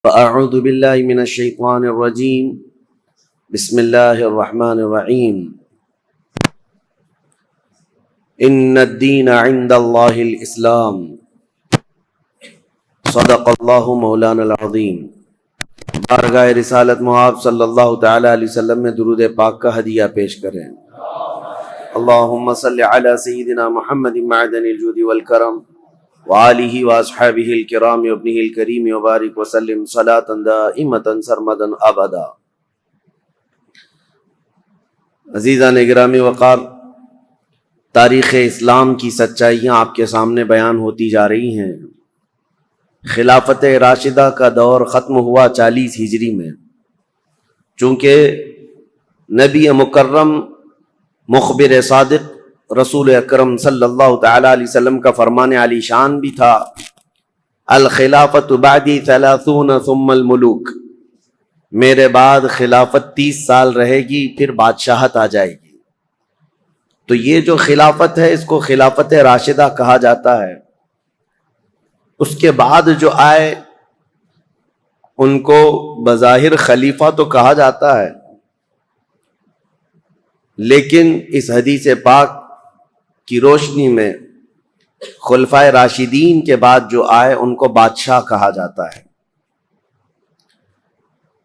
فأعوذ بالله من الشيطان الرجيم بسم الله الرحمن الرحيم إن الدين عند الله الإسلام صدق الله مولانا العظيم۔ بارگاہ رسالت محاب صلی اللہ تعالی علیہ وسلم میں درود پاک کا ہدیہ پیش کریں۔ اللہم صلی علی سیدنا محمد معدن الجود والکرم وآلہ واصحابہ الکرام وابنہ الکریم وبارک وسلم صلاۃ دائمۃ سرمدا ابدا۔ عزیزان گرامی وقار، تاریخ اسلام کی سچائیاں آپ کے سامنے بیان ہوتی جا رہی ہیں۔ خلافت راشدہ کا دور ختم ہوا 40 ہجری میں، چونکہ نبی مکرم مخبر صادق رسول اکرم صلی اللہ تعالی علیہ وسلم کا فرمان علی شان بھی تھا، الخلافت بعدی 30 ثم الملوک، میرے بعد خلافت 30 سال رہے گی، پھر بادشاہت آ جائے گی۔ تو یہ جو خلافت ہے اس کو خلافت راشدہ کہا جاتا ہے۔ اس کے بعد جو آئے ان کو بظاہر خلیفہ تو کہا جاتا ہے، لیکن اس حدیث پاک کی روشنی میں خلفائے راشدین کے بعد جو آئے ان کو بادشاہ کہا جاتا ہے،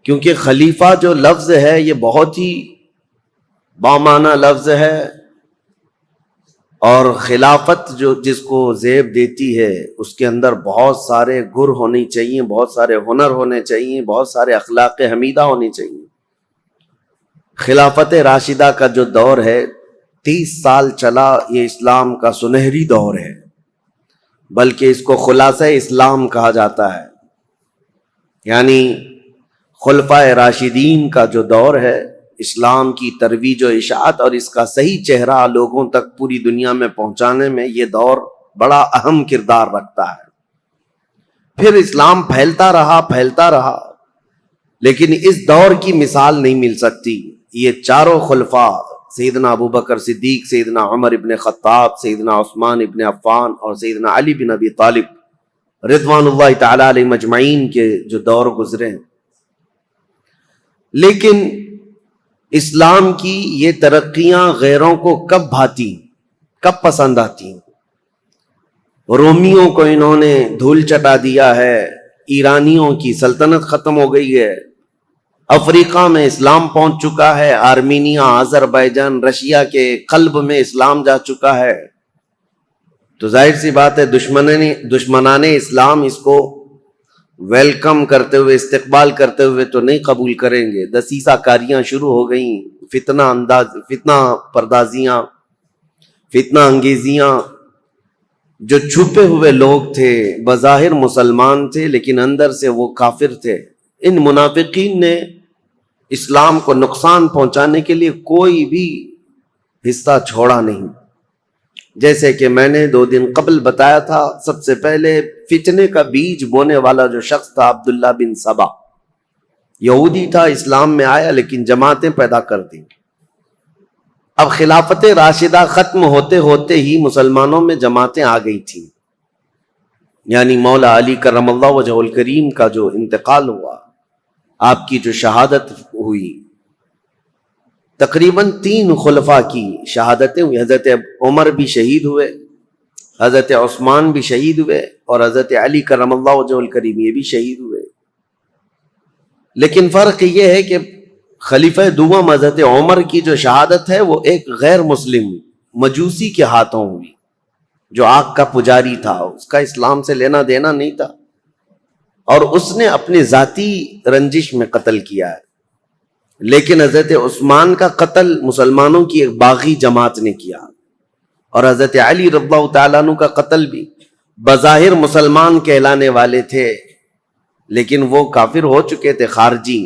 کیونکہ خلیفہ جو لفظ ہے یہ بہت ہی بامعنی لفظ ہے، اور خلافت جو جس کو زیب دیتی ہے اس کے اندر بہت سارے گر ہونی چاہیے، بہت سارے ہنر ہونے چاہیے، بہت سارے اخلاق حمیدہ ہونی چاہیے۔ خلافت راشدہ کا جو دور ہے 30 سال چلا، یہ اسلام کا سنہری دور ہے، بلکہ اس کو خلاصہ اسلام کہا جاتا ہے۔ یعنی خلفائے راشدین کا جو دور ہے، اسلام کی ترویج و اشاعت اور اس کا صحیح چہرہ لوگوں تک پوری دنیا میں پہنچانے میں یہ دور بڑا اہم کردار رکھتا ہے۔ پھر اسلام پھیلتا رہا، لیکن اس دور کی مثال نہیں مل سکتی۔ یہ چاروں خلفاء، سیدنا ابوبکر صدیق، سیدنا عمر ابن خطاب، سیدنا عثمان ابن عفان اور سیدنا علی بن ابی طالب رضوان اللہ تعالی علیہ مجمعین کے جو دور گزرے ہیں، لیکن اسلام کی یہ ترقیاں غیروں کو کب بھاتی، کب پسند آتی؟ رومیوں کو انہوں نے دھول چٹا دیا ہے، ایرانیوں کی سلطنت ختم ہو گئی ہے، افریقہ میں اسلام پہنچ چکا ہے، آرمینیا، آذربائیجان، رشیا کے قلب میں اسلام جا چکا ہے۔ تو ظاہر سی بات ہے دشمنان اسلام اس کو ویلکم کرتے ہوئے، استقبال کرتے ہوئے تو نہیں قبول کریں گے۔ دسیسہ کاریاں شروع ہو گئیں، فتنہ پردازیاں، فتنہ انگیزیاں۔ جو چھپے ہوئے لوگ تھے، بظاہر مسلمان تھے لیکن اندر سے وہ کافر تھے، ان منافقین نے اسلام کو نقصان پہنچانے کے لیے کوئی بھی حصہ چھوڑا نہیں۔ جیسے کہ میں نے 2 دن قبل بتایا تھا، سب سے پہلے فتنے کا بیج بونے والا جو شخص تھا عبداللہ بن سبا، یہودی تھا، اسلام میں آیا لیکن جماعتیں پیدا کر دی۔ اب خلافت راشدہ ختم ہوتے ہوتے ہی مسلمانوں میں جماعتیں آ گئی تھیں، یعنی مولا علی کرم اللہ وجہہ الکریم کا جو انتقال ہوا، آپ کی جو شہادت ہوئی، تقریباً 3 خلفاء کی شہادتیں ہوئی۔ حضرت عمر بھی شہید ہوئے، حضرت عثمان بھی شہید ہوئے، اور حضرت علی کرم اللہ وجہہ الکریم یہ بھی شہید ہوئے۔ لیکن فرق یہ ہے کہ خلیفہ دوم حضرت عمر کی جو شہادت ہے وہ ایک غیر مسلم مجوسی کے ہاتھوں ہوئی، جو آگ کا پجاری تھا، اس کا اسلام سے لینا دینا نہیں تھا، اور اس نے اپنی ذاتی رنجش میں قتل کیا ہے۔ لیکن حضرت عثمان کا قتل مسلمانوں کی ایک باغی جماعت نے کیا، اور حضرت علی رضی اللہ تعالیٰ عنہ کا قتل بھی بظاہر مسلمان کہلانے والے تھے لیکن وہ کافر ہو چکے تھے، خارجی،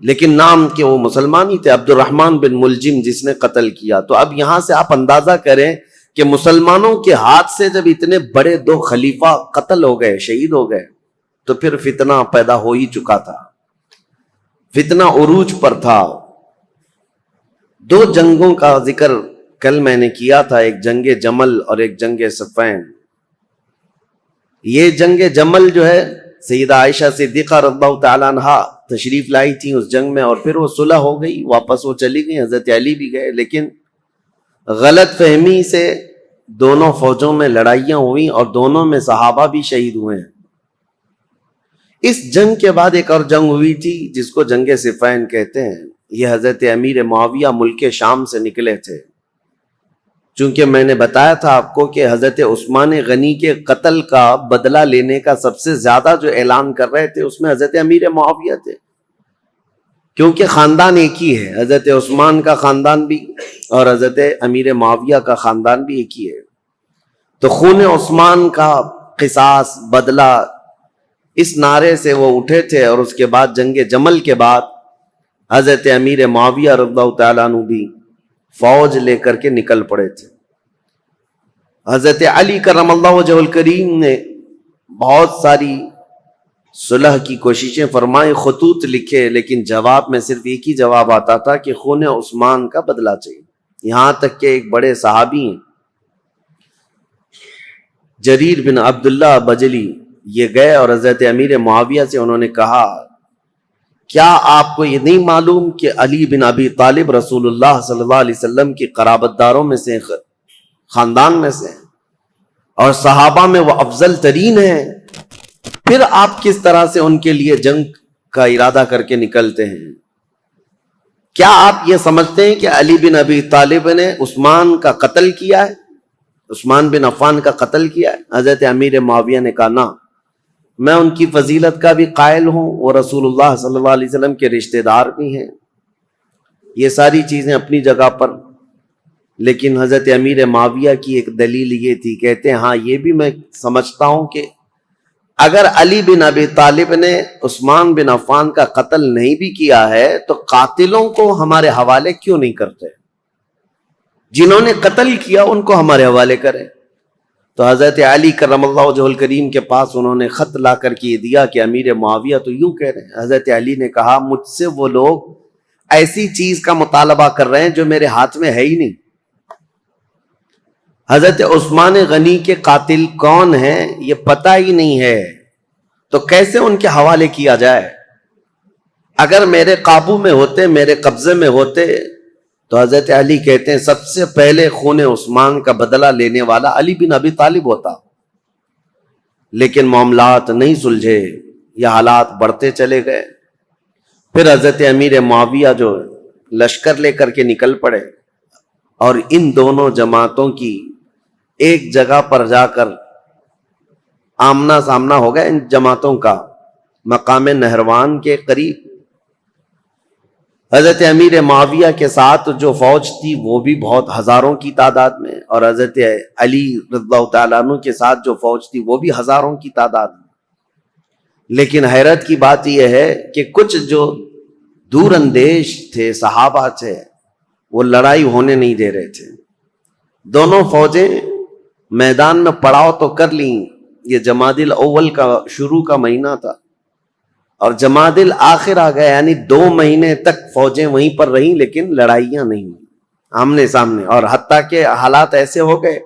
لیکن نام کے وہ مسلمان ہی تھے، عبد الرحمن بن ملجم جس نے قتل کیا۔ تو اب یہاں سے آپ اندازہ کریں کہ مسلمانوں کے ہاتھ سے جب اتنے بڑے 2 خلیفہ قتل ہو گئے، شہید ہو گئے، تو پھر فتنہ پیدا ہو ہی چکا تھا، فتنہ عروج پر تھا۔ 2 جنگوں کا ذکر کل میں نے کیا تھا، ایک جنگ جمل اور ایک جنگ صفین۔ یہ جنگ جمل جو ہے سیدہ عائشہ صدیقہ رضی اللہ تعالیٰ عنہا تشریف لائی تھیں اس جنگ میں، اور پھر وہ صلح ہو گئی، واپس وہ چلی گئی، حضرت علی بھی گئے، لیکن غلط فہمی سے دونوں فوجوں میں لڑائیاں ہوئیں اور دونوں میں صحابہ بھی شہید ہوئے ہیں۔ اس جنگ کے بعد ایک اور جنگ ہوئی تھی جس کو جنگ صفین کہتے ہیں۔ یہ حضرت امیر معاویہ ملک شام سے نکلے تھے، چونکہ میں نے بتایا تھا آپ کو کہ حضرت عثمان غنی کے قتل کا بدلہ لینے کا سب سے زیادہ جو اعلان کر رہے تھے اس میں حضرت امیر معاویہ تھے، کیونکہ خاندان ایک ہی ہے، حضرت عثمان کا خاندان بھی اور حضرت امیر معاویہ کا خاندان بھی ایک ہی ہے۔ تو خون عثمان کا قصاص، بدلہ، اس نعرے سے وہ اٹھے تھے، اور اس کے بعد جنگ جمل کے بعد حضرت امیر معاویہ رضی اللہ تعالیٰ عنہ بھی فوج لے کر کے نکل پڑے تھے۔ حضرت علی کرم اللہ وجہ الکریم نے بہت ساری صلح کی کوششیں فرمائیں، خطوط لکھے، لیکن جواب میں صرف ایک ہی جواب آتا تھا کہ خون عثمان کا بدلہ چاہیے۔ یہاں تک کہ ایک بڑے صحابی ہیں جریر بن عبداللہ بجلی، یہ گئے اور حضرت امیر معاویہ سے انہوں نے کہا، کیا آپ کو یہ نہیں معلوم کہ علی بن ابی طالب رسول اللہ صلی اللہ علیہ وسلم کی قرابت داروں میں سے، خاندان میں سے، اور صحابہ میں وہ افضل ترین ہیں، پھر آپ کس طرح سے ان کے لیے جنگ کا ارادہ کر کے نکلتے ہیں؟ کیا آپ یہ سمجھتے ہیں کہ علی بن ابی طالب نے عثمان کا قتل کیا ہے، عثمان بن عفان کا قتل کیا ہے؟ حضرت امیر معاویہ نے کہا، نہ، میں ان کی فضیلت کا بھی قائل ہوں، وہ رسول اللہ صلی اللہ علیہ وسلم کے رشتہ دار بھی ہیں، یہ ساری چیزیں اپنی جگہ پر، لیکن حضرت امیر معاویہ کی ایک دلیل یہ تھی، کہتے ہیں ہاں یہ بھی میں سمجھتا ہوں کہ اگر علی بن ابی طالب نے عثمان بن عفان کا قتل نہیں بھی کیا ہے تو قاتلوں کو ہمارے حوالے کیوں نہیں کرتے؟ جنہوں نے قتل کیا ان کو ہمارے حوالے کریں۔ تو حضرت علی کرم اللہ وجہ الکریم کے پاس انہوں نے خط لا کر کے دیا کہ امیر معاویہ تو یوں کہہ رہے ہیں۔ حضرت علی نے کہا، مجھ سے وہ لوگ ایسی چیز کا مطالبہ کر رہے ہیں جو میرے ہاتھ میں ہے ہی نہیں۔ حضرت عثمان غنی کے قاتل کون ہیں یہ پتہ ہی نہیں ہے، تو کیسے ان کے حوالے کیا جائے؟ اگر میرے قابو میں ہوتے، میرے قبضے میں ہوتے، تو حضرت علی کہتے ہیں سب سے پہلے خون عثمان کا بدلہ لینے والا علی بن ابی طالب ہوتا، لیکن معاملات نہیں سلجھے، یہ حالات بڑھتے چلے گئے۔ پھر حضرت امیر معاویہ جو لشکر لے کر کے نکل پڑے، اور ان دونوں جماعتوں کی ایک جگہ پر جا کر آمنا سامنا ہو گیا، ان جماعتوں کا مقام نہروان کے قریب۔ حضرت امیر معاویہ کے ساتھ جو فوج تھی وہ بھی بہت ہزاروں کی تعداد میں، اور حضرت علی رضی اللہ تعالیٰ عنہ کے ساتھ جو فوج تھی وہ بھی ہزاروں کی تعداد میں۔ لیکن حیرت کی بات یہ ہے کہ کچھ جو دور اندیش تھے، صحابہ تھے، وہ لڑائی ہونے نہیں دے رہے تھے۔ دونوں فوجیں میدان میں پڑاؤ تو کر لیں، یہ جمادی الاول کا شروع کا مہینہ تھا، اور جمادی الاخر آ گیا، یعنی 2 مہینے تک فوجیں وہیں پر رہیں، لیکن لڑائیاں نہیں ہوئی آمنے سامنے۔ اور حتیٰ کہ حالات ایسے ہو گئے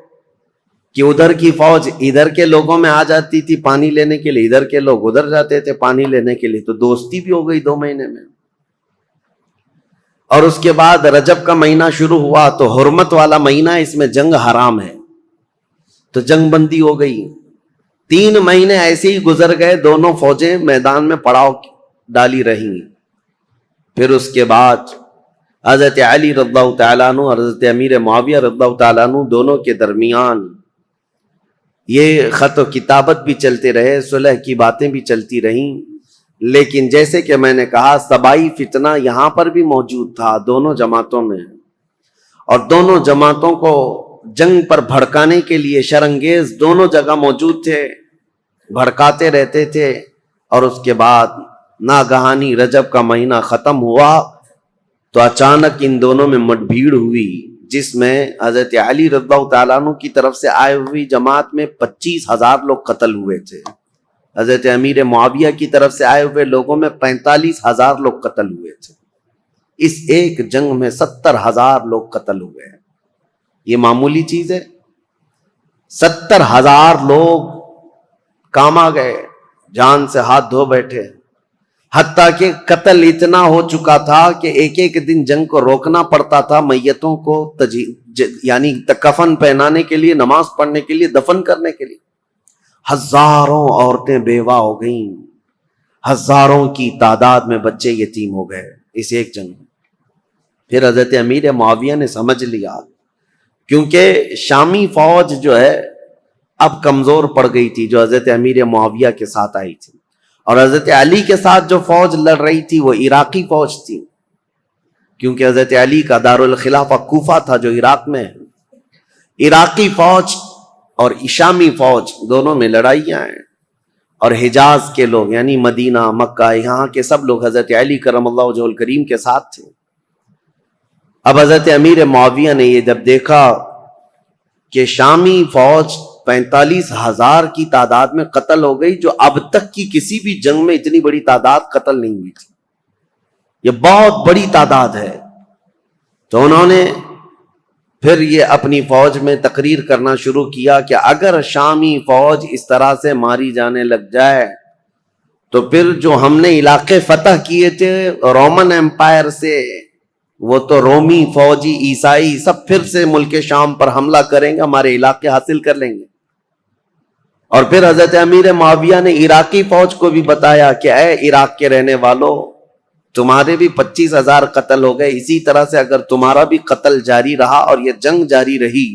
کہ ادھر کی فوج ادھر کے لوگوں میں آ جاتی تھی پانی لینے کے لیے، ادھر کے لوگ ادھر جاتے تھے پانی لینے کے لیے، تو دوستی بھی ہو گئی 2 مہینے میں۔ اور اس کے بعد رجب کا مہینہ شروع ہوا تو حرمت والا مہینہ، اس میں جنگ حرام ہے، تو جنگ بندی ہو گئی۔ 3 مہینے ایسے ہی گزر گئے، دونوں فوجیں میدان میں پڑاؤ ڈالی رہیں۔ پھر اس کے بعد حضرت علی رضی اللہ تعالیٰ عنہ اور حضرت امیر معاویہ رضی اللہ تعالیٰ عنہ دونوں کے درمیان یہ خط و کتابت بھی چلتے رہے، صلح کی باتیں بھی چلتی رہیں، لیکن جیسے کہ میں نے کہا صبائی فتنہ یہاں پر بھی موجود تھا دونوں جماعتوں میں، اور دونوں جماعتوں کو جنگ پر بھڑکانے کے لیے شرانگیز دونوں جگہ موجود تھے، بھڑکاتے رہتے تھے۔ اور اس کے بعد ناگہانی رجب کا مہینہ ختم ہوا تو اچانک ان دونوں میں مٹ بھیڑ ہوئی، جس میں حضرت علی رضی اللہ تعالیٰ عنہ کی طرف سے آئے ہوئی جماعت میں 25,000 لوگ قتل ہوئے تھے، حضرت امیر معاویہ کی طرف سے آئے ہوئے لوگوں میں 45,000 لوگ قتل ہوئے تھے۔ اس ایک جنگ میں 70,000 لوگ قتل ہوئے ہیں، یہ معمولی چیز ہے؟ 70,000 لوگ کام آ گئے، جان سے ہاتھ دھو بیٹھے، حتیٰ کہ قتل اتنا ہو چکا تھا کہ ایک ایک دن جنگ کو روکنا پڑتا تھا میتوں کو یعنی کفن پہنانے کے لیے، نماز پڑھنے کے لیے، دفن کرنے کے لیے۔ ہزاروں عورتیں بیوہ ہو گئیں، ہزاروں کی تعداد میں بچے یتیم ہو گئے اس ایک جنگ میں۔ پھر حضرت امیر معاویہ نے سمجھ لیا، کیونکہ شامی فوج جو ہے اب کمزور پڑ گئی تھی، جو حضرت امیر معاویہ کے ساتھ آئی تھی، اور حضرت علی کے ساتھ جو فوج لڑ رہی تھی وہ عراقی فوج تھی، کیونکہ حضرت علی کا دارالخلافہ کوفہ تھا جو عراق میں ہے۔ عراقی فوج اور شامی فوج دونوں میں لڑائیاں ہیں، اور حجاز کے لوگ یعنی مدینہ، مکہ، یہاں کے سب لوگ حضرت علی کرم اللہ وجہہ الکریم کے ساتھ تھے۔ اب حضرت امیر معاویہ نے یہ جب دیکھا کہ شامی فوج 45,000 کی تعداد میں قتل ہو گئی، جو اب تک کی کسی بھی جنگ میں اتنی بڑی تعداد قتل نہیں ہوئی تھی، یہ بہت بڑی تعداد ہے، تو انہوں نے پھر یہ اپنی فوج میں تقریر کرنا شروع کیا کہ اگر شامی فوج اس طرح سے ماری جانے لگ جائے تو پھر جو ہم نے علاقے فتح کیے تھے رومن ایمپائر سے، وہ تو رومی فوجی عیسائی سب پھر سے ملک شام پر حملہ کریں گے، ہمارے علاقے حاصل کر لیں گے۔ اور پھر حضرت امیر معاویہ نے عراقی فوج کو بھی بتایا کہ اے عراق کے رہنے والوں، تمہارے بھی 25,000 قتل ہو گئے، اسی طرح سے اگر تمہارا بھی قتل جاری رہا اور یہ جنگ جاری رہی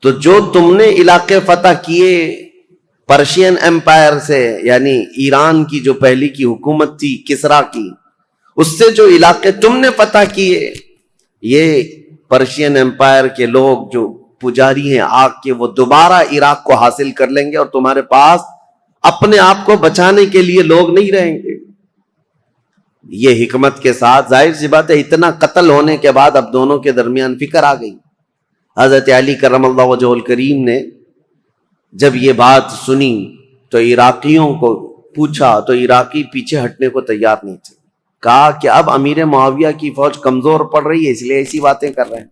تو جو تم نے علاقے فتح کیے پرشین ایمپائر سے، یعنی ایران کی جو پہلی کی حکومت تھی کسرا کی، اس سے جو علاقے تم نے فتح کیے، یہ پرشین ایمپائر کے لوگ جو پجاری ہیں آگ کے، وہ دوبارہ عراق کو حاصل کر لیں گے اور تمہارے پاس اپنے آپ کو بچانے کے لیے لوگ نہیں رہیں گے۔ یہ حکمت کے ساتھ، ظاہر سی بات ہے اتنا قتل ہونے کے بعد اب دونوں کے درمیان فکر آ گئی۔ حضرت علی کرم اللہ وجہ الکریم نے جب یہ بات سنی تو عراقیوں کو پوچھا تو عراقی پیچھے ہٹنے کو تیار نہیں تھے، کہا کہ اب امیر معاویہ کی فوج کمزور پڑ رہی ہے اس لیے ایسی باتیں کر رہے ہیں،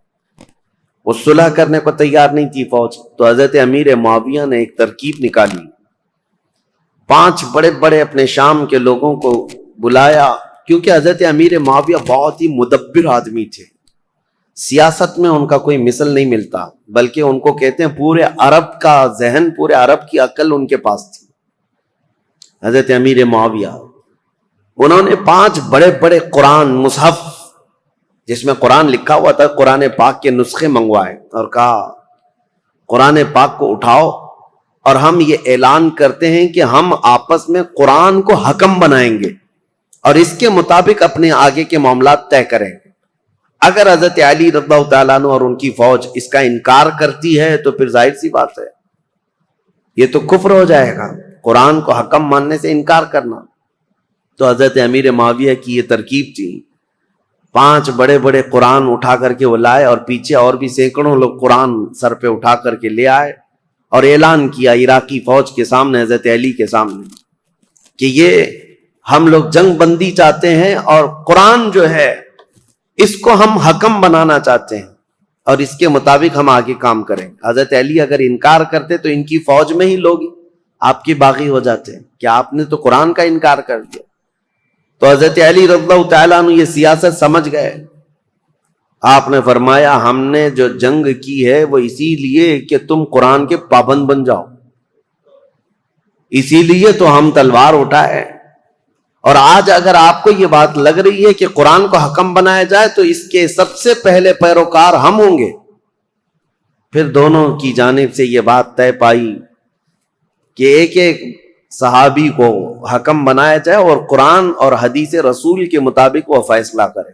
وہ صلح کرنے کو تیار نہیں تھی فوج۔ تو حضرت امیر معاویہ نے ایک ترکیب نکالی، 5 بڑے بڑے اپنے شام کے لوگوں کو بلایا، کیونکہ حضرت امیر معاویہ بہت ہی مدبر آدمی تھے، سیاست میں ان کا کوئی مثل نہیں ملتا، بلکہ ان کو کہتے ہیں پورے عرب کا ذہن، پورے عرب کی عقل ان کے پاس تھی۔ حضرت امیر معاویہ انہوں نے 5 بڑے بڑے قرآن مصحف جس میں قرآن لکھا ہوا تھا، قرآن پاک کے نسخے منگوائے اور کہا قرآن پاک کو اٹھاؤ اور ہم یہ اعلان کرتے ہیں کہ ہم آپس میں قرآن کو حکم بنائیں گے اور اس کے مطابق اپنے آگے کے معاملات طے کریں گے۔ اگر حضرت علی رضی اللہ تعالیٰ عنہ اور ان کی فوج اس کا انکار کرتی ہے تو پھر ظاہر سی بات ہے یہ تو کفر ہو جائے گا، قرآن کو حکم ماننے سے انکار کرنا۔ تو حضرت امیر معاویہ کی یہ ترکیب تھی، 5 بڑے بڑے قرآن اٹھا کر کے وہ لائے اور پیچھے اور بھی سینکڑوں لوگ قرآن سر پہ اٹھا کر کے لے آئے اور اعلان کیا عراقی فوج کے سامنے، حضرت علی کے سامنے، کہ یہ ہم لوگ جنگ بندی چاہتے ہیں اور قرآن جو ہے اس کو ہم حکم بنانا چاہتے ہیں اور اس کے مطابق ہم آگے کام کریں۔ حضرت علی اگر انکار کرتے تو ان کی فوج میں ہی لوگ آپ کے باغی ہو جاتے ہیں کہ آپ نے تو قرآن کا انکار کر دیا۔ تو حضرت علی رضی اللہ تعالیٰ عنہ یہ سیاست سمجھ گئے، آپ نے فرمایا ہم نے جو جنگ کی ہے وہ اسی لیے کہ تم قرآن کے پابند بن جاؤ، اسی لیے تو ہم تلوار اٹھائے، اور آج اگر آپ کو یہ بات لگ رہی ہے کہ قرآن کو حکم بنایا جائے تو اس کے سب سے پہلے پیروکار ہم ہوں گے۔ پھر دونوں کی جانب سے یہ بات طے پائی کہ ایک ایک صحابی کو حکم بنایا جائے اور قرآن اور حدیث رسول کے مطابق وہ فیصلہ کرے۔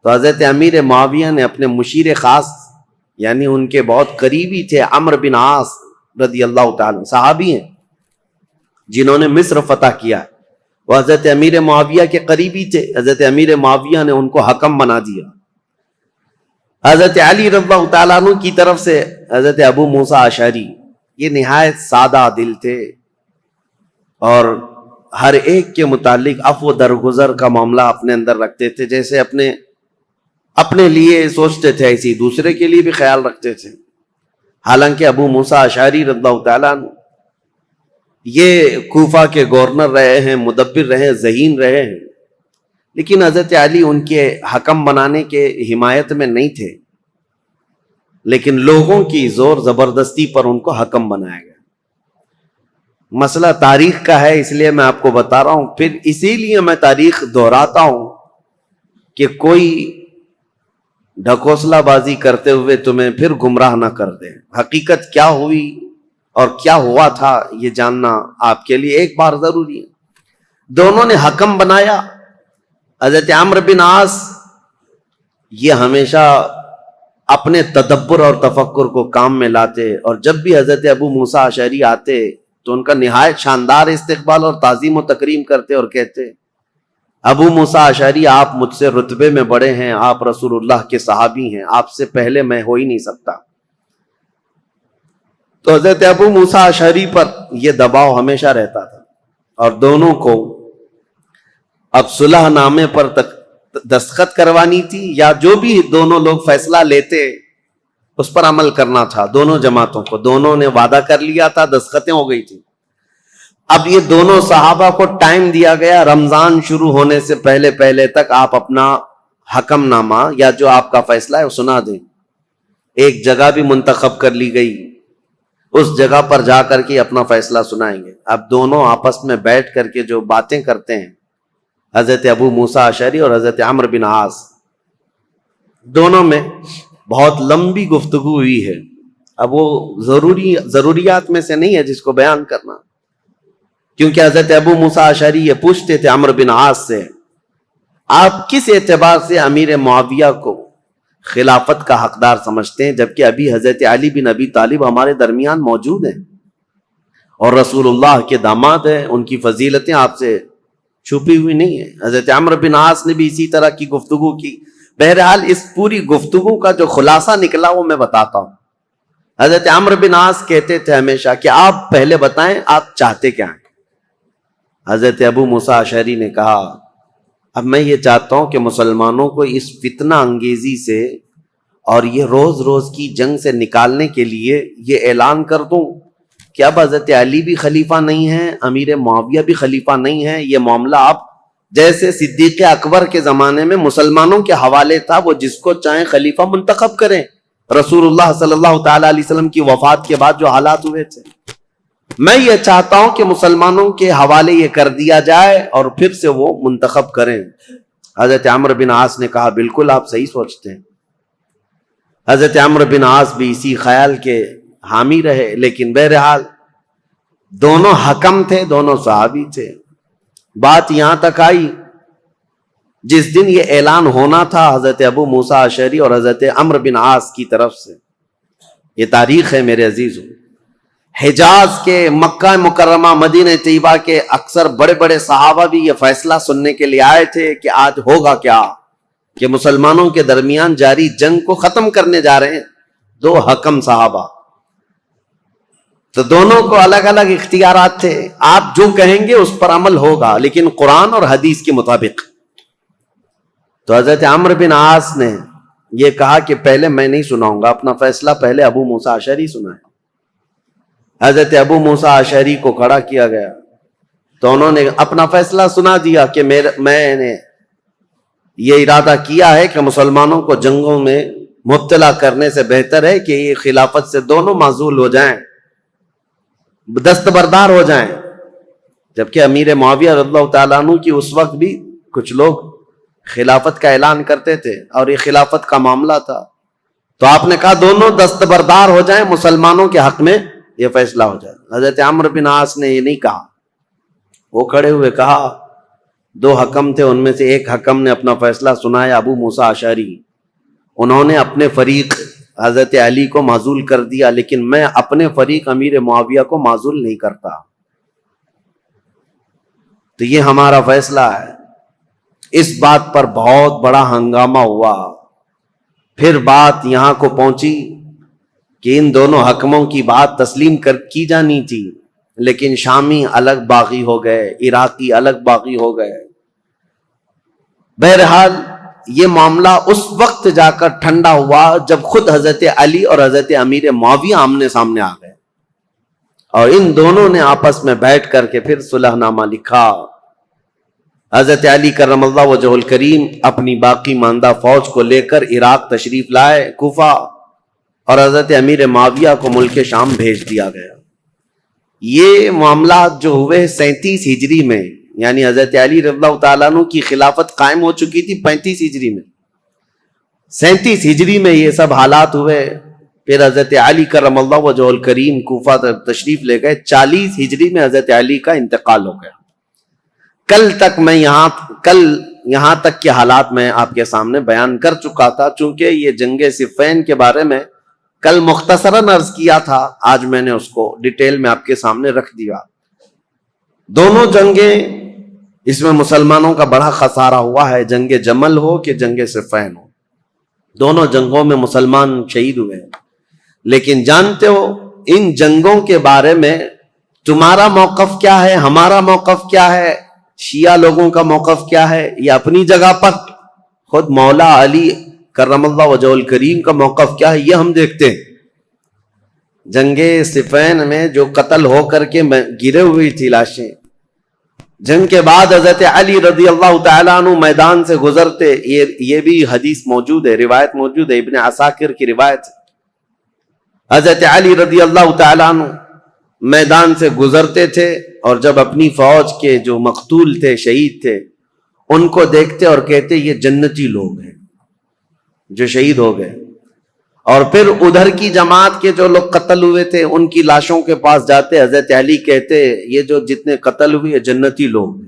تو حضرت امیر معاویہ نے اپنے مشیر خاص یعنی ان کے بہت قریبی تھے عمرو بن عاص رضی اللہ تعالیٰ، صحابی ہیں جنہوں نے مصر فتح کیا، وہ حضرت امیر معاویہ کے قریبی تھے، حضرت امیر معاویہ نے ان کو حکم بنا دیا۔ حضرت علی رضی اللہ تعالیٰ عنہ کی طرف سے حضرت ابو موسیٰ اشعری، یہ نہایت سادہ دل تھے اور ہر ایک کے متعلق عفو درگزر کا معاملہ اپنے اندر رکھتے تھے، جیسے اپنے لیے سوچتے تھے ایسی دوسرے کے لیے بھی خیال رکھتے تھے۔ حالانکہ ابو موسیٰ اشعری رضی اللہ تعالیٰ عنہ یہ کوفہ کے گورنر رہے ہیں، مدبر رہے، ذہین رہے ہیں، لیکن حضرت علی ان کے حکم بنانے کے حمایت میں نہیں تھے، لیکن لوگوں کی زور زبردستی پر ان کو حکم بنایا گیا۔ مسئلہ تاریخ کا ہے، اس لیے میں آپ کو بتا رہا ہوں، پھر اسی لیے میں تاریخ دہراتا ہوں کہ کوئی ڈھکوسلا بازی کرتے ہوئے تمہیں پھر گمراہ نہ کر دے۔ حقیقت کیا ہوئی اور کیا ہوا تھا یہ جاننا آپ کے لیے ایک بار ضروری ہے۔ دونوں نے حکم بنایا۔ حضرت عمرو بن عاص یہ ہمیشہ اپنے تدبر اور تفکر کو کام میں لاتے، اور جب بھی حضرت ابو موسیٰ اشعری آتے تو ان کا نہایت شاندار استقبال اور تعظیم و تکریم کرتے اور کہتے، ابو موسیٰ اشعری آپ مجھ سے رتبے میں بڑے ہیں، آپ رسول اللہ کے صحابی ہیں، آپ سے پہلے میں ہو ہی نہیں سکتا۔ تو حضرت ابو موسیٰ اشعری پر یہ دباؤ ہمیشہ رہتا تھا، اور دونوں کو اب صلح نامے پر دستخط کروانی تھی، یا جو بھی دونوں لوگ فیصلہ لیتے اس پر عمل کرنا تھا دونوں جماعتوں کو۔ دونوں نے وعدہ کر لیا تھا، دستخطیں ہو گئی تھی۔ اب یہ دونوں صحابہ کو ٹائم دیا گیا، رمضان شروع ہونے سے پہلے تک آپ اپنا حکم نامہ یا جو آپ کا فیصلہ ہے وہ سنا دیں۔ ایک جگہ بھی منتخب کر لی گئی، اس جگہ پر جا کر کے اپنا فیصلہ سنائیں گے۔ اب دونوں آپس میں بیٹھ کر کے جو باتیں کرتے ہیں، حضرت ابو موسیٰ اشعری اور حضرت عمرو بن عاص، دونوں میں بہت لمبی گفتگو ہوئی ہے۔ اب وہ ضروریات میں سے نہیں ہے جس کو بیان کرنا، کیونکہ حضرت ابو موسیٰ اشعری یہ پوچھتے تھے عمرو بن عاص سے، آپ کس اعتبار سے امیر معاویہ کو خلافت کا حقدار سمجھتے ہیں، جبکہ ابھی حضرت علی بن ابی طالب ہمارے درمیان موجود ہیں اور رسول اللہ کے داماد ہیں، ان کی فضیلتیں آپ سے چھپی ہوئی نہیں ہیں۔ حضرت عمرو بن عاص نے بھی اسی طرح کی گفتگو کی۔ بہرحال اس پوری گفتگو کا جو خلاصہ نکلا وہ میں بتاتا ہوں۔ حضرت عمرو بن عاص کہتے تھے ہمیشہ کہ آپ پہلے بتائیں آپ چاہتے کیا ہیں۔ حضرت ابو موسیٰ اشعری نے کہا، اب میں یہ چاہتا ہوں کہ مسلمانوں کو اس فتنہ انگیزی سے اور یہ روز روز کی جنگ سے نکالنے کے لیے یہ اعلان کر دوں کہ اب حضرت علی بھی خلیفہ نہیں ہے، امیر معاویہ بھی خلیفہ نہیں ہے، یہ معاملہ اب جیسے صدیق اکبر کے زمانے میں مسلمانوں کے حوالے تھا، وہ جس کو چاہیں خلیفہ منتخب کریں۔ رسول اللہ صلی اللہ تعالی علیہ وسلم کی وفات کے بعد جو حالات ہوئے تھے، میں یہ چاہتا ہوں کہ مسلمانوں کے حوالے یہ کر دیا جائے اور پھر سے وہ منتخب کریں۔ حضرت عمرو بن عاص نے کہا، بالکل آپ صحیح سوچتے ہیں۔ حضرت عمرو بن عاص بھی اسی خیال کے حامی رہے، لیکن بہرحال دونوں حکم تھے، دونوں صحابی تھے۔ بات یہاں تک آئی، جس دن یہ اعلان ہونا تھا حضرت ابو موسیٰ اشعری اور حضرت عمرو بن عاص کی طرف سے، یہ تاریخ ہے میرے عزیزوں، حجاز کے، مکہ مکرمہ، مدینہ طیبہ کے اکثر بڑے بڑے صحابہ بھی یہ فیصلہ سننے کے لیے آئے تھے کہ آج ہوگا کیا، کہ مسلمانوں کے درمیان جاری جنگ کو ختم کرنے جا رہے ہیں دو حکم صحابہ۔ تو دونوں کو الگ الگ اختیارات تھے، آپ جو کہیں گے اس پر عمل ہوگا، لیکن قرآن اور حدیث کے مطابق۔ تو حضرت عمرو بن عاص نے یہ کہا کہ پہلے میں نہیں سناؤں گا، اپنا فیصلہ پہلے ابو موسیٰ اشعری سنائے۔ حضرت ابو موسیٰ اشعری کو کھڑا کیا گیا، تو انہوں نے اپنا فیصلہ سنا دیا کہ میں نے یہ ارادہ کیا ہے کہ مسلمانوں کو جنگوں میں مبتلا کرنے سے بہتر ہے کہ یہ خلافت سے دونوں معزول ہو جائیں، دستبردار ہو جائیں۔ جبکہ امیر معاویہ رضی اللہ تعالیٰ عنہ کی اس وقت بھی کچھ لوگ خلافت کا اعلان کرتے تھے اور یہ خلافت کا معاملہ تھا، تو آپ نے کہا دونوں دستبردار ہو جائیں، مسلمانوں کے حق میں یہ فیصلہ ہو جائے۔ حضرت عمرو بن عاص نے یہ نہیں کہا، وہ کھڑے ہوئے کہا، دو حکم تھے، ان میں سے ایک حکم نے اپنا فیصلہ سنایا، ابو موسیٰ اشعری، انہوں نے اپنے فریق حضرت علی کو معزول کر دیا، لیکن میں اپنے فریق امیر معاویہ کو معزول نہیں کرتا، تو یہ ہمارا فیصلہ ہے۔ اس بات پر بہت بڑا ہنگامہ ہوا۔ پھر بات یہاں کو پہنچی کہ ان دونوں حکموں کی بات تسلیم کی جانی تھی، لیکن شامی الگ باغی ہو گئے، عراقی الگ باغی ہو گئے۔ بہرحال یہ معاملہ اس وقت جا کر ٹھنڈا ہوا جب خود حضرت علی اور حضرت امیر معاویہ آمنے سامنے آ گئے، اور ان دونوں نے آپس میں بیٹھ کر کے پھر صلح نامہ لکھا. حضرت علی کرم اللہ وجہ الکریم اپنی باقی ماندہ فوج کو لے کر عراق تشریف لائے، کوفہ، اور حضرت امیر معاویہ کو ملک شام بھیج دیا گیا. یہ معاملات جو ہوئے 37 ہجری میں، یعنی حضرت علی رضی اللہ تعالیٰ عنہ کی خلافت قائم ہو چکی تھی 35 ہجری میں، 37 ہجری میں یہ سب حالات ہوئے. پھر حضرت علی کرم اللہ وجہ الکریم کوفہ تشریف لے گئے. 40 ہجری میں حضرت علی کا انتقال ہو گیا. کل یہاں تک کے حالات میں آپ کے سامنے بیان کر چکا تھا. چونکہ یہ جنگ صفین کے بارے میں کل مختصراً عرض کیا تھا، آج میں نے اس کو ڈیٹیل میں آپ کے سامنے رکھ دیا. دونوں جنگیں، اس میں مسلمانوں کا بڑا خسارہ ہوا ہے، جنگ جمل ہو کہ جنگ صفین ہو، دونوں جنگوں میں مسلمان شہید ہوئے. لیکن جانتے ہو ان جنگوں کے بارے میں تمہارا موقف کیا ہے، ہمارا موقف کیا ہے، شیعہ لوگوں کا موقف کیا ہے؟ یہ اپنی جگہ پر خود مولا علی کرم اللہ وجہ الکریم کا موقف کیا ہے یہ ہم دیکھتے ہیں. جنگ صفین میں جو قتل ہو کر کے گرے ہوئی تھی لاشیں، جنگ کے بعد حضرت علی رضی اللہ تعالیٰ عنہ میدان سے گزرتے، یہ بھی حدیث موجود ہے، روایت موجود ہے، ابن عساکر کی روایت. حضرت علی رضی اللہ تعالیٰ عنہ میدان سے گزرتے تھے، اور جب اپنی فوج کے جو مقتول تھے، شہید تھے، ان کو دیکھتے اور کہتے یہ جنتی لوگ ہیں جو شہید ہو گئے. اور پھر ادھر کی جماعت کے جو لوگ قتل ہوئے تھے ان کی لاشوں کے پاس جاتے، حضرت علی کہتے یہ جو جتنے قتل ہوئے جنتی لوگ ہیں.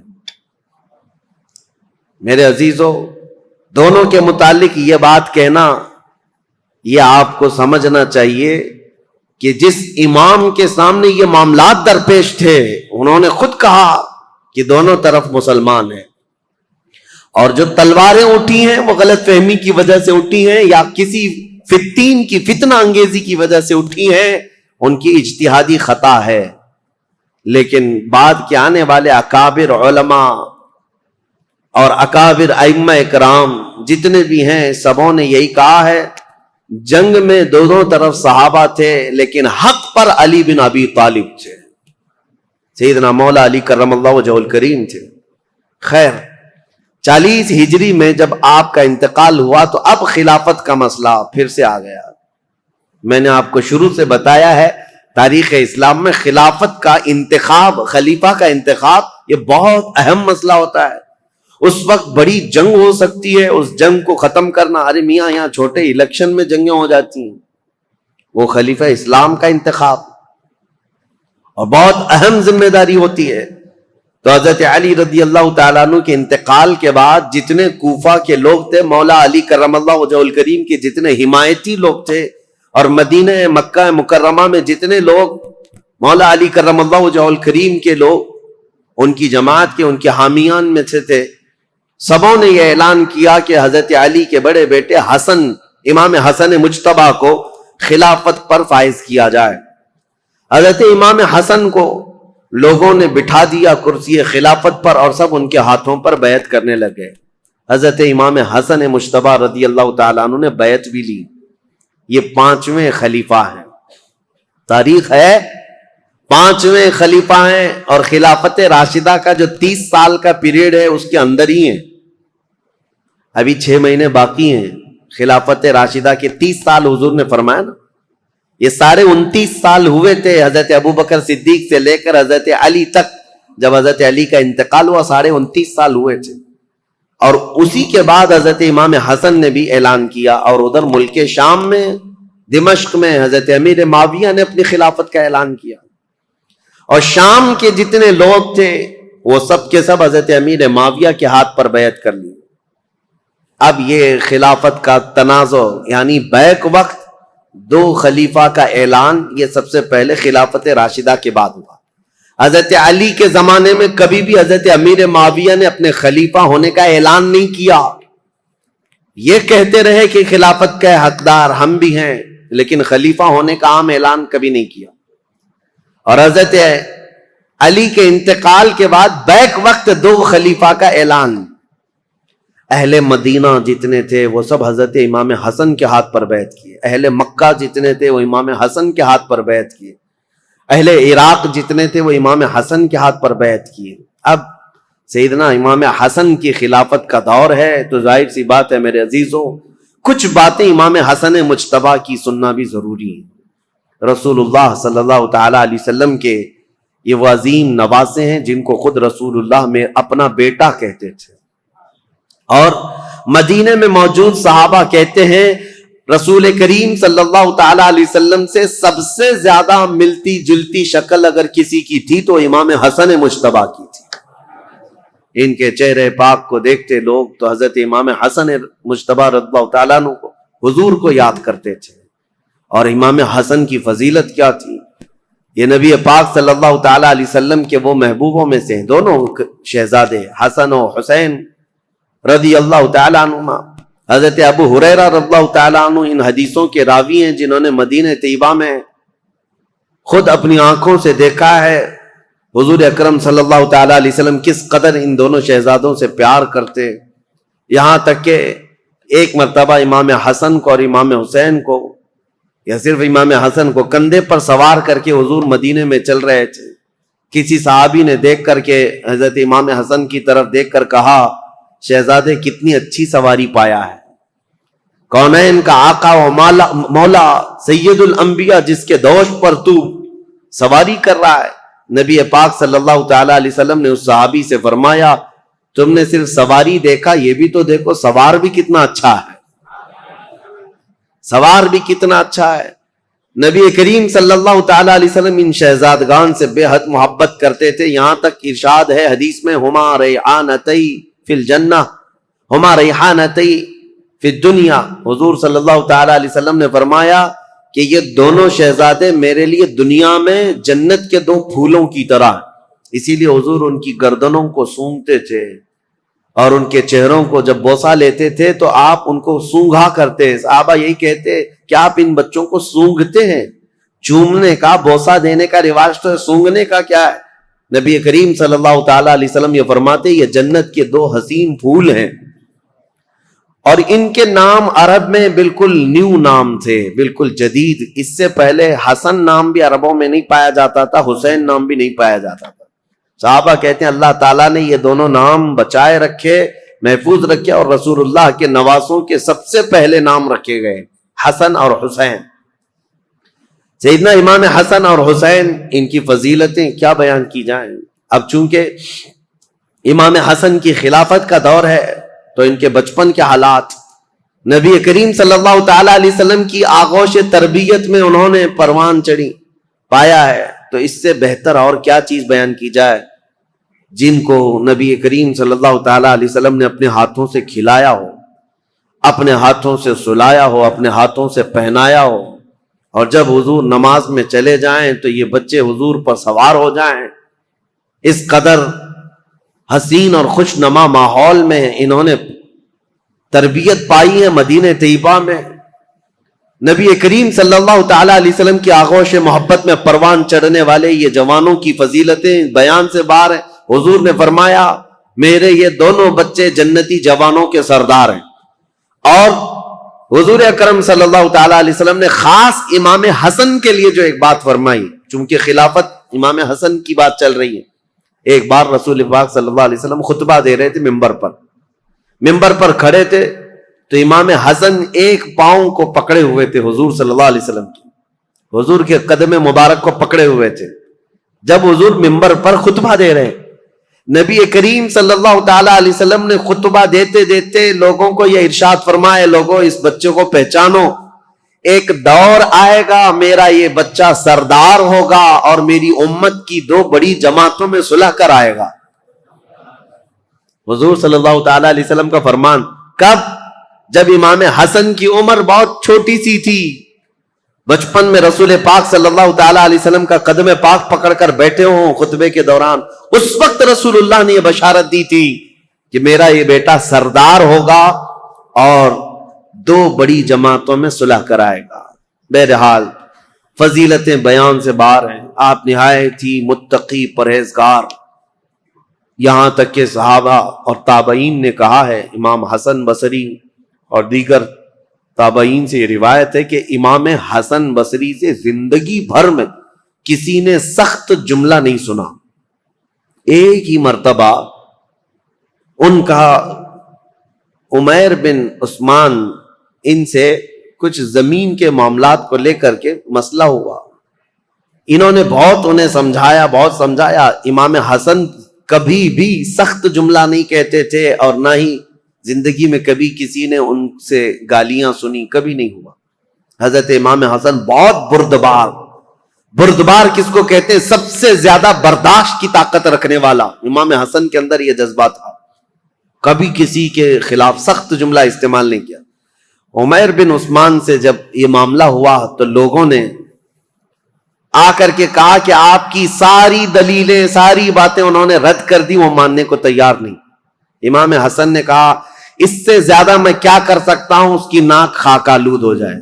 میرے عزیزو، دونوں کے متعلق یہ بات کہنا، یہ آپ کو سمجھنا چاہیے کہ جس امام کے سامنے یہ معاملات درپیش تھے، انہوں نے خود کہا کہ دونوں طرف مسلمان ہیں، اور جو تلواریں اٹھی ہیں وہ غلط فہمی کی وجہ سے اٹھی ہیں یا کسی فتین کی فتنہ انگیزی کی وجہ سے اٹھی ہیں، ان کی اجتہادی خطا ہے. لیکن بعد کے آنے والے اکابر علماء اور اکابر ائمہ اکرام جتنے بھی ہیں، سبوں نے یہی کہا ہے جنگ میں دونوں طرف صحابہ تھے، لیکن حق پر علی بن ابی طالب تھے، سیدنا مولا علی کرم اللہ وجہ الکریم تھے. خیر، 40 ہجری میں جب آپ کا انتقال ہوا تو اب خلافت کا مسئلہ پھر سے آ گیا. میں نے آپ کو شروع سے بتایا ہے تاریخ اسلام میں خلافت کا انتخاب، خلیفہ کا انتخاب، یہ بہت اہم مسئلہ ہوتا ہے. اس وقت بڑی جنگ ہو سکتی ہے، اس جنگ کو ختم کرنا، ارے میاں یہاں چھوٹے الیکشن میں جنگیں ہو جاتی ہیں. وہ خلیفہ اسلام کا انتخاب اور بہت اہم ذمہ داری ہوتی ہے. تو حضرت علی رضی اللہ تعالیٰ عنہ کے انتقال کے بعد جتنے کوفہ کے لوگ تھے، مولا علی کرم اللہ وجہ الکریم کے جتنے حمایتی لوگ تھے، اور مدینہ مکہ مکرمہ میں جتنے لوگ مولا علی کرم اللہ وجہ الکریم کے لوگ، ان کی جماعت کے، ان کے حامیان میں سے تھے، سبوں نے یہ اعلان کیا کہ حضرت علی کے بڑے بیٹے حسن، امام حسن مجتبیٰ کو خلافت پر فائز کیا جائے. حضرت امام حسن کو لوگوں نے بٹھا دیا کرسی خلافت پر، اور سب ان کے ہاتھوں پر بیعت کرنے لگے. حضرت امام حسن مجتبیٰ رضی اللہ تعالیٰ عنہ نے بیعت بھی لی. یہ 5ویں خلیفہ ہیں، تاریخ ہے 5ویں خلیفہ ہیں، اور خلافت راشدہ کا جو 30 سال کا پیریڈ ہے اس کے اندر ہی ہیں. ابھی 6 مہینے باقی ہیں خلافت راشدہ کے. 30 سال حضور نے فرمایا نا، یہ سارے 29 سال ہوئے تھے حضرت ابوبکر صدیق سے لے کر حضرت علی تک. جب حضرت علی کا انتقال ہوا 29.5 سال ہوئے تھے. اور اسی کے بعد حضرت امام حسن نے بھی اعلان کیا، اور ادھر ملک شام میں دمشق میں حضرت امیر معاویہ نے اپنی خلافت کا اعلان کیا. اور شام کے جتنے لوگ تھے وہ سب کے سب حضرت امیر معاویہ کے ہاتھ پر بیعت کر لی. اب یہ خلافت کا تنازع، یعنی بیک وقت 2 خلیفہ کا اعلان، یہ سب سے پہلے خلافت راشدہ کے بعد ہوا. حضرت علی کے زمانے میں کبھی بھی حضرت امیر معاویہ نے اپنے خلیفہ ہونے کا اعلان نہیں کیا. یہ کہتے رہے کہ خلافت کے حقدار ہم بھی ہیں، لیکن خلیفہ ہونے کا عام اعلان کبھی نہیں کیا. اور حضرت علی کے انتقال کے بعد بیک وقت 2 خلیفہ کا اعلان. اہل مدینہ جتنے تھے وہ سب حضرت امام حسن کے ہاتھ پر بیعت کیے. اہل مکہ جتنے تھے وہ امام حسن کے ہاتھ پر بیعت کیے. اہل عراق جتنے تھے وہ امام حسن کے ہاتھ پر بیعت کیے. اب سیدنا امام حسن کی خلافت کا دور ہے تو ظاہر سی بات ہے میرے عزیزوں کچھ باتیں امام حسن مجتبی کی سننا بھی ضروری ہے. رسول اللہ صلی اللہ تعالی علیہ وسلم کے یہ وہ عظیم نواسے ہیں جن کو خود رسول اللہ میں اپنا بیٹا کہتے تھے، اور مدینے میں موجود صحابہ کہتے ہیں رسول کریم صلی اللہ تعالی علیہ وسلم سے سب سے زیادہ ملتی جلتی شکل اگر کسی کی تھی تو امام حسن مجتبی کی تھی. ان کے چہرے پاک کو دیکھتے لوگ تو حضرت امام حسن مجتبی رضی اللہ تعالیٰ عنہ کو حضور کو یاد کرتے تھے. اور امام حسن کی فضیلت کیا تھی؟ یہ نبی پاک صلی اللہ تعالی علیہ وسلم کے وہ محبوبوں میں سے ہیں، دونوں شہزادے حسن و حسین رضی اللہ تعالیٰ عنہما. حضرت ابو ہریرہ رضی اللہ تعالیٰ عنہ ان حدیثوں کے راوی ہیں جنہوں نے مدینہ طیبہ میں خود اپنی آنکھوں سے دیکھا ہے حضور اکرم صلی اللہ تعالیٰ علیہ وسلم کس قدر ان دونوں شہزادوں سے پیار کرتے. یہاں تک کہ ایک مرتبہ امام حسن کو اور امام حسین کو، یا صرف امام حسن کو، کندھے پر سوار کر کے حضور مدینے میں چل رہے تھے. کسی صحابی نے دیکھ کر کے حضرت امام حسن کی طرف دیکھ کر کہا شہزادے کتنی اچھی سواری پایا ہے. کونین کا آقا و مولا سید الانبیاء جس کے دوش پر تو سواری کر رہا ہے. نبی پاک صلی اللہ تعالی علیہ وسلم نے اس صحابی سے فرمایا تم نے صرف سواری دیکھا، یہ بھی تو دیکھو سوار بھی کتنا اچھا ہے، سوار بھی کتنا اچھا ہے. نبی کریم صلی اللہ تعالی علیہ وسلم ان شہزادگان سے بے حد محبت کرتے تھے. یہاں تک ارشاد ہے حدیث میں ہما ریحانتی فی الجنہ ہما ریحانتی فی الدنیا. حضور صلی اللہ تعالی علیہ وسلم نے فرمایا کہ یہ دونوں شہزادے میرے لیے دنیا میں جنت کے دو پھولوں کی طرح. اسی لیے حضور ان کی گردنوں کو سونگھتے تھے اور ان کے چہروں کو جب بوسہ لیتے تھے تو آپ ان کو سونگھا کرتے. صحابہ یہی کہتے کہ آپ ان بچوں کو سونگھتے ہیں. چومنے کا، بوسہ دینے کا رواج تو ہے، سونگھنے کا کیا ہے؟ نبی کریم صلی اللہ تعالی علیہ وسلم یہ فرماتے یہ جنت کے دو حسین پھول ہیں، اور ان کے نام عرب میں بالکل نیو نام تھے، بالکل جدید. اس سے پہلے حسن نام بھی عربوں میں نہیں پایا جاتا تھا، حسین نام بھی نہیں پایا جاتا تھا. صحابہ کہتے ہیں اللہ تعالیٰ نے یہ دونوں نام بچائے رکھے، محفوظ رکھے، اور رسول اللہ کے نواسوں کے سب سے پہلے نام رکھے گئے حسن اور حسین. سیدنا امام حسن اور حسین ان کی فضیلتیں کیا بیان کی جائیں. اب چونکہ امام حسن کی خلافت کا دور ہے تو ان کے بچپن کے حالات، نبی کریم صلی اللہ تعالی علیہ وسلم کی آغوش تربیت میں انہوں نے پروان چڑھی پایا ہے. تو اس سے بہتر اور کیا چیز بیان کی جائے جن کو نبی کریم صلی اللہ تعالی علیہ وسلم نے اپنے ہاتھوں سے کھلایا ہو، اپنے ہاتھوں سے سلایا ہو، اپنے ہاتھوں سے پہنایا ہو، اور جب حضور نماز میں چلے جائیں تو یہ بچے حضور پر سوار ہو جائیں. اس قدر حسین اور خوش نما ماحول میں انہوں نے تربیت پائی ہے مدینہ طیبہ میں. نبی کریم صلی اللہ تعالی علیہ وسلم کی آغوش محبت میں پروان چڑھنے والے یہ جوانوں کی فضیلتیں بیان سے باہر ہیں. حضور نے فرمایا میرے یہ دونوں بچے جنتی جوانوں کے سردار ہیں. اور حضور اکرم صلی اللہ تعالی علیہ وسلم نے خاص امام حسن کے لیے جو ایک بات فرمائی، چونکہ خلافت امام حسن کی بات چل رہی ہے. ایک بار رسول پاک صلی اللہ علیہ وسلم خطبہ دے رہے تھے ممبر پر کھڑے تھے تو امام حسن ایک پاؤں کو پکڑے ہوئے تھے حضور صلی اللہ علیہ وسلم کی، حضور کے قدم مبارک کو پکڑے ہوئے تھے. جب حضور ممبر پر خطبہ دے رہے، نبی کریم صلی اللہ تعالی علیہ وسلم نے خطبہ دیتے دیتے لوگوں کو یہ ارشاد فرمایا لوگوں اس بچے کو پہچانو، ایک دور آئے گا میرا یہ بچہ سردار ہوگا اور میری امت کی دو بڑی جماعتوں میں صلح کر آئے گا. حضور صلی اللہ تعالی علیہ وسلم کا فرمان. کب؟ جب امام حسن کی عمر بہت چھوٹی سی تھی، بچپن میں رسول پاک صلی اللہ تعالی علیہ وسلم کا قدم پاک پکڑ کر بیٹھے ہوں خطبے کے دوران. اس وقت رسول اللہ نے یہ بشارت دی تھی کہ میرا یہ بیٹا سردار ہوگا اور دو بڑی جماعتوں میں صلح کرائے گا. بہرحال فضیلتیں بیان سے باہر ہیں. آپ نہایت ہی متقی پرہیزگار، یہاں تک کہ صحابہ اور تابعین نے کہا ہے، امام حسن بصری اور دیگر تابعین سے یہ روایت ہے کہ امام حسن بصری سے زندگی بھر میں کسی نے سخت جملہ نہیں سنا. ایک ہی مرتبہ ان کا عمیر بن عثمان ان سے کچھ زمین کے معاملات کو لے کر کے مسئلہ ہوا. انہوں نے بہت انہیں سمجھایا. امام حسن کبھی بھی سخت جملہ نہیں کہتے تھے اور نہ ہی زندگی میں کبھی کسی نے ان سے گالیاں سنی، کبھی نہیں ہوا. حضرت امام حسن بہت بردبار کس کو کہتے ہیں؟ سب سے زیادہ برداشت کی طاقت رکھنے والا. امام حسن کے اندر یہ جذبہ تھا، کبھی کسی کے خلاف سخت جملہ استعمال نہیں کیا. عمیر بن عثمان سے جب یہ معاملہ ہوا تو لوگوں نے آ کر کے کہا کہ آپ کی ساری دلیلیں، ساری باتیں انہوں نے رد کر دی، وہ ماننے کو تیار نہیں. امام حسن نے کہا اس سے زیادہ میں کیا کر سکتا ہوں، اس کی ناک خاک آلود ہو جائے.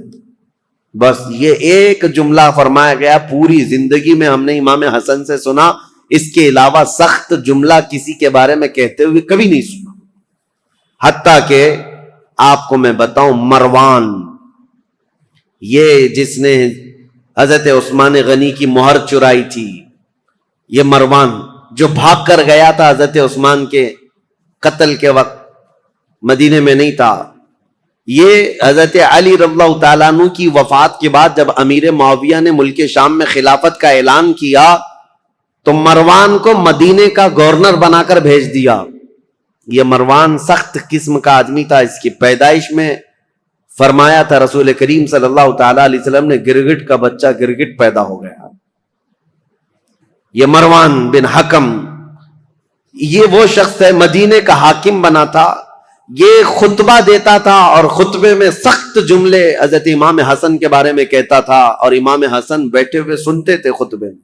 بس یہ ایک جملہ فرمایا گیا. پوری زندگی میں ہم نے امام حسن سے سنا، اس کے علاوہ سخت جملہ کسی کے بارے میں کہتے ہوئے کبھی نہیں سنا. حتیٰ کہ آپ کو میں بتاؤں، مروان، یہ جس نے حضرت عثمان غنی کی مہر چرائی تھی، یہ مروان جو بھاگ کر گیا تھا حضرت عثمان کے قتل کے وقت، مدینے میں نہیں تھا. یہ حضرت علی رضی اللہ تعالیٰ عنہ کی وفات کے بعد جب امیر معاویہ نے ملک شام میں خلافت کا اعلان کیا تو مروان کو مدینے کا گورنر بنا کر بھیج دیا. یہ مروان سخت قسم کا آدمی تھا. اس کی پیدائش میں فرمایا تھا رسول کریم صلی اللہ تعالیٰ علیہ وسلم نے، گرگٹ کا بچہ گرگٹ پیدا ہو گیا. یہ مروان بن حکم، یہ وہ شخص ہے، مدینے کا حاکم بنا تھا. یہ خطبہ دیتا تھا اور خطبے میں سخت جملے حضرت امام حسن کے بارے میں کہتا تھا، اور امام حسن بیٹھے ہوئے سنتے تھے خطبے میں.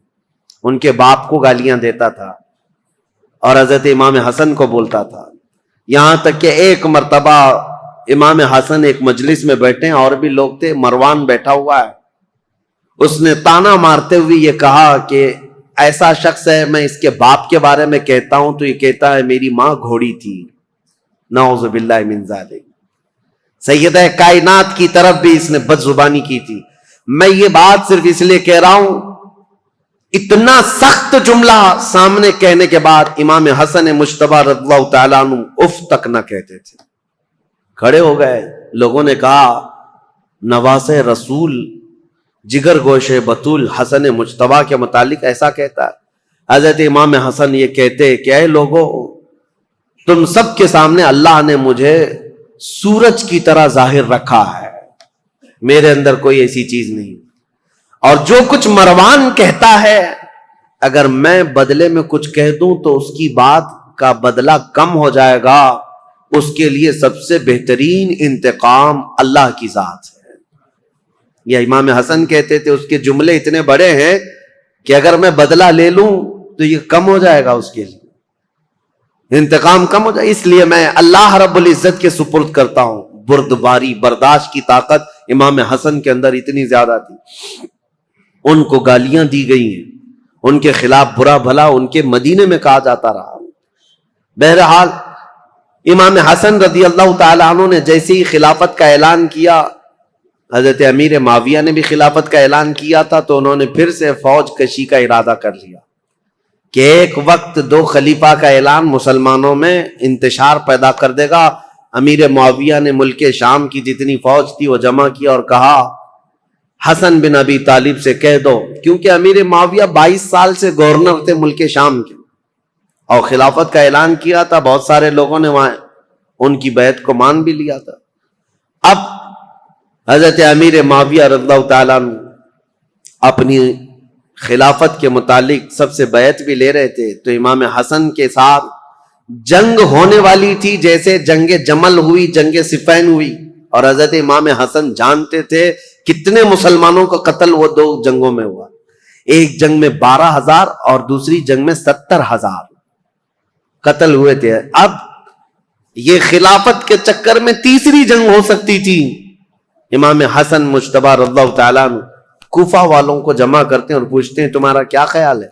ان کے باپ کو گالیاں دیتا تھا اور حضرت امام حسن کو بولتا تھا. یہاں تک کہ ایک مرتبہ امام حسن ایک مجلس میں بیٹھے ہیں، اور بھی لوگ تھے، مروان بیٹھا ہوا ہے. اس نے تانا مارتے ہوئے یہ کہا کہ ایسا شخص ہے، میں اس کے باپ کے بارے میں کہتا ہوں تو یہ کہتا ہے میری ماں گھوڑی تھی. نعوذ باللہ من ذالک. سیدہ کائنات کی طرف بھی اس نے بد زبانی کی تھی. میں یہ بات صرف اس لیے کہہ رہا ہوں، اتنا سخت جملہ سامنے کہنے کے بعد امام حسن مجتبی رضی اللہ تعالیٰ عنہ اف تک نہ کہتے تھے. کھڑے ہو گئے. لوگوں نے کہا نواز رسول، جگر گوش بطول حسن مجتبی کے متعلق ایسا کہتا ہے. حضرت امام حسن یہ کہتے کہ اے لوگوں، تم سب کے سامنے اللہ نے مجھے سورج کی طرح ظاہر رکھا ہے، میرے اندر کوئی ایسی چیز نہیں. اور جو کچھ مروان کہتا ہے، اگر میں بدلے میں کچھ کہہ دوں تو اس کی بات کا بدلہ کم ہو جائے گا. اس کے لیے سب سے بہترین انتقام اللہ کی ذات ہے. یہ امام حسن کہتے تھے. اس کے جملے اتنے بڑے ہیں کہ اگر میں بدلہ لے لوں تو یہ کم ہو جائے گا، اس کے لیے انتقام کم ہو جائے. اس لیے میں اللہ رب العزت کے سپرد کرتا ہوں. بردباری، برداشت کی طاقت امام حسن کے اندر اتنی زیادہ تھی. ان کو گالیاں دی گئی ہیں، ان کے خلاف برا بھلا ان کے مدینے میں کہا جاتا رہا. بہرحال امام حسن رضی اللہ تعالیٰ عنہ نے جیسے ہی خلافت کا اعلان کیا، حضرت امیر معاویہ نے بھی خلافت کا اعلان کیا تھا، تو انہوں نے پھر سے فوج کشی کا ارادہ کر لیا کہ ایک وقت دو خلیفہ کا اعلان مسلمانوں میں انتشار پیدا کر دے گا. امیر معاویہ نے ملک شام کی جتنی فوج تھی وہ جمع کی اور کہا حسن بن ابی طالب سے کہہ دو، کیونکہ امیر معاویہ 22 سال سے گورنر تھے ملک شام کے اور خلافت کا اعلان کیا تھا. بہت سارے لوگوں نے وہاں ان کی بیعت کو مان بھی لیا تھا. اب حضرت امیر معاویہ رضی اللہ تعالیٰ عنہ اپنی خلافت کے متعلق سب سے بیعت بھی لے رہے تھے، تو امام حسن کے ساتھ جنگ ہونے والی تھی، جیسے جنگ جمل ہوئی، جنگ صفین ہوئی. اور حضرت امام حسن جانتے تھے کتنے مسلمانوں کا قتل وہ دو جنگوں میں ہوا. ایک جنگ میں 12,000 اور دوسری جنگ میں 70,000 قتل ہوئے تھے. اب یہ خلافت کے چکر میں تیسری جنگ ہو سکتی تھی. امام حسن مجتبی رضی اللہ تعالیٰ عنہ کوفہ والوں کو جمع کرتے ہیں اور پوچھتے ہیں تمہارا کیا خیال ہے.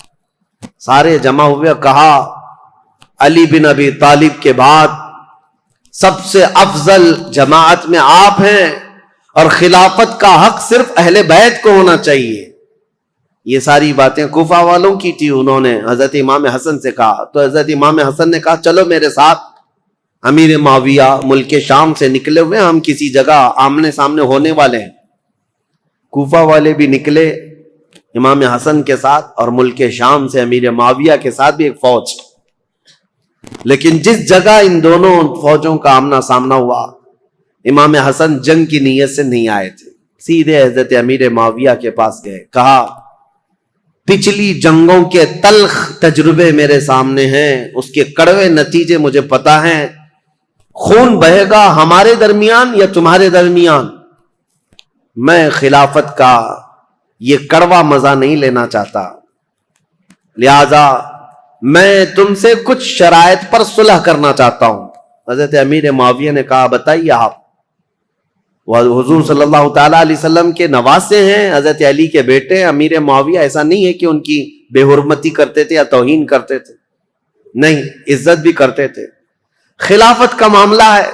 سارے جمع ہوئے اور کہا علی بن ابی طالب کے بعد سب سے افضل جماعت میں آپ ہیں اور خلافت کا حق صرف اہل بیت کو ہونا چاہیے. یہ ساری باتیں کوفہ والوں کی تھی. انہوں نے حضرت امام حسن سے کہا تو حضرت امام حسن نے کہا چلو میرے ساتھ. امیر معاویہ ملک شام سے نکلے ہوئے، ہم کسی جگہ آمنے سامنے ہونے والے ہیں. کوفہ والے بھی نکلے امام حسن کے ساتھ، اور ملک شام سے امیر معاویہ کے ساتھ بھی ایک فوج. لیکن جس جگہ ان دونوں فوجوں کا آمنا سامنا ہوا، امام حسن جنگ کی نیت سے نہیں آئے تھے، سیدھے حضرت امیر معاویہ کے پاس گئے. کہا پچھلی جنگوں کے تلخ تجربے میرے سامنے ہیں، اس کے کڑوے نتیجے مجھے پتا ہیں. خون بہے گا ہمارے درمیان یا تمہارے درمیان، میں خلافت کا یہ کڑوا مزہ نہیں لینا چاہتا، لہذا میں تم سے کچھ شرائط پر صلح کرنا چاہتا ہوں. حضرت امیر معاویہ نے کہا بتائیے آپ. وہ حضور صلی اللہ تعالیٰ علیہ وسلم کے نواسے ہیں، حضرت علی کے بیٹے. امیر معاویہ ایسا نہیں ہے کہ ان کی بے حرمتی کرتے تھے یا توہین کرتے تھے، نہیں، عزت بھی کرتے تھے. خلافت کا معاملہ ہے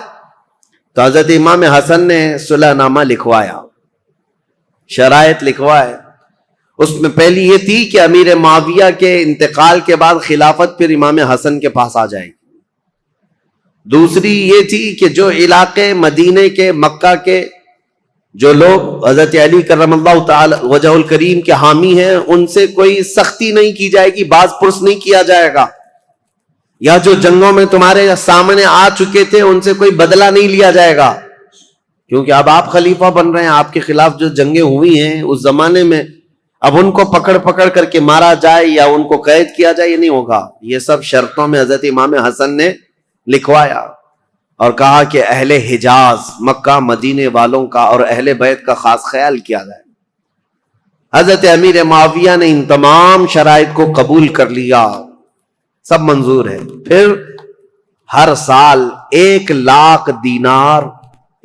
تو حضرت امام حسن نے صلح نامہ لکھوایا، شرائط لکھوائے. اس میں پہلی یہ تھی کہ امیر معاویہ کے انتقال کے بعد خلافت پھر امام حسن کے پاس آ جائے گی. دوسری یہ تھی کہ جو علاقے مدینے کے، مکہ کے جو لوگ حضرت علی کرم اللہ تعالی وجہ الکریم کے حامی ہیں، ان سے کوئی سختی نہیں کی جائے گی، باز پرس نہیں کیا جائے گا، یا جو جنگوں میں تمہارے سامنے آ چکے تھے ان سے کوئی بدلہ نہیں لیا جائے گا، کیونکہ اب آپ خلیفہ بن رہے ہیں. آپ کے خلاف جو جنگیں ہوئی ہیں اس زمانے میں، اب ان کو پکڑ کر کے مارا جائے یا ان کو قید کیا جائے، یہ نہیں ہوگا. یہ سب شرطوں میں حضرت امام حسن نے لکھوایا اور کہا کہ اہل حجاز، مکہ مدینے والوں کا اور اہل بیت کا خاص خیال کیا جائے. حضرت امیر معاویہ نے ان تمام شرائط کو قبول کر لیا، سب منظور ہے. پھر ہر سال 1,00,000 دینار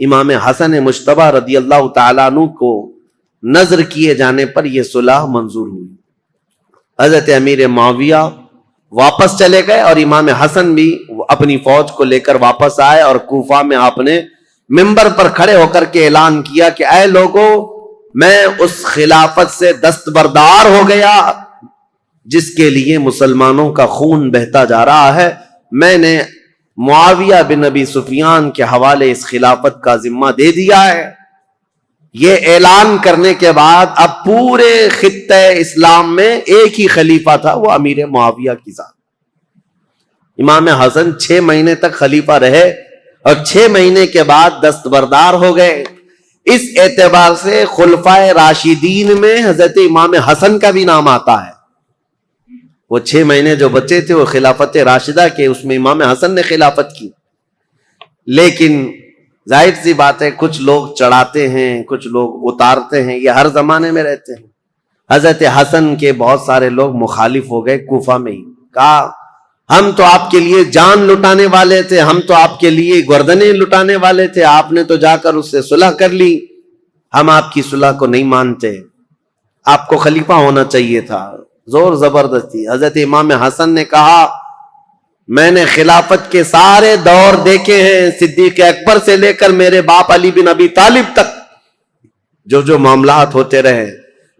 امام حسن مجتبی رضی اللہ تعالیٰ عنہ کو نظر کیے جانے پر یہ صلح منظور ہوئی. حضرت امیر معاویہ واپس چلے گئے اور امام حسن بھی اپنی فوج کو لے کر واپس آئے، اور کوفہ میں آپ نے ممبر پر کھڑے ہو کر کے اعلان کیا کہ اے لوگوں، میں اس خلافت سے دستبردار ہو گیا جس کے لیے مسلمانوں کا خون بہتا جا رہا ہے. میں نے معاویہ بن ابی سفیان کے حوالے اس خلافت کا ذمہ دے دیا ہے. یہ اعلان کرنے کے بعد اب پورے خطہ اسلام میں ایک ہی خلیفہ تھا، وہ امیر معاویہ کی ذات. امام حسن 6 مہینے تک خلیفہ رہے اور 6 مہینے کے بعد دستبردار ہو گئے. اس اعتبار سے خلفائے راشدین میں حضرت امام حسن کا بھی نام آتا ہے. وہ 6 مہینے جو بچے تھے وہ خلافت راشدہ کے، اس میں امام حسن نے خلافت کی. لیکن ظاہر سی بات ہے کچھ لوگ چڑھاتے ہیں، کچھ لوگ اتارتے ہیں، یہ ہر زمانے میں رہتے ہیں. حضرت حسن کے بہت سارے لوگ مخالف ہو گئے کوفہ میں ہی. کہا ہم تو آپ کے لیے جان لٹانے والے تھے، ہم تو آپ کے لیے گردنیں لٹانے والے تھے، آپ نے تو جا کر اس سے صلح کر لی، ہم آپ کی صلح کو نہیں مانتے، آپ کو خلیفہ ہونا چاہیے تھا. زور زبردستی. حضرت امام حسن نے کہا میں نے خلافت کے سارے دور دیکھے ہیں، صدیق اکبر سے لے کر میرے باپ علی بن ابی طالب تک جو معاملات ہوتے رہے،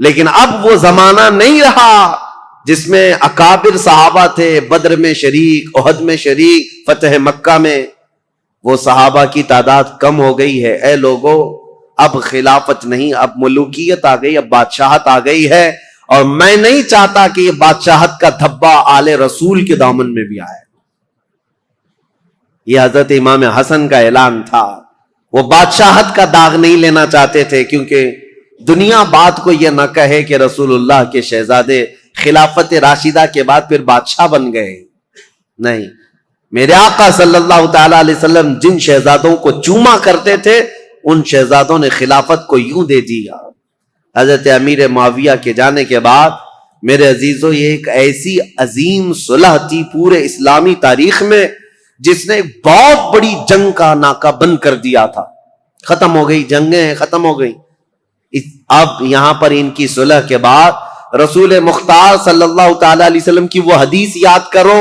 لیکن اب وہ زمانہ نہیں رہا جس میں اکابر صحابہ تھے، بدر میں شریک، احد میں شریک، فتح مکہ میں. وہ صحابہ کی تعداد کم ہو گئی ہے. اے لوگوں، اب خلافت نہیں، اب ملوکیت آ گئی، اب بادشاہت آ گئی ہے، اور میں نہیں چاہتا کہ یہ بادشاہت کا دھبا آل رسول کے دامن میں بھی آئے. یہ حضرت امام حسن کا اعلان تھا. وہ بادشاہت کا داغ نہیں لینا چاہتے تھے، کیونکہ دنیا بات کو یہ نہ کہے کہ رسول اللہ کے شہزادے خلافت راشدہ کے بعد پھر بادشاہ بن گئے. نہیں، میرے آقا صلی اللہ تعالی علیہ وسلم جن شہزادوں کو چوما کرتے تھے ان شہزادوں نے خلافت کو یوں دے دیا. حضرت امیر معاویہ کے جانے کے بعد میرے عزیزوں یہ ایک ایسی عظیم صلح تھی پورے اسلامی تاریخ میں جس نے بہت بڑی جنگ کا ناکہ بند کر دیا تھا. ختم ہو گئی، جنگیں ختم ہو گئی. اب یہاں پر ان کی صلح کے بعد رسول مختار صلی اللہ تعالی علیہ وسلم کی وہ حدیث یاد کرو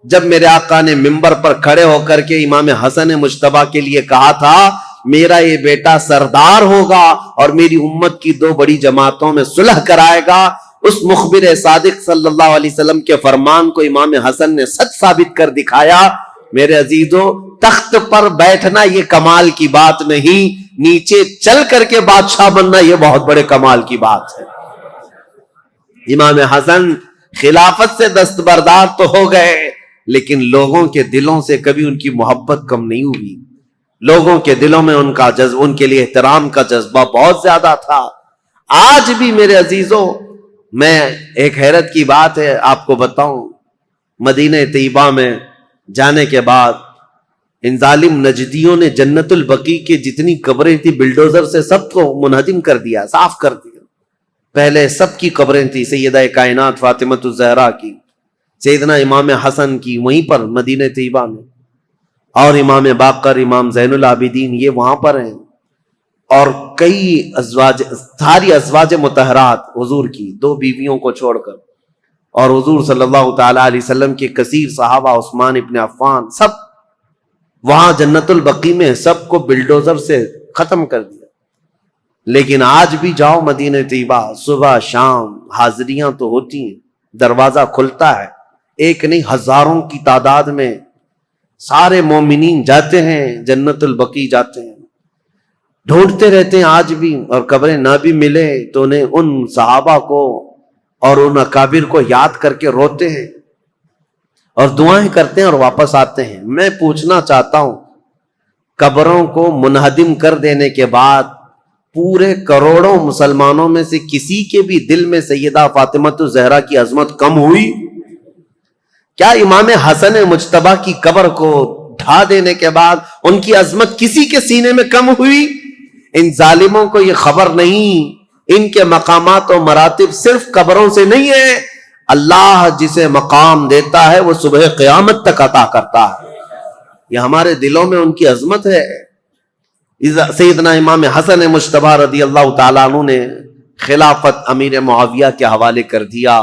جب میرے آقا نے ممبر پر کھڑے ہو کر کے امام حسن مجتبی کے لیے کہا تھا میرا یہ بیٹا سردار ہوگا اور میری امت کی 2 بڑی جماعتوں میں صلح کرائے گا. اس مخبر صادق صلی اللہ علیہ وسلم کے فرمان کو امام حسن نے سچ ثابت کر دکھایا. میرے عزیزو، تخت پر بیٹھنا یہ کمال کی بات نہیں، نیچے چل کر کے بادشاہ بننا یہ بہت بڑے کمال کی بات ہے. امام حسن خلافت سے دستبردار تو ہو گئے، لیکن لوگوں کے دلوں سے کبھی ان کی محبت کم نہیں ہوئی. لوگوں کے دلوں میں ان کے لیے احترام کا جذبہ بہت زیادہ تھا. آج بھی میرے عزیزو، میں ایک حیرت کی بات ہے آپ کو بتاؤں، مدینہ طیبہ میں جانے کے بعد ان ظالم نجدیوں نے جنت البقیع کے جتنی قبریں تھی بلڈوزر سے سب کو منہدم کر دیا، صاف کر دیا. پہلے سب کی قبریں تھی، سیدہ کائنات فاطمۃ الزہرا کی، سیدنا امام حسن کی وہیں پر مدینہ طیبہ میں، اور امام باقر، امام زین العابدین یہ وہاں پر ہیں، اور کئی ازواج، ساری ازواج مطہرات حضور کی 2 بیویوں کو چھوڑ کر، اور حضور صلی اللہ تعالی علیہ وسلم کے کثیر صحابہ، عثمان ابن عفان، سب وہاں جنت البقیع میں سب کو بلڈوزر سے ختم کر دیا. لیکن آج بھی جاؤ مدینہ طیبہ، صبح شام حاضریاں تو ہوتی ہیں، دروازہ کھلتا ہے، ایک نہیں ہزاروں کی تعداد میں سارے مومنین جاتے ہیں، جنت البقیع جاتے ہیں، ڈھونڈتے رہتے ہیں آج بھی. اور قبریں نہ بھی ملے تو انہیں ان صحابہ کو اور ان اکابر کو یاد کر کے روتے ہیں اور دعائیں کرتے ہیں اور واپس آتے ہیں. میں پوچھنا چاہتا ہوں، قبروں کو منہدم کر دینے کے بعد پورے کروڑوں مسلمانوں میں سے کسی کے بھی دل میں سیدہ فاطمۃ الزہرا کی عظمت کم ہوئی؟ کیا امام حسن مجتبی کی قبر کو ڈھا دینے کے بعد ان کی عظمت کسی کے سینے میں کم ہوئی؟ ان ظالموں کو یہ خبر نہیں، ان کے مقامات و مراتب صرف قبروں سے نہیں ہے. اللہ جسے مقام دیتا ہے وہ صبح قیامت تک عطا کرتا ہے. یہ ہمارے دلوں میں ان کی عظمت ہے. سیدنا امام حسن مجتبی رضی اللہ تعالیٰ عنہ نے خلافت امیر معاویہ کے حوالے کر دیا.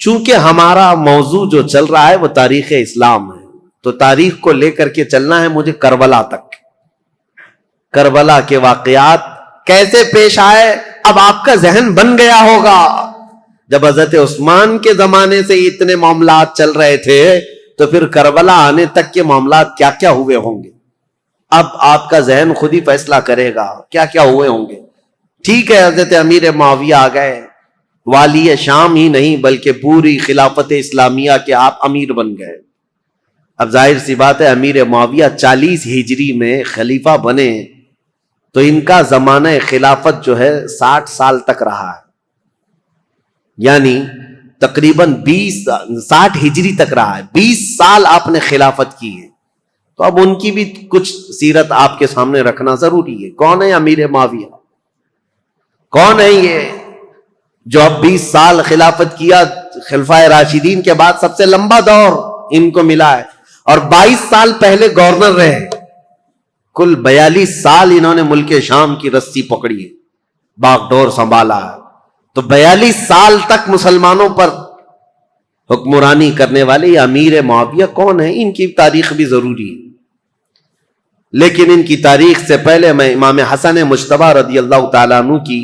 چونکہ ہمارا موضوع جو چل رہا ہے وہ تاریخ اسلام ہے، تو تاریخ کو لے کر کے چلنا ہے مجھے کربلا تک. کربلا کے واقعات کیسے پیش آئے اب آپ کا ذہن بن گیا ہوگا. جب حضرت عثمان کے زمانے سے اتنے معاملات چل رہے تھے تو پھر کربلا آنے تک کے معاملات کیا کیا ہوئے ہوں گے. اب آپ کا ذہن خود ہی فیصلہ کرے گا کیا کیا ہوئے ہوں گے. ٹھیک ہے، حضرت امیر معاویہ آ گئے، والی شام ہی نہیں بلکہ پوری خلافت اسلامیہ کے آپ امیر بن گئے. اب ظاہر سی بات ہے امیر معاویہ 40 ہجری میں خلیفہ بنے تو ان کا زمانہ خلافت جو ہے 60 سال تک رہا ہے، یعنی تقریباً 60 ہجری تک رہا ہے. 20 سال آپ نے خلافت کی ہے، تو اب ان کی بھی کچھ سیرت آپ کے سامنے رکھنا ضروری ہے. کون ہے امیر معاویہ؟ کون ہے یہ جو اب 20 سال خلافت کیا؟ خلفائے راشدین کے بعد سب سے لمبا دور ان کو ملا ہے، اور 22 سال پہلے گورنر رہے. کل 42 سال انہوں نے ملک شام کی رسی پکڑی ہے، باغ ڈور سنبھالا ہے. تو 42 سال تک مسلمانوں پر حکمرانی کرنے والے یہ امیر معاویہ کون ہیں؟ ان کی تاریخ بھی ضروری ہے. لیکن ان کی تاریخ سے پہلے میں امام حسن مجتبی رضی اللہ تعالیٰ عنہ کی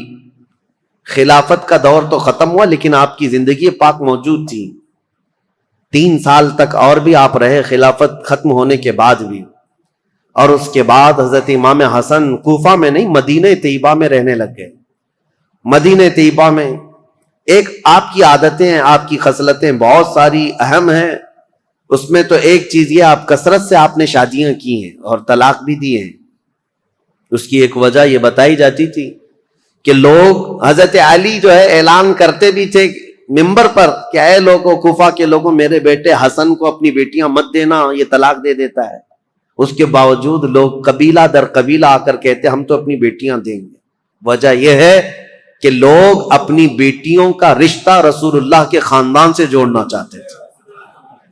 خلافت کا دور تو ختم ہوا، لیکن آپ کی زندگی پاک موجود تھی. 3 سال تک اور بھی آپ رہے خلافت ختم ہونے کے بعد بھی. اور اس کے بعد حضرت امام حسن کوفہ میں نہیں مدینہ طیبہ میں رہنے لگ گئے. مدینہ طیبہ میں ایک آپ کی عادتیں ہیں، آپ کی خصلتیں بہت ساری اہم ہیں. اس میں تو ایک چیز یہ، آپ کثرت سے آپ نے شادیاں کی ہیں اور طلاق بھی دیے ہیں. اس کی ایک وجہ یہ بتائی جاتی تھی کہ لوگ، حضرت علی جو ہے اعلان کرتے بھی تھے ممبر پر کہ اے لوگوں، کوفہ کے لوگوں، میرے بیٹے حسن کو اپنی بیٹیاں مت دینا، یہ طلاق دے دیتا ہے. اس کے باوجود لوگ قبیلہ در قبیلہ آ کر کہتے ہم تو اپنی بیٹیاں دیں گے. وجہ یہ ہے کہ لوگ اپنی بیٹیوں کا رشتہ رسول اللہ کے خاندان سے جوڑنا چاہتے تھے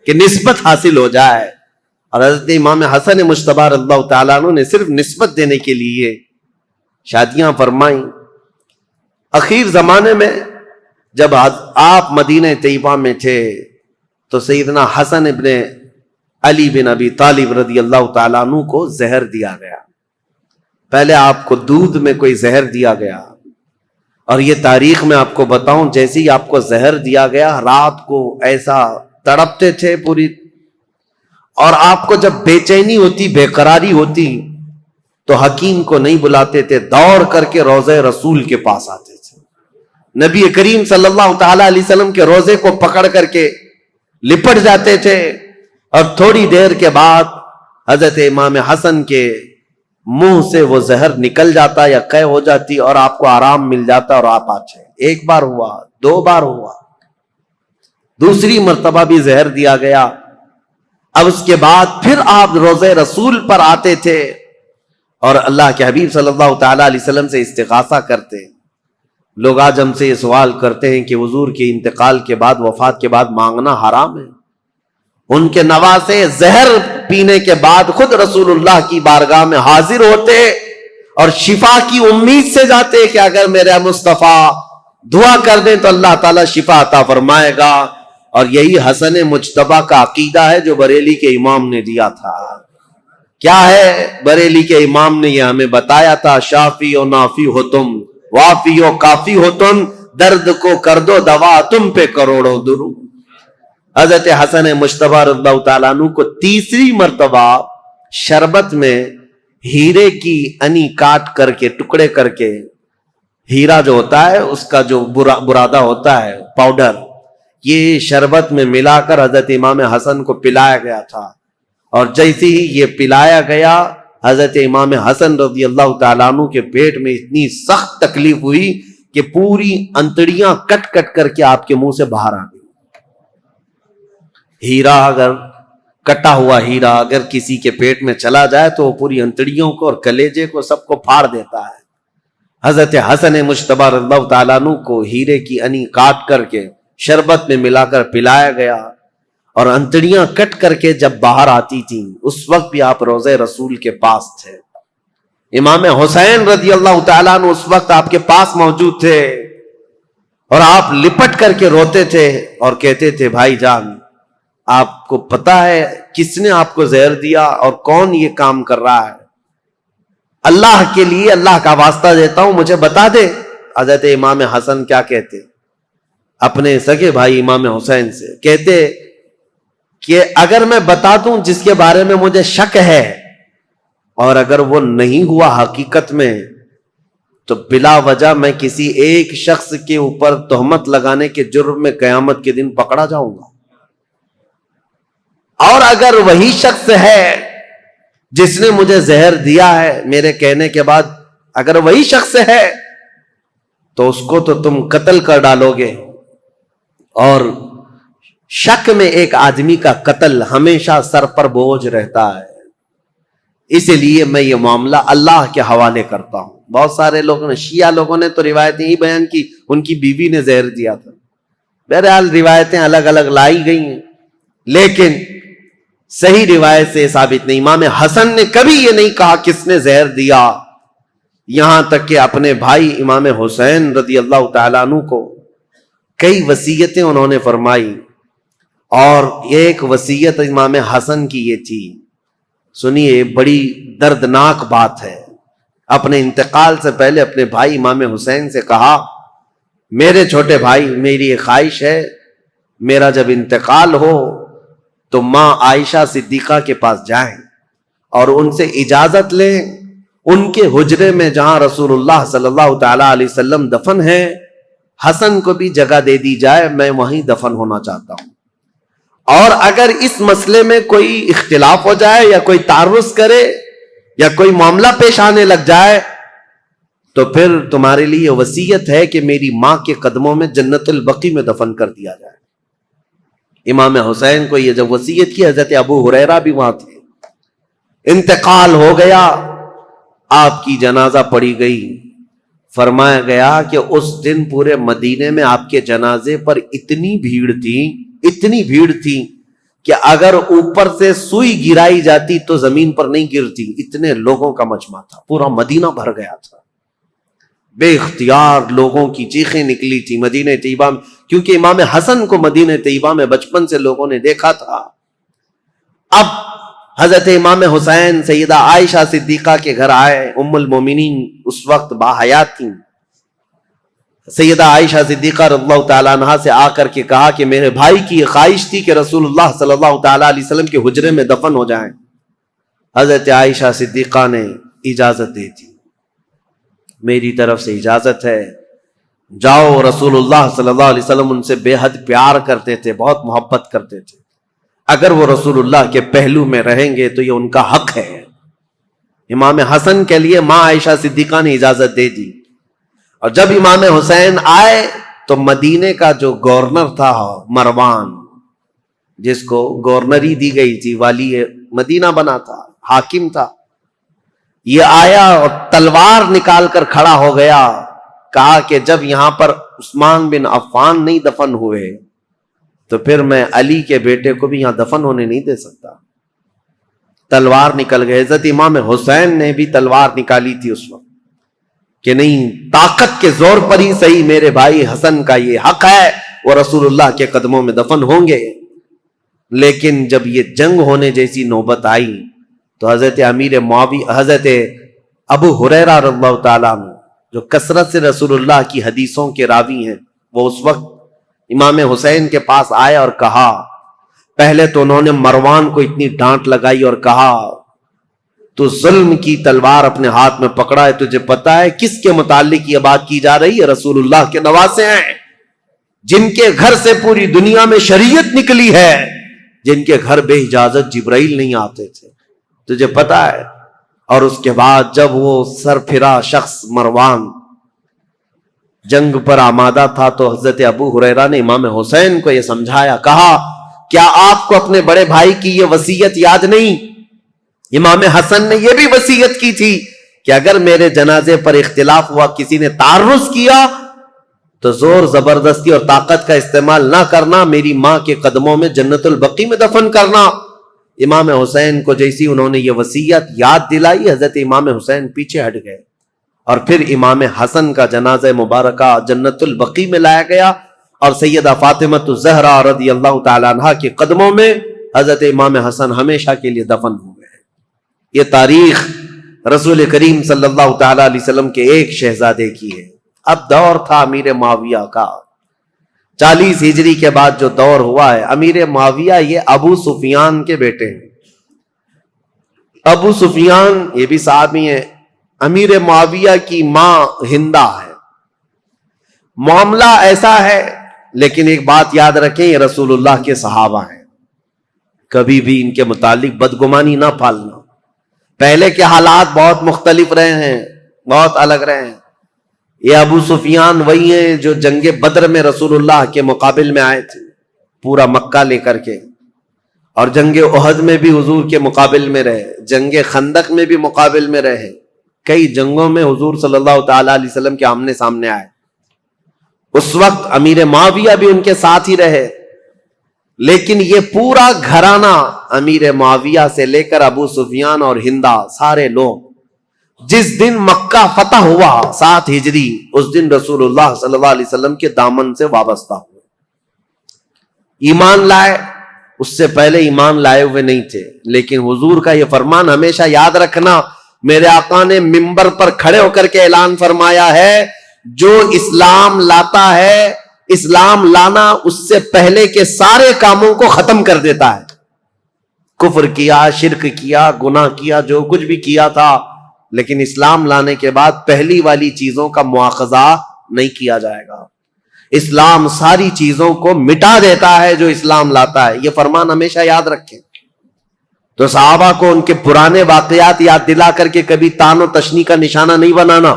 کہ نسبت حاصل ہو جائے. اور حضرت امام حسن مجتبی رضی اللہ تعالیٰ عنہ نے صرف نسبت دینے کے لیے شادیاں فرمائیں. اخیر زمانے میں جب آپ مدینہ طیبہ میں تھے تو سیدنا حسن ابن علی بن ابی طالب رضی اللہ تعالیٰ عنہ کو زہر دیا گیا. پہلے آپ کو دودھ میں کوئی زہر دیا گیا اور یہ تاریخ میں آپ کو بتاؤں، جیسے ہی آپ کو زہر دیا گیا رات کو ایسا تڑپتے تھے پوری، اور آپ کو جب بے چینی ہوتی، بے قراری ہوتی تو حکیم کو نہیں بلاتے تھے، دوڑ کر کے روضہ رسول کے پاس آتے تھے، نبی کریم صلی اللہ تعالی علیہ وسلم کے روزے کو پکڑ کر کے لپٹ جاتے تھے، اور تھوڑی دیر کے بعد حضرت امام حسن کے منہ سے وہ زہر نکل جاتا یا قے ہو جاتی اور آپ کو آرام مل جاتا اور آپ آتے۔ ایک بار ہوا، دو بار ہوا، دوسری مرتبہ بھی زہر دیا گیا۔ اب اس کے بعد پھر آپ روزے رسول پر آتے تھے اور اللہ کے حبیب صلی اللہ تعالی علیہ وسلم سے استغاثہ کرتے۔ لوگ آج ہم سے یہ سوال کرتے ہیں کہ حضور کے انتقال کے بعد، وفات کے بعد مانگنا حرام ہے؟ ان کے نواسے زہر پینے کے بعد خود رسول اللہ کی بارگاہ میں حاضر ہوتے اور شفا کی امید سے جاتے کہ اگر میرے مصطفیٰ دعا کر دیں تو اللہ تعالیٰ شفا عطا فرمائے گا۔ اور یہی حسن مجتبیٰ کا عقیدہ ہے جو بریلی کے امام نے دیا تھا۔ کیا ہے؟ بریلی کے امام نے یہ ہمیں بتایا تھا، شافی و نافی ہو تم، وافی و کافی ہو تم، درد کو کر دو دوا، تم پہ کروڑوں درود۔ حضرت حسن مجتبیٰ رضی اللہ تعالیٰ عنہ کو تیسری مرتبہ شربت میں ہیرے کی انی کاٹ کر کے، ٹکڑے کر کے، ہیرا جو ہوتا ہے اس کا جو برادہ ہوتا ہے پاؤڈر، یہ شربت میں ملا کر حضرت امام حسن کو پلایا گیا تھا۔ اور جیسے ہی یہ پلایا گیا، حضرت امام حسن رضی اللہ تعالیٰ عنہ کے پیٹ میں اتنی سخت تکلیف ہوئی کہ پوری انتڑیاں کٹ کٹ کر کے آپ کے منہ سے باہر آ گئی۔ ہیرا اگر کٹا ہوا ہیرا اگر کسی کے پیٹ میں چلا جائے تو وہ پوری انتڑیوں کو اور کلیجے کو سب کو پھاڑ دیتا ہے۔ حضرت حسن مجتبیٰ رضی اللہ تعالیٰ عنہ کو ہیرے کی انی کاٹ کر کے شربت میں ملا کر پلایا گیا، اور انتڑیاں کٹ کر کے جب باہر آتی تھیں اس وقت بھی آپ روضہ رسول کے پاس تھے۔ امام حسین رضی اللہ تعالیٰ عنہ اس وقت آپ کے پاس موجود تھے، اور آپ لپٹ کر کے روتے تھے اور کہتے تھے، بھائی جان آپ کو پتا ہے کس نے آپ کو زہر دیا اور کون یہ کام کر رہا ہے؟ اللہ کے لیے اللہ کا واسطہ دیتا ہوں، مجھے بتا دے۔ حضرت امام حسن کیا کہتے اپنے سگے بھائی امام حسین سے؟ کہتے کہ اگر میں بتا دوں جس کے بارے میں مجھے شک ہے، اور اگر وہ نہیں ہوا حقیقت میں، تو بلا وجہ میں کسی ایک شخص کے اوپر تہمت لگانے کے جرم میں قیامت کے دن پکڑا جاؤں گا، اور اگر وہی شخص ہے جس نے مجھے زہر دیا ہے میرے کہنے کے بعد، اگر وہی شخص ہے تو اس کو تو تم قتل کر ڈالو گے، اور شک میں ایک آدمی کا قتل ہمیشہ سر پر بوجھ رہتا ہے، اس لیے میں یہ معاملہ اللہ کے حوالے کرتا ہوں۔ بہت سارے لوگوں نے، شیعہ لوگوں نے تو روایتیں ہی بیان کی ان کی بیوی نے زہر دیا تھا۔ بہرحال روایتیں الگ الگ لائی گئی ہیں، لیکن صحیح روایت سے ثابت نہیں۔ امام حسن نے کبھی یہ نہیں کہا کس نے زہر دیا، یہاں تک کہ اپنے بھائی امام حسین رضی اللہ تعالیٰ عنہ کو کئی وصیتیں انہوں نے فرمائی، اور ایک وصیت امام حسن کی یہ تھی، سنیے بڑی دردناک بات ہے۔ اپنے انتقال سے پہلے اپنے بھائی امام حسین سے کہا، میرے چھوٹے بھائی میری ایک خواہش ہے، میرا جب انتقال ہو تو ماں عائشہ صدیقہ کے پاس جائیں اور ان سے اجازت لیں، ان کے حجرے میں جہاں رسول اللہ صلی اللہ تعالی علیہ وسلم دفن ہے، حسن کو بھی جگہ دے دی جائے، میں وہیں دفن ہونا چاہتا ہوں، اور اگر اس مسئلے میں کوئی اختلاف ہو جائے یا کوئی تعرض کرے یا کوئی معاملہ پیش آنے لگ جائے تو پھر تمہارے لیے وصیت ہے کہ میری ماں کے قدموں میں جنت البقیع میں دفن کر دیا جائے۔ امام حسین کو یہ جب وصیت کی، حضرت ابو ہریرہ بھی وہاں تھے۔ انتقال ہو گیا، آپ کی جنازہ پڑھی گئی، فرمایا گیا کہ اس دن پورے مدینے میں آپ کے جنازے پر اتنی بھیڑ تھی کہ اگر اوپر سے سوئی گرائی جاتی تو زمین پر نہیں گرتی، اتنے لوگوں کا مجمع تھا، پورا مدینہ بھر گیا تھا، بے اختیار لوگوں کی چیخیں نکلی تھی مدینہ طیبہ میں، کیونکہ امام حسن کو مدینہ طیبہ میں بچپن سے لوگوں نے دیکھا تھا۔ اب حضرت امام حسین سیدہ عائشہ صدیقہ کے گھر آئے، ام المومنین اس وقت باحیات تھیں، سیدہ عائشہ صدیقہ رضی اللہ تعالیٰ عنہا سے آ کر کے کہا کہ میرے بھائی کی یہ خواہش تھی کہ رسول اللہ صلی اللہ تعالیٰ علیہ وسلم کے حجرے میں دفن ہو جائیں. حضرت عائشہ صدیقہ نے اجازت دے دی، میری طرف سے اجازت ہے، جاؤ. رسول اللہ صلی اللہ علیہ وسلم ان سے بے حد پیار کرتے تھے، بہت محبت کرتے تھے. اگر وہ رسول اللہ کے پہلو میں رہیں گے تو یہ ان کا حق ہے. امام حسن کے لیے ماں عائشہ صدیقہ نے اجازت دے دی. اور جب امام حسین آئے تو مدینے کا جو گورنر تھا مروان، جس کو گورنری دی گئی تھی، والی مدینہ بنا تھا، حاکم تھا، یہ آیا اور تلوار نکال کر کھڑا ہو گیا. کہا کہ جب یہاں پر عثمان بن عفان نہیں دفن ہوئے تو پھر میں علی کے بیٹے کو بھی یہاں دفن ہونے نہیں دے سکتا. تلوار نکل گئے. حضرت امام حسین نے بھی تلوار نکالی تھی اس وقت کہ نہیں، طاقت کے زور پر ہی صحیح میرے بھائی حسن کا یہ حق ہے، وہ رسول اللہ کے قدموں میں دفن ہوں گے. لیکن جب یہ جنگ ہونے جیسی نوبت آئی تو حضرت امیر معاویہ، حضرت ابو ہریرہ رضی اللہ تعالیٰ عنہ جو کثرت سے رسول اللہ کی حدیثوں کے راوی ہیں، وہ اس وقت امام حسین کے پاس آئے اور کہا، پہلے تو انہوں نے مروان کو اتنی ڈانٹ لگائی اور کہا تو ظلم کی تلوار اپنے ہاتھ میں پکڑا ہے، تجھے پتا ہے کس کے متعلق یہ بات کی جا رہی ہے؟ رسول اللہ کے نواسے ہیں، جن کے گھر سے پوری دنیا میں شریعت نکلی ہے، جن کے گھر بے اجازت جبرائیل نہیں آتے تھے، تجھے پتا ہے. اور اس کے بعد جب وہ سر پھرا شخص مروان جنگ پر آمادہ تھا تو حضرت ابو ہریرہ نے امام حسین کو یہ سمجھایا، کہا کیا آپ کو اپنے بڑے بھائی کی یہ وصیت یاد نہیں؟ امام حسن نے یہ بھی وصیت کی تھی کہ اگر میرے جنازے پر اختلاف ہوا، کسی نے تعرض کیا تو زور زبردستی اور طاقت کا استعمال نہ کرنا، میری ماں کے قدموں میں جنت البقیع میں دفن کرنا. امام حسین کو جیسی انہوں نے یہ وصیت یاد دلائی، حضرت امام حسین پیچھے ہٹ گئے اور پھر امام حسن کا جنازہ مبارکہ جنت البقیع میں لایا گیا اور سیدہ فاطمہ الزہرا رضی اللہ تعالیٰ عنہا کے قدموں میں حضرت امام حسن ہمیشہ کے لیے دفن ہو گئے. یہ تاریخ رسول کریم صلی اللہ تعالیٰ علیہ وسلم کے ایک شہزادے کی ہے. اب دور تھا امیر معاویہ کا، 40 ہجری کے بعد جو دور ہوا ہے. امیر معاویہ یہ ابو سفیان کے بیٹے ہیں. ابو سفیان یہ بھی صحابی ہیں. امیر معاویہ کی ماں ہندہ ہے. معاملہ ایسا ہے، لیکن ایک بات یاد رکھیں، یہ رسول اللہ کے صحابہ ہیں، کبھی بھی ان کے متعلق بدگمانی نہ پالنا. پہلے کے حالات بہت مختلف رہے ہیں، بہت الگ رہے ہیں. یہ ابو سفیان وہی ہیں جو جنگ بدر میں رسول اللہ کے مقابل میں آئے تھے، پورا مکہ لے کر کے، اور جنگ احد میں بھی حضور کے مقابل میں رہے، جنگ خندق میں بھی مقابل میں رہے، کئی جنگوں میں حضور صلی اللہ تعالی علیہ وسلم کے آمنے سامنے آئے. اس وقت امیر معاویہ بھی ان کے ساتھ ہی رہے. لیکن یہ پورا گھرانہ امیر معاویہ سے لے کر ابو سفیان اور ہندہ، سارے لوگ جس دن مکہ فتح ہوا 7 ہجری، اس دن رسول اللہ صلی اللہ علیہ وسلم کے دامن سے وابستہ ہوئے، ایمان لائے. اس سے پہلے ایمان لائے ہوئے نہیں تھے. لیکن حضور کا یہ فرمان ہمیشہ یاد رکھنا، میرے آقا نے منبر پر کھڑے ہو کر کے اعلان فرمایا ہے، جو اسلام لاتا ہے، اسلام لانا اس سے پہلے کے سارے کاموں کو ختم کر دیتا ہے. کفر کیا، شرک کیا، گناہ کیا، جو کچھ بھی کیا تھا، لیکن اسلام لانے کے بعد پہلی والی چیزوں کا مواخذہ نہیں کیا جائے گا. اسلام ساری چیزوں کو مٹا دیتا ہے جو اسلام لاتا ہے. یہ فرمان ہمیشہ یاد رکھیں. تو صحابہ کو ان کے پرانے واقعات یاد دلا کر کے کبھی تان و تشنی کا نشانہ نہیں بنانا.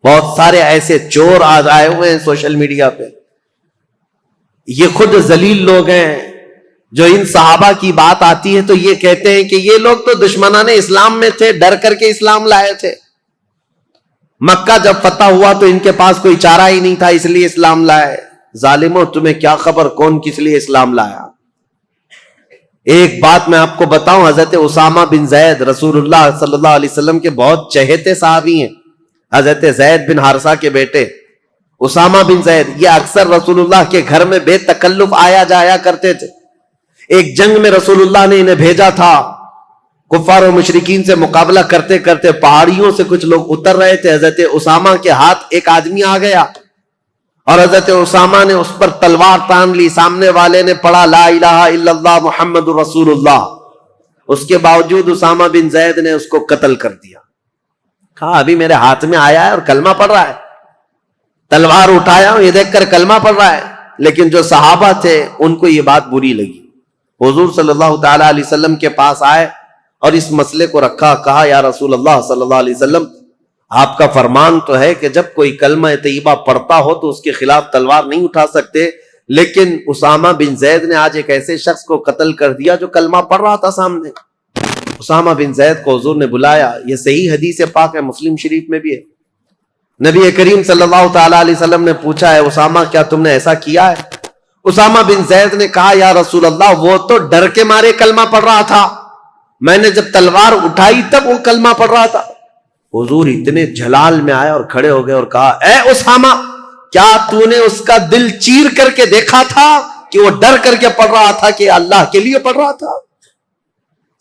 بہت سارے ایسے چور آج آئے ہوئے ہیں سوشل میڈیا پہ، یہ خود ذلیل لوگ ہیں، جو ان صحابہ کی بات آتی ہے تو یہ کہتے ہیں کہ یہ لوگ تو دشمنان اسلام میں تھے، ڈر کر کے اسلام لائے تھے. مکہ جب فتح ہوا تو ان کے پاس کوئی چارہ ہی نہیں تھا، اس لیے اسلام لائے. ظالموں، تمہیں کیا خبر کون کس لیے اسلام لایا؟ ایک بات میں آپ کو بتاؤں، حضرت اسامہ بن زید رسول اللہ صلی اللہ علیہ وسلم کے بہت چہیتے صحابی ہیں. حضرت زید بن حارثہ کے بیٹے اسامہ بن زید، یہ اکثر رسول اللہ کے گھر میں بے تکلف آیا جایا کرتے تھے. ایک جنگ میں رسول اللہ نے انہیں بھیجا تھا، کفار و مشرکین سے مقابلہ کرتے کرتے پہاڑیوں سے کچھ لوگ اتر رہے تھے. حضرت اسامہ کے ہاتھ ایک آدمی آ گیا، اور حضرت اسامہ نے اس پر تلوار تان لی. سامنے والے نے پڑھا لا الہ الا اللہ محمد رسول اللہ. اس کے باوجود اسامہ بن زید نے اس کو قتل کر دیا. کہا ابھی میرے ہاتھ میں آیا ہے اور کلمہ پڑھ رہا ہے, تلوار اٹھایا ہوں یہ دیکھ کر کلمہ پڑھ رہا ہے. لیکن جو صحابہ تھے ان کو یہ بات بری لگی. حضور صلی اللہ تعالی علیہ وسلم کے پاس آئے اور اس مسئلے کو رکھا. کہا یا رسول اللہ صلی اللہ علیہ وسلم, آپ کا فرمان تو ہے کہ جب کوئی کلمہ طیبہ پڑھتا ہو تو اس کے خلاف تلوار نہیں اٹھا سکتے, لیکن اسامہ بن زید نے آج ایک ایسے شخص کو قتل کر دیا جو کلمہ پڑھ رہا تھا سامنے. اسامہ بن زید کو حضور نے بلایا. یہ صحیح حدیث پاک ہے, مسلم شریف میں بھی ہے. نبی کریم صلی اللہ تعالی علیہ وسلم نے پوچھا ہے اسامہ کیا تم نے ایسا کیا ہے؟ اسامہ بن زید نے کہا یا رسول اللہ وہ تو ڈر کے مارے کلمہ پڑھ رہا تھا, میں نے جب تلوار اٹھائی تب وہ کلمہ پڑھ رہا تھا. حضور اتنے جلال میں آئے اور کھڑے ہو گئے اور کہا اے اسامہ کیا تو نے اس کا دل چیر کر کے دیکھا تھا کہ وہ ڈر کر کے پڑھ رہا تھا کہ اللہ کے لیے پڑھ رہا تھا؟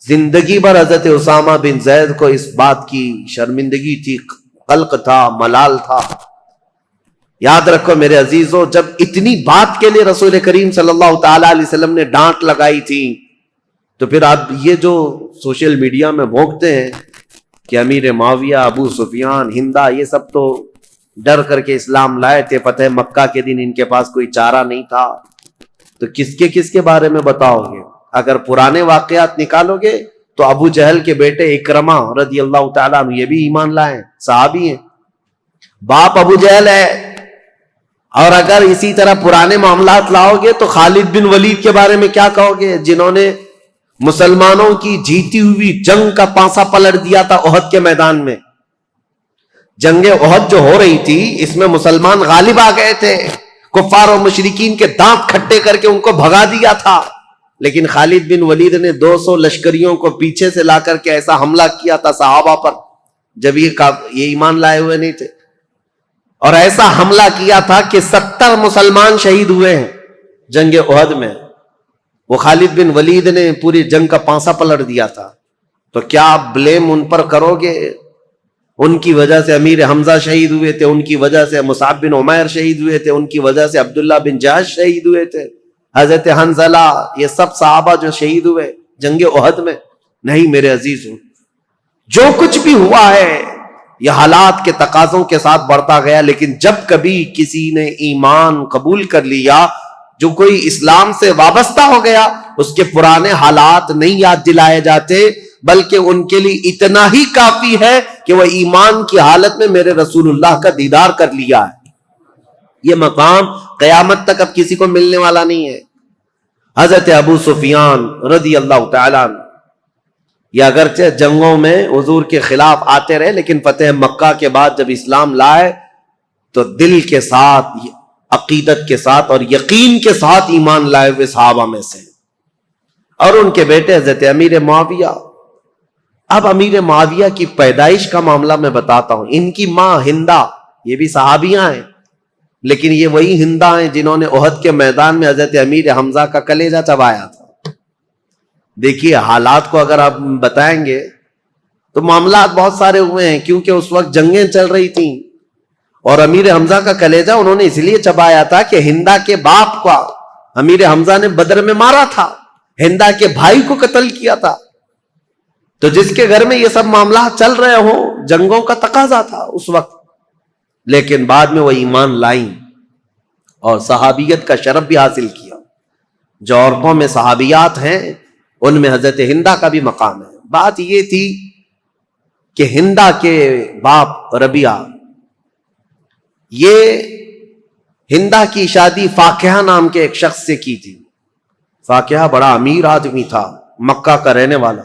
زندگی بھر حضرت اسامہ بن زید کو اس بات کی شرمندگی تھی, قلق تھا, ملال تھا. یاد رکھو میرے عزیزو, جب اتنی بات کے لیے رسول کریم صلی اللہ تعالی علیہ وسلم نے ڈانٹ لگائی تھی تو پھر آپ یہ جو سوشل میڈیا میں بھونکتے ہیں کہ امیر معاویہ, ابو سفیان, ہندا, یہ سب تو ڈر کر کے اسلام لائے تھے, فتح مکہ کے دن ان کے پاس کوئی چارہ نہیں تھا, تو کس کے بارے میں بتاؤ گے؟ اگر پرانے واقعات نکالو گے تو ابو جہل کے بیٹے اکرمہ رضی اللہ تعالیٰ عنہ یہ بھی ایمان لائے, صحابی ہیں, باپ ابو جہل ہے. اور اگر اسی طرح پرانے معاملات لاؤ گے تو خالد بن ولید کے بارے میں کیا کہو گے, جنہوں نے مسلمانوں کی جیتی ہوئی جنگ کا پانسا پلٹ دیا تھا احد کے میدان میں. جنگ احد جو ہو رہی تھی اس میں مسلمان غالب آ گئے تھے, کفار و مشرکین کے دانت کھٹے کر کے ان کو بھگا دیا تھا, لیکن خالد بن ولید نے 200 لشکریوں کو پیچھے سے لا کر کے ایسا حملہ کیا تھا صحابہ پر جب یہ ایمان لائے ہوئے نہیں تھے, اور ایسا حملہ کیا تھا کہ 70 مسلمان شہید ہوئے ہیں جنگ احد میں. وہ خالد بن ولید نے پوری جنگ کا پانسا پلٹ دیا تھا. تو کیا آپ بلیم ان پر کرو گے؟ ان کی وجہ سے امیر حمزہ شہید ہوئے تھے, ان کی وجہ سے مصعب بن عمیر شہید ہوئے تھے, ان کی وجہ سے عبداللہ بن جہش شہید ہوئے تھے, حضرت حنظلہ, یہ سب صحابہ جو شہید ہوئے جنگ احد میں. نہیں میرے عزیزوں, جو کچھ بھی ہوا ہے یہ حالات کے تقاضوں کے ساتھ بڑھتا گیا, لیکن جب کبھی کسی نے ایمان قبول کر لیا, جو کوئی اسلام سے وابستہ ہو گیا, اس کے پرانے حالات نہیں یاد دلائے جاتے, بلکہ ان کے لیے اتنا ہی کافی ہے کہ وہ ایمان کی حالت میں میرے رسول اللہ کا دیدار کر لیا ہے. یہ مقام قیامت تک اب کسی کو ملنے والا نہیں ہے. حضرت ابو سفیان رضی اللہ تعالیٰ عنہ یہ اگرچہ جنگوں میں حضور کے خلاف آتے رہے, لیکن فتح مکہ کے بعد جب اسلام لائے تو دل کے ساتھ, عقیدت کے ساتھ اور یقین کے ساتھ ایمان لائے ہوئے صحابہ میں سے. اور ان کے بیٹے حضرت امیر معاویہ. اب امیر معاویہ کی پیدائش کا معاملہ میں بتاتا ہوں. ان کی ماں ہندا, یہ بھی صحابیاں ہیں, لیکن یہ وہی ہندا ہیں جنہوں نے احد کے میدان میں حضرت امیر حمزہ کا کلیجہ چبایا تھا. دیکھیے حالات کو اگر آپ بتائیں گے تو معاملات بہت سارے ہوئے ہیں, کیونکہ اس وقت جنگیں چل رہی تھیں, اور امیر حمزہ کا کلیجہ انہوں نے اس لیے چبایا تھا کہ ہندا کے باپ کو امیر حمزہ نے بدر میں مارا تھا, ہندا کے بھائی کو قتل کیا تھا. تو جس کے گھر میں یہ سب معاملات چل رہے ہوں, جنگوں کا تقاضا تھا اس وقت, لیکن بعد میں وہ ایمان لائیں اور صحابیت کا شرف بھی حاصل کیا. جو عورتوں میں صحابیات ہیں ان میں حضرت ہندا کا بھی مقام ہے. بات یہ تھی کہ ہندا کے باپ ربیعہ, یہ ہندا کی شادی فاقیہ نام کے ایک شخص سے کی تھی. فاقیہ بڑا امیر آدمی تھا, مکہ کا رہنے والا,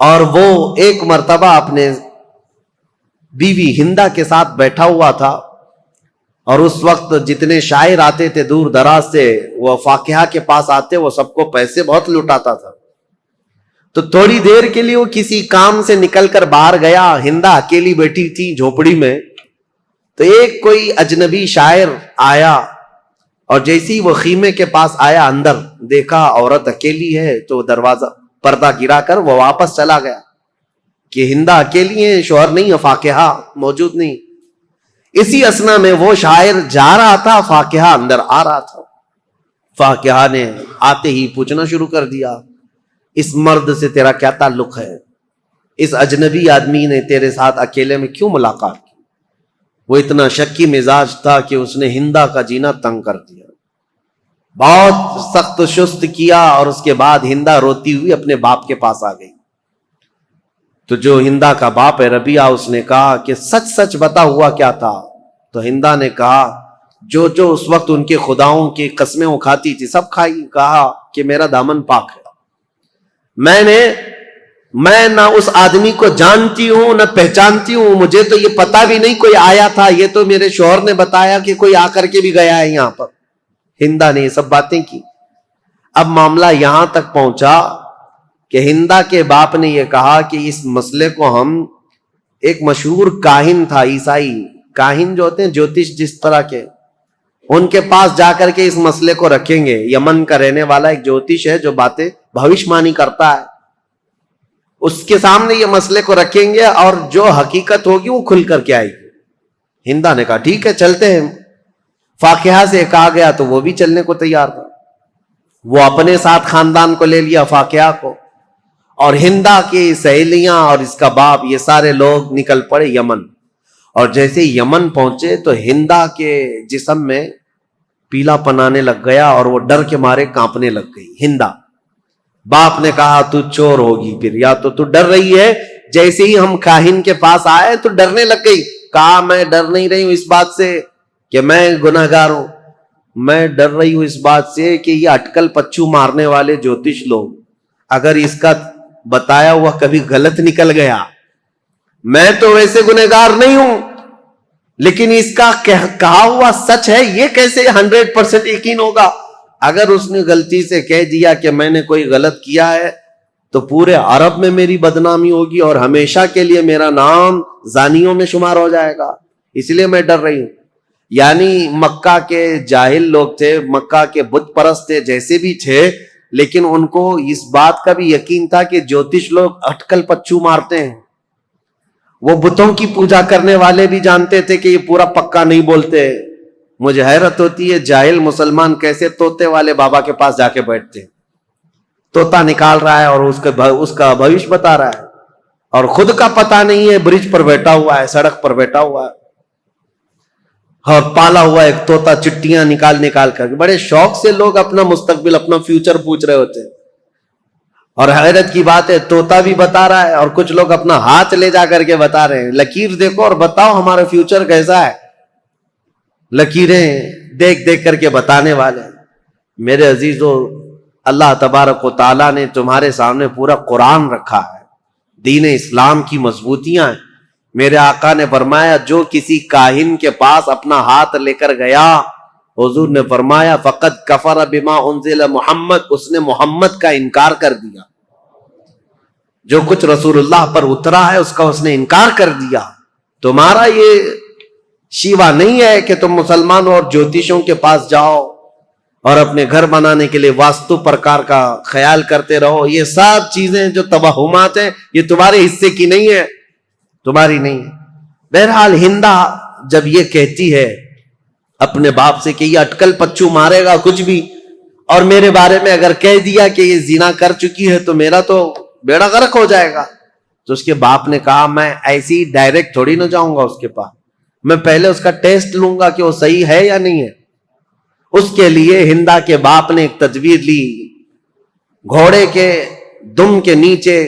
اور وہ ایک مرتبہ اپنے بیوی ہندا کے ساتھ بیٹھا ہوا تھا, اور اس وقت جتنے شاعر آتے تھے دور دراز سے وہ فاقیہ کے پاس آتے, وہ سب کو پیسے بہت لٹاتا تھا. تو تھوڑی دیر کے لیے وہ کسی کام سے نکل کر باہر گیا, ہندا اکیلی بیٹھی تھی جھوپڑی میں, تو ایک کوئی اجنبی شاعر آیا, اور جیسی وہ خیمے کے پاس آیا اندر دیکھا عورت اکیلی ہے, تو دروازہ پردہ گرا کر وہ واپس چلا گیا کہ ہندا اکیلی ہیں, شوہر نہیں ہے, فاقیہ موجود نہیں. اسی اسنا میں وہ شاعر جا رہا تھا، فاقہ اندر آ رہا تھا. فاقہ نے آتے ہی پوچھنا شروع کر دیا، اس مرد سے تیرا کیا تعلق ہے؟ اس اجنبی آدمی نے تیرے ساتھ اکیلے میں کیوں ملاقات کی؟ وہ اتنا شکی مزاج تھا کہ اس نے ہندا کا جینا تنگ کر دیا، بہت سخت شست کیا، اور اس کے بعد ہندا روتی ہوئی اپنے باپ کے پاس آ گئی. تو جو ہندا کا باپ ہے ربیعہ، اس نے کہا کہ سچ سچ بتا ہوا کیا تھا؟ تو ہندا نے کہا جو جو اس وقت ان کے خداؤں کی قسمیں وہ کھاتی تھی سب کھائی. کہا کہ میرا دامن پاک ہے، میں نہ اس آدمی کو جانتی ہوں نہ پہچانتی ہوں، مجھے تو یہ پتا بھی نہیں کوئی آیا تھا، یہ تو میرے شوہر نے بتایا کہ کوئی آ کر کے بھی گیا ہے یہاں پر. ہندا نے یہ سب باتیں کی. اب معاملہ یہاں تک پہنچا کہ ہندا کے باپ نے یہ کہا کہ اس مسئلے کو ہم، ایک مشہور کاہن تھا، عیسائی کاہن جو ہوتے ہیں جوتش جس طرح کے، ان کے پاس جا کر کے اس مسئلے کو رکھیں گے. یمن کا رہنے والا ایک جوتش ہے جو باتیں بھوشمانی کرتا ہے، اس کے سامنے یہ مسئلے کو رکھیں گے اور جو حقیقت ہوگی وہ کھل کر کے آئے گی. ہندا نے کہا ٹھیک ہے چلتے ہیں. فاقہ سے کہا گیا تو وہ بھی چلنے کو تیار تھا. وہ اپنے ساتھ خاندان کو لے لیا، فاقہ کو، اور ہندا کی سہیلیاں اور اس کا باپ، یہ سارے لوگ نکل پڑے یمن. اور جیسے یمن پہنچے تو ہندا کے جسم میں پیلا پن آنے لگ گیا اور وہ ڈر کے مارے کانپنے لگ گئی. ہندا، باپ نے کہا تو چور ہوگی پھر، یا تو ڈر رہی ہے. جیسے ہی ہم کاہن کے پاس آئے تو ڈرنے لگ گئی. کہا میں ڈر نہیں رہی ہوں اس بات سے کہ میں گناہگار ہوں، میں ڈر رہی ہوں اس بات سے کہ یہ اٹکل پچو مارنے والے جوتش لوگ، اگر اس کا بتایا ہوا کبھی غلط نکل گیا، میں تو ویسے گنہگار نہیں ہوں لیکن اس کا کہا ہوا سچ ہے، یہ کیسے 100% یقین ہوگا؟ اگر اس نے غلطی سے کہہ دیا کہ میں نے کوئی غلط کیا ہے تو پورے عرب میں میری بدنامی ہوگی اور ہمیشہ کے لیے میرا نام زانیوں میں شمار ہو جائے گا، اس لیے میں ڈر رہی ہوں. یعنی مکہ کے جاہل لوگ تھے، مکہ کے بت پرست تھے، جیسے بھی تھے، لیکن ان کو اس بات کا بھی یقین تھا کہ جوتش لوگ اٹکل پچو مارتے ہیں. وہ بتوں کی پوجا کرنے والے بھی جانتے تھے کہ یہ پورا پکا نہیں بولتے. مجھے حیرت ہوتی ہے جاہل مسلمان کیسے طوطے والے بابا کے پاس جا کے بیٹھتے ہیں. طوطا نکال رہا ہے اور اس کا بھوش بتا رہا ہے اور خود کا پتہ نہیں ہے، برج پر بیٹھا ہوا ہے، سڑک پر بیٹھا ہوا ہے اور پالا ہوا ایک طوطا چٹیاں نکال کر. بڑے شوق سے لوگ اپنا مستقبل، اپنا فیوچر پوچھ رہے ہوتے ہیں. اور حیرت کی بات ہے طوطا بھی بتا رہا ہے اور کچھ لوگ اپنا ہاتھ لے جا کر کے بتا رہے ہیں لکیر دیکھو اور بتاؤ ہمارا فیوچر کیسا ہے. لکیریں دیکھ کر کے بتانے والے. میرے عزیزو، اللہ تبارک و تعالیٰ نے تمہارے سامنے پورا قرآن رکھا ہے، دین اسلام کی مضبوطیاں ہیں. میرے آقا نے فرمایا جو کسی کاہن کے پاس اپنا ہاتھ لے کر گیا، حضور نے فرمایا فقد کفر بما انزل محمد، اس نے محمد کا انکار کر دیا. جو کچھ رسول اللہ پر اترا ہے اس کا اس نے انکار کر دیا. تمہارا یہ شیوا نہیں ہے کہ تم مسلمان اور جوتشوں کے پاس جاؤ اور اپنے گھر بنانے کے لیے واستو پرکار کا خیال کرتے رہو. یہ سب چیزیں جو توہمات ہیں یہ تمہارے حصے کی نہیں ہے، تمہاری نہیں ہے. بہرحال ہندا جب یہ کہتی ہے اپنے باپ سے کہ یہ اٹکل پچو مارے گا کچھ بھی، اور میرے بارے میں اگر کہہ دیا کہ یہ زنا کر چکی ہے تو میرا تو بیڑا غرق ہو جائے گا، تو اس کے باپ نے کہا میں ایسی ڈائریکٹ تھوڑی نہ جاؤں گا اس کے پاس، میں پہلے اس کا ٹیسٹ لوں گا کہ وہ صحیح ہے یا نہیں ہے. اس کے لیے ہندا کے باپ نے ایک تدبیر لی. گھوڑے کے دم کے نیچے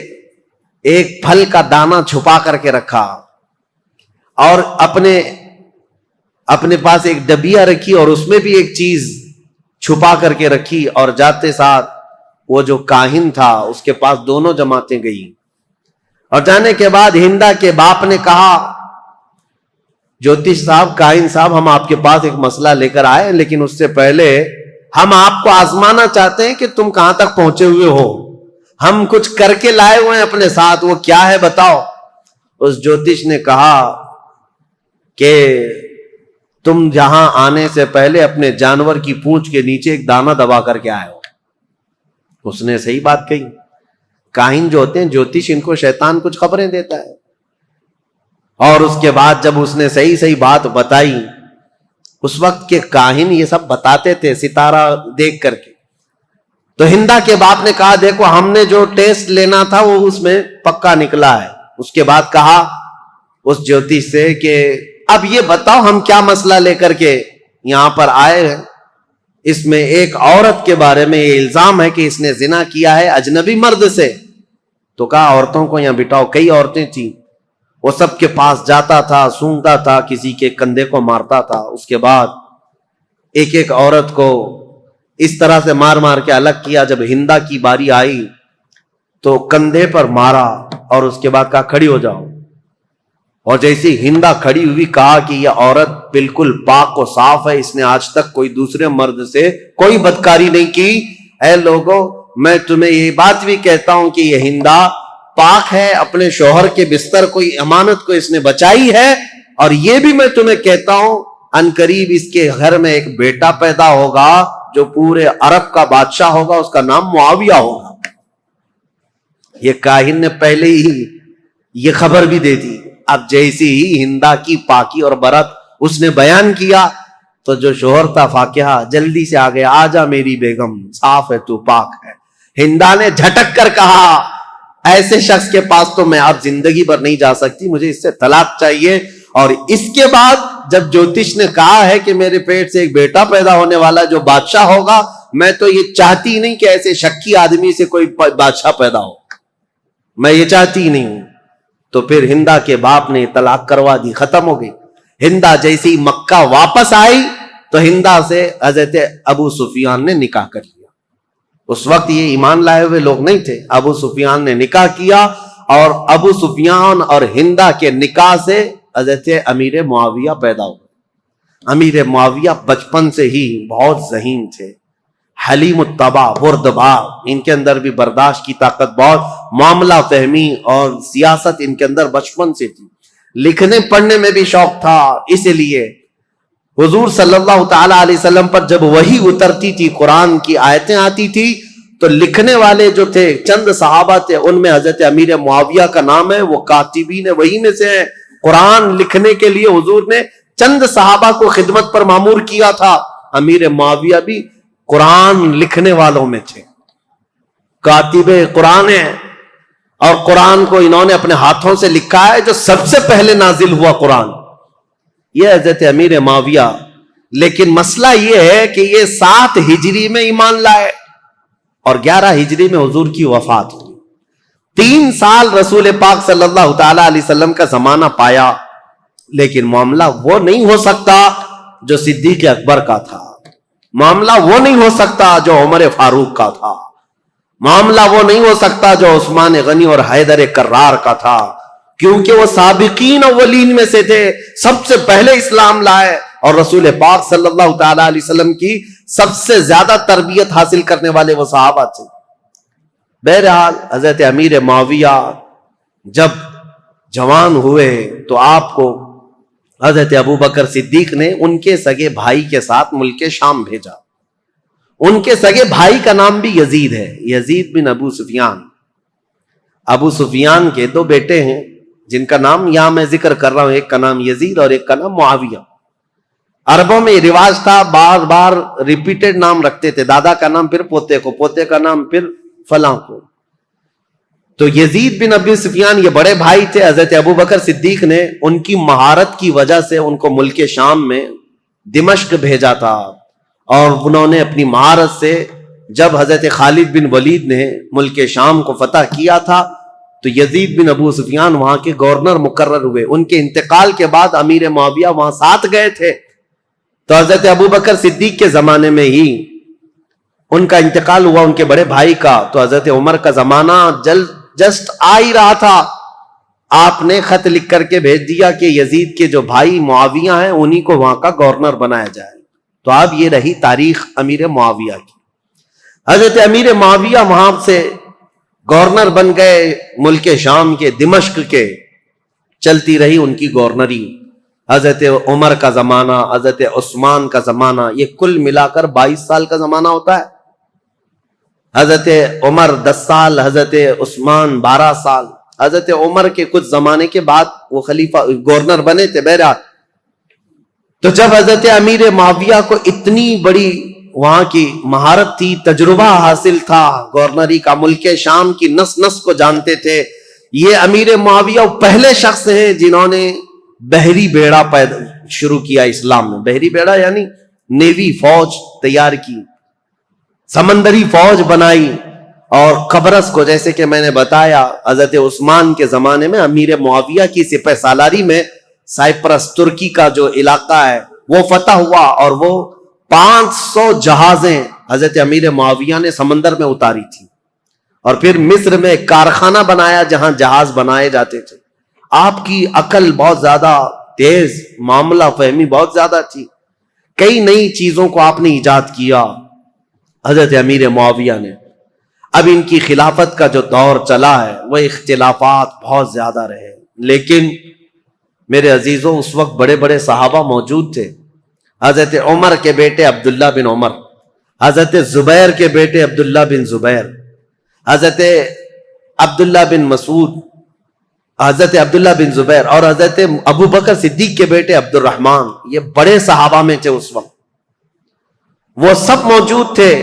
ایک پھل کا دانہ چھپا کر کے رکھا اور اپنے پاس ایک ڈبیا رکھی اور اس میں بھی ایک چیز چھپا کر کے رکھی، اور جاتے ساتھ وہ جو کاہن تھا اس کے پاس دونوں جماعتیں گئی. اور جانے کے بعد ہندا کے باپ نے کہا جوتش صاحب، کاہن صاحب، ہم آپ کے پاس ایک مسئلہ لے کر آئے، لیکن اس سے پہلے ہم آپ کو آزمانا چاہتے ہیں کہ تم کہاں تک پہنچے ہوئے ہو. ہم کچھ کر کے لائے ہوئے ہیں اپنے ساتھ، وہ کیا ہے بتاؤ. اس جوتش نے کہا کہ تم جہاں آنے سے پہلے اپنے جانور کی پونچھ کے نیچے ایک دانہ دبا کر کے آئے ہو. اس نے صحیح بات کہی. کاہن جو ہوتے ہیں جوتش، ان کو شیطان کچھ خبریں دیتا ہے اور اس کے بعد جب اس نے صحیح صحیح بات بتائی، اس وقت کے کاہن یہ سب بتاتے تھے ستارہ دیکھ کر کے، تو ہندا کے باپ نے کہا دیکھو ہم نے جو ٹیسٹ لینا تھا وہ اس میں پکا نکلا ہے۔ اس کے بعد کہا اس جوتش سے کہ اب یہ بتاؤ ہم کیا مسئلہ لے کر کے یہاں پر آئے ہیں، اس میں ایک عورت کے بارے میں یہ الزام ہے کہ اس نے زنا کیا ہے اجنبی مرد سے۔ تو کہا عورتوں کو یہاں بٹھاؤ، کئی عورتیں تھیں، وہ سب کے پاس جاتا تھا، سونگتا تھا، کسی کے کندھے کو مارتا تھا، اس کے بعد ایک ایک عورت کو اس طرح سے مار مار کے الگ کیا۔ جب ہندا کی باری آئی تو کندھے پر مارا اور اس کے بعد کہا کھڑی ہو جاؤ، اور جیسی ہندا کھڑی ہوئی کہا کہ یہ عورت بالکل پاک و صاف ہے، اس نے آج تک کوئی دوسرے مرد سے کوئی بدکاری نہیں کی۔ اے لوگوں، میں تمہیں یہ بات بھی کہتا ہوں کہ یہ ہندا پاک ہے، اپنے شوہر کے بستر کو امانت کو اس نے بچائی ہے، اور یہ بھی میں تمہیں کہتا ہوں عنقریب اس کے گھر میں ایک بیٹا پیدا ہوگا جو پورے عرب کا بادشاہ ہوگا، اس کا نام معاویہ ہوگا۔ یہ کاہن نے پہلے ہی یہ خبر بھی دے دی۔ اب جیسی ہی ہندا کی پاکی اور برت اس نے بیان کیا تو جو شوہر تھا فاقیہ جلدی سے آ گیا، آجا میری بیگم، صاف ہے تو پاک ہے۔ ہندا نے جھٹک کر کہا ایسے شخص کے پاس تو میں اب زندگی بھر نہیں جا سکتی، مجھے اس سے طلاق چاہیے۔ اور اس کے بعد جب جوتش نے کہا ہے کہ میرے پیٹ سے ایک بیٹا پیدا ہونے والا جو بادشاہ ہوگا، میں تو یہ چاہتی نہیں کہ ایسے شکی آدمی سے کوئی بادشاہ پیدا ہو، میں یہ چاہتی نہیں ہوں۔ تو پھر ہندا کے باپ نے طلاق کروا دی، ختم ہو گئی۔ ہندا جیسی مکہ واپس آئی تو ہندا سے حضرت ابو سفیان نے نکاح کر لیا۔ اس وقت یہ ایمان لائے ہوئے لوگ نہیں تھے، ابو سفیان نے نکاح کیا، اور ابو سفیان اور ہندا کے نکاح سے حضرت امیر معاویہ پیدا ہوئے۔ امیر معاویہ بچپن سے ہی بہت ذہین تھے، حلیم الطبع، بردبار، ان کے اندر بھی برداشت کی طاقت بہت، معاملہ فہمی اور سیاست ان کے اندر بچپن سے تھی۔ لکھنے پڑھنے میں بھی شوق تھا، اس لیے حضور صلی اللہ تعالی علیہ وسلم پر جب وحی اترتی تھی، قرآن کی آیتیں آتی تھی، تو لکھنے والے جو تھے چند صحابہ تھے، ان میں حضرت امیر معاویہ کا نام ہے، وہ کاتبین وحی میں سے ہیں۔ قرآن لکھنے کے لیے حضور نے چند صحابہ کو خدمت پر مامور کیا تھا، امیر معاویہ بھی قرآن لکھنے والوں میں تھے، کاتب قرآن ہیں، اور قرآن کو انہوں نے اپنے ہاتھوں سے لکھا ہے۔ جو سب سے پہلے نازل ہوا قرآن یہ حضرت امیر معاویہ، لیکن مسئلہ یہ ہے کہ یہ 7 ہجری میں ایمان لائے اور 11 ہجری میں حضور کی وفات ہوئی۔ 3 سال رسول پاک صلی اللہ تعالی علیہ وسلم کا زمانہ پایا، لیکن معاملہ وہ نہیں ہو سکتا جو صدیق اکبر کا تھا، معاملہ وہ نہیں ہو سکتا جو عمر فاروق کا تھا، معاملہ وہ نہیں ہو سکتا جو عثمان غنی اور حیدر کرار کا تھا، کیونکہ وہ سابقین اولین میں سے تھے، سب سے پہلے اسلام لائے، اور رسول پاک صلی اللہ تعالی علیہ وسلم کی سب سے زیادہ تربیت حاصل کرنے والے وہ صحابہ تھے۔ بہرحال حضرت امیر معاویہ جب جوان ہوئے تو آپ کو حضرت ابوبکر صدیق نے ان کے سگے بھائی کے ساتھ ملک شام بھیجا۔ ان کے سگے بھائی کا نام بھی یزید ہے، یزید بن ابو سفیان۔ ابو سفیان کے 2 بیٹے ہیں جن کا نام یہاں میں ذکر کر رہا ہوں، ایک کا نام یزید اور ایک کا نام معاویہ۔ عربوں میں یہ رواج تھا، بار بار ریپیٹڈ نام رکھتے تھے، دادا کا نام پھر پوتے کو، پوتے کا نام پھر فلاں کو۔ تو یزید بن ابی سفیان یہ بڑے بھائی تھے، حضرت ابوبکر صدیق نے ان کی مہارت کی وجہ سے ان کو ملک شام میں دمشق بھیجا تھا، اور انہوں نے اپنی مہارت سے جب حضرت خالد بن ولید نے ملک شام کو فتح کیا تھا تو یزید بن ابو سفیان وہاں کے گورنر مقرر ہوئے۔ ان کے انتقال کے بعد امیر معاویہ وہاں ساتھ گئے تھے، تو حضرت ابوبکر صدیق کے زمانے میں ہی ان کا انتقال ہوا، ان کے بڑے بھائی کا۔ تو حضرت عمر کا زمانہ جسٹ آ ہی رہا تھا، آپ نے خط لکھ کر کے بھیج دیا کہ یزید کے جو بھائی معاویہ ہیں انہی کو وہاں کا گورنر بنایا جائے۔ تو اب یہ رہی تاریخ امیر معاویہ کی۔ حضرت امیر معاویہ وہاں سے گورنر بن گئے ملک شام کے، دمشق کے، چلتی رہی ان کی گورنری۔ حضرت عمر کا زمانہ، حضرت عثمان کا زمانہ، یہ کل ملا کر 22 سال کا زمانہ ہوتا ہے۔ حضرت عمر 10 سال، حضرت عثمان 12 سال، حضرت عمر کے کچھ زمانے کے بعد وہ خلیفہ گورنر بنے تھے بہرحال. تو جب حضرت امیر معاویہ کو اتنی بڑی وہاں کی مہارت تھی، تجربہ حاصل تھا گورنری کا، ملک شام کی نس نس کو جانتے تھے، یہ امیر معاویہ پہلے شخص ہیں جنہوں نے بحری بیڑا شروع کیا اسلام میں. بحری بیڑا یعنی نیوی، فوج تیار کی، سمندری فوج بنائی. اور قبرص کو، جیسے کہ میں نے بتایا حضرت عثمان کے زمانے میں امیر معاویہ کی سپہ سالاری میں سائپرس ترکی کا جو علاقہ ہے وہ فتح ہوا، اور وہ 500 جہازیں حضرت امیر معاویہ نے سمندر میں اتاری تھی. اور پھر مصر میں ایک کارخانہ بنایا جہاں جہاز بنائے جاتے تھے. آپ کی عقل بہت زیادہ تیز، معاملہ فہمی بہت زیادہ تھی، کئی نئی چیزوں کو آپ نے ایجاد کیا حضرت امیر معاویہ نے. اب ان کی خلافت کا جو دور چلا ہے وہ اختلافات بہت زیادہ رہے، لیکن میرے عزیزوں اس وقت بڑے بڑے صحابہ موجود تھے. حضرت عمر کے بیٹے عبداللہ بن عمر، حضرت زبیر کے بیٹے عبداللہ بن زبیر، حضرت عبداللہ بن مسعود، حضرت عبداللہ بن زبیر اور حضرت ابو بکر صدیق کے بیٹے عبد الرحمن. یہ بڑے صحابہ میں تھے اس وقت، وہ سب موجود تھے.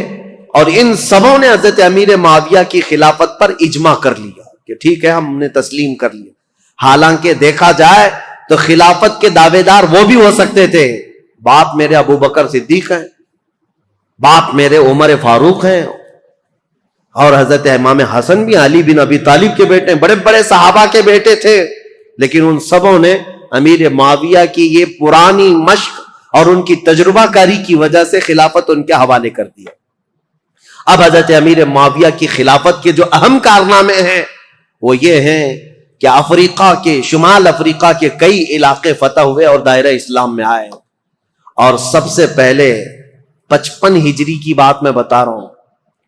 اور ان سبوں نے حضرت امیر معاویہ کی خلافت پر اجماع کر لیا کہ ٹھیک ہے، ہم نے تسلیم کر لیا. حالانکہ دیکھا جائے تو خلافت کے دعوے دار وہ بھی ہو سکتے تھے. باپ میرے ابو بکر صدیق ہیں، باپ میرے عمر فاروق ہیں، اور حضرت امام حسن بھی علی بن ابی طالب کے بیٹے ہیں، بڑے بڑے صحابہ کے بیٹے تھے. لیکن ان سبوں نے امیر معاویہ کی یہ پرانی مشق اور ان کی تجربہ کاری کی وجہ سے خلافت ان کے حوالے کر دیا. اب حضرت امیر معاویہ کی خلافت کے جو اہم کارنامے ہیں وہ یہ ہیں کہ افریقہ کے، شمال افریقہ کے کئی علاقے فتح ہوئے اور دائرہ اسلام میں آئے. اور سب سے پہلے 55 ہجری کی بات میں بتا رہا ہوں،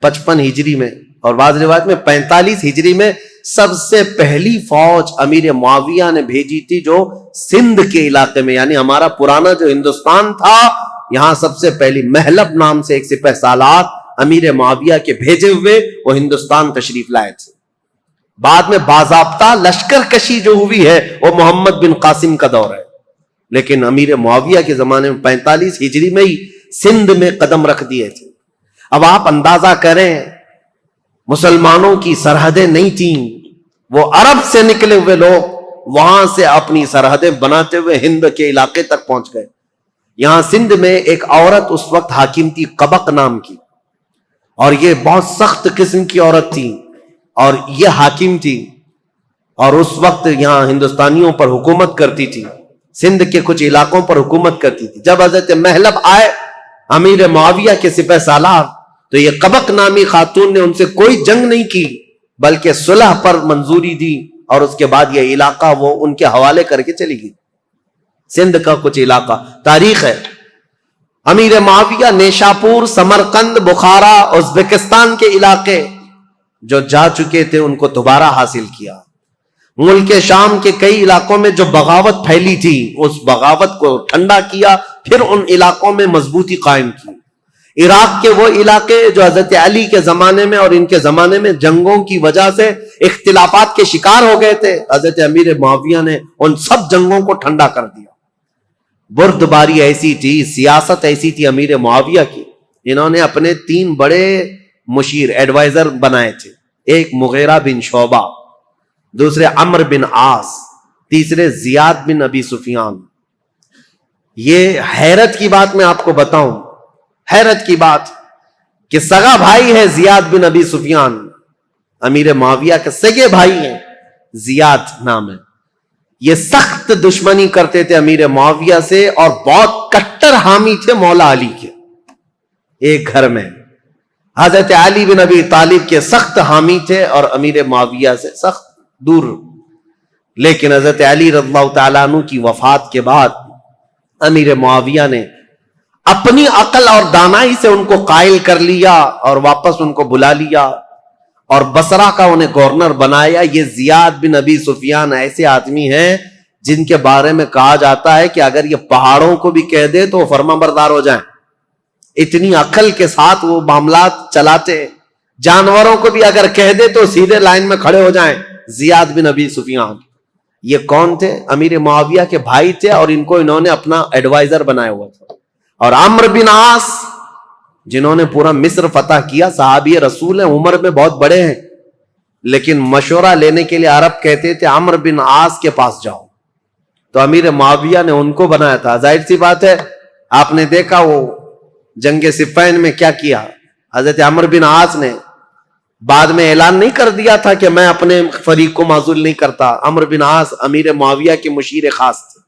55 ہجری میں، اور بعض روایت میں 45 ہجری میں سب سے پہلی فوج امیر معاویہ نے بھیجی تھی جو سندھ کے علاقے میں، یعنی ہمارا پرانا جو ہندوستان تھا، یہاں سب سے پہلی محلب نام سے ایک سپہ سالار امیر معاویہ کے بھیجے ہوئے وہ ہندوستان تشریف لائے تھے. بعد میں باضابطہ لشکر کشی جو ہوئی ہے وہ محمد بن قاسم کا دور ہے، لیکن امیر معاویہ کے زمانے میں 45 ہجری میں ہی سندھ میں قدم رکھ دیے تھے. اب آپ اندازہ کریں، مسلمانوں کی سرحدیں نہیں تھیں، وہ عرب سے نکلے ہوئے لوگ وہاں سے اپنی سرحدیں بناتے ہوئے ہند کے علاقے تک پہنچ گئے. یہاں سندھ میں ایک عورت اس وقت حاکم تھی قبق نام کی، اور یہ بہت سخت قسم کی عورت تھی، اور یہ حاکم تھی، اور اس وقت یہاں ہندوستانیوں پر حکومت کرتی تھی، سندھ کے کچھ علاقوں پر حکومت کرتی تھی. جب حضرت محلب آئے امیر معاویہ کے سپہ سالار، تو یہ قبق نامی خاتون نے ان سے کوئی جنگ نہیں کی بلکہ صلح پر منظوری دی، اور اس کے بعد یہ علاقہ وہ ان کے حوالے کر کے چلی گئی. سندھ کا کچھ علاقہ تاریخ ہے. امیر معاویہ نیشاپور، سمرقند، بخارا، ازبکستان کے علاقے جو جا چکے تھے ان کو دوبارہ حاصل کیا. ملک شام کے کئی علاقوں میں جو بغاوت پھیلی تھی اس بغاوت کو ٹھنڈا کیا، پھر ان علاقوں میں مضبوطی قائم کی. عراق کے وہ علاقے جو حضرت علی کے زمانے میں اور ان کے زمانے میں جنگوں کی وجہ سے اختلافات کے شکار ہو گئے تھے، حضرت امیر معاویہ نے ان سب جنگوں کو ٹھنڈا کر دیا. بردباری ایسی تھی، سیاست ایسی تھی امیر معاویہ کی، انہوں نے اپنے 3 بڑے مشیر ایڈوائزر بنائے تھے. ایک مغیرہ بن شعبہ، دوسرے عمرو بن عاص، تیسرے زیاد بن ابی سفیان. یہ حیرت کی بات میں آپ کو بتاؤں، حیرت کی بات کہ سگا بھائی ہے زیاد بن ابی سفیان، امیر معاویہ کے سگے بھائی ہیں، زیاد نام ہے. یہ سخت دشمنی کرتے تھے امیر معاویہ سے اور بہت کٹر حامی تھے مولا علی کے. ایک گھر میں حضرت علی بن ابی طالب کے سخت حامی تھے اور امیر معاویہ سے سخت دور. لیکن حضرت علی رضی اللہ تعالیٰ عنہ کی وفات کے بعد امیر معاویہ نے اپنی عقل اور دانائی سے ان کو قائل کر لیا اور واپس ان کو بلا لیا اور بصرہ کا انہیں گورنر بنایا. یہ زیاد بن ابی سفیان ایسے آدمی ہیں جن کے بارے میں کہا جاتا ہے کہ اگر یہ پہاڑوں کو بھی کہہ دے تو فرما بردار ہو جائیں. اتنی عقل کے ساتھ وہ معاملات چلاتے. جانوروں کو بھی اگر کہہ دے تو سیدھے لائن میں کھڑے ہو جائیں. زیاد بن ابی سفیان. یہ کون تھے؟ امیر معاویہ کے بھائی تھے اور ان کو انہوں نے اپنا ایڈوائزر بنایا ہوا تھا. اور عمرو بن عاص جنہوں نے پورا مصر فتح کیا، صحابی رسول ہیں، عمر میں بہت بڑے ہیں، لیکن مشورہ لینے کے لیے عرب کہتے تھے عمرو بن عاص کے پاس جاؤ. تو امیر معاویہ نے ان کو بنایا تھا. ظاہر سی بات ہے، آپ نے دیکھا وہ جنگ صفین میں کیا کیا. حضرت عمرو بن عاص نے بعد میں اعلان نہیں کر دیا تھا کہ میں اپنے فریق کو معزول نہیں کرتا. عمرو بن عاص امیر معاویہ کے مشیر خاص تھے.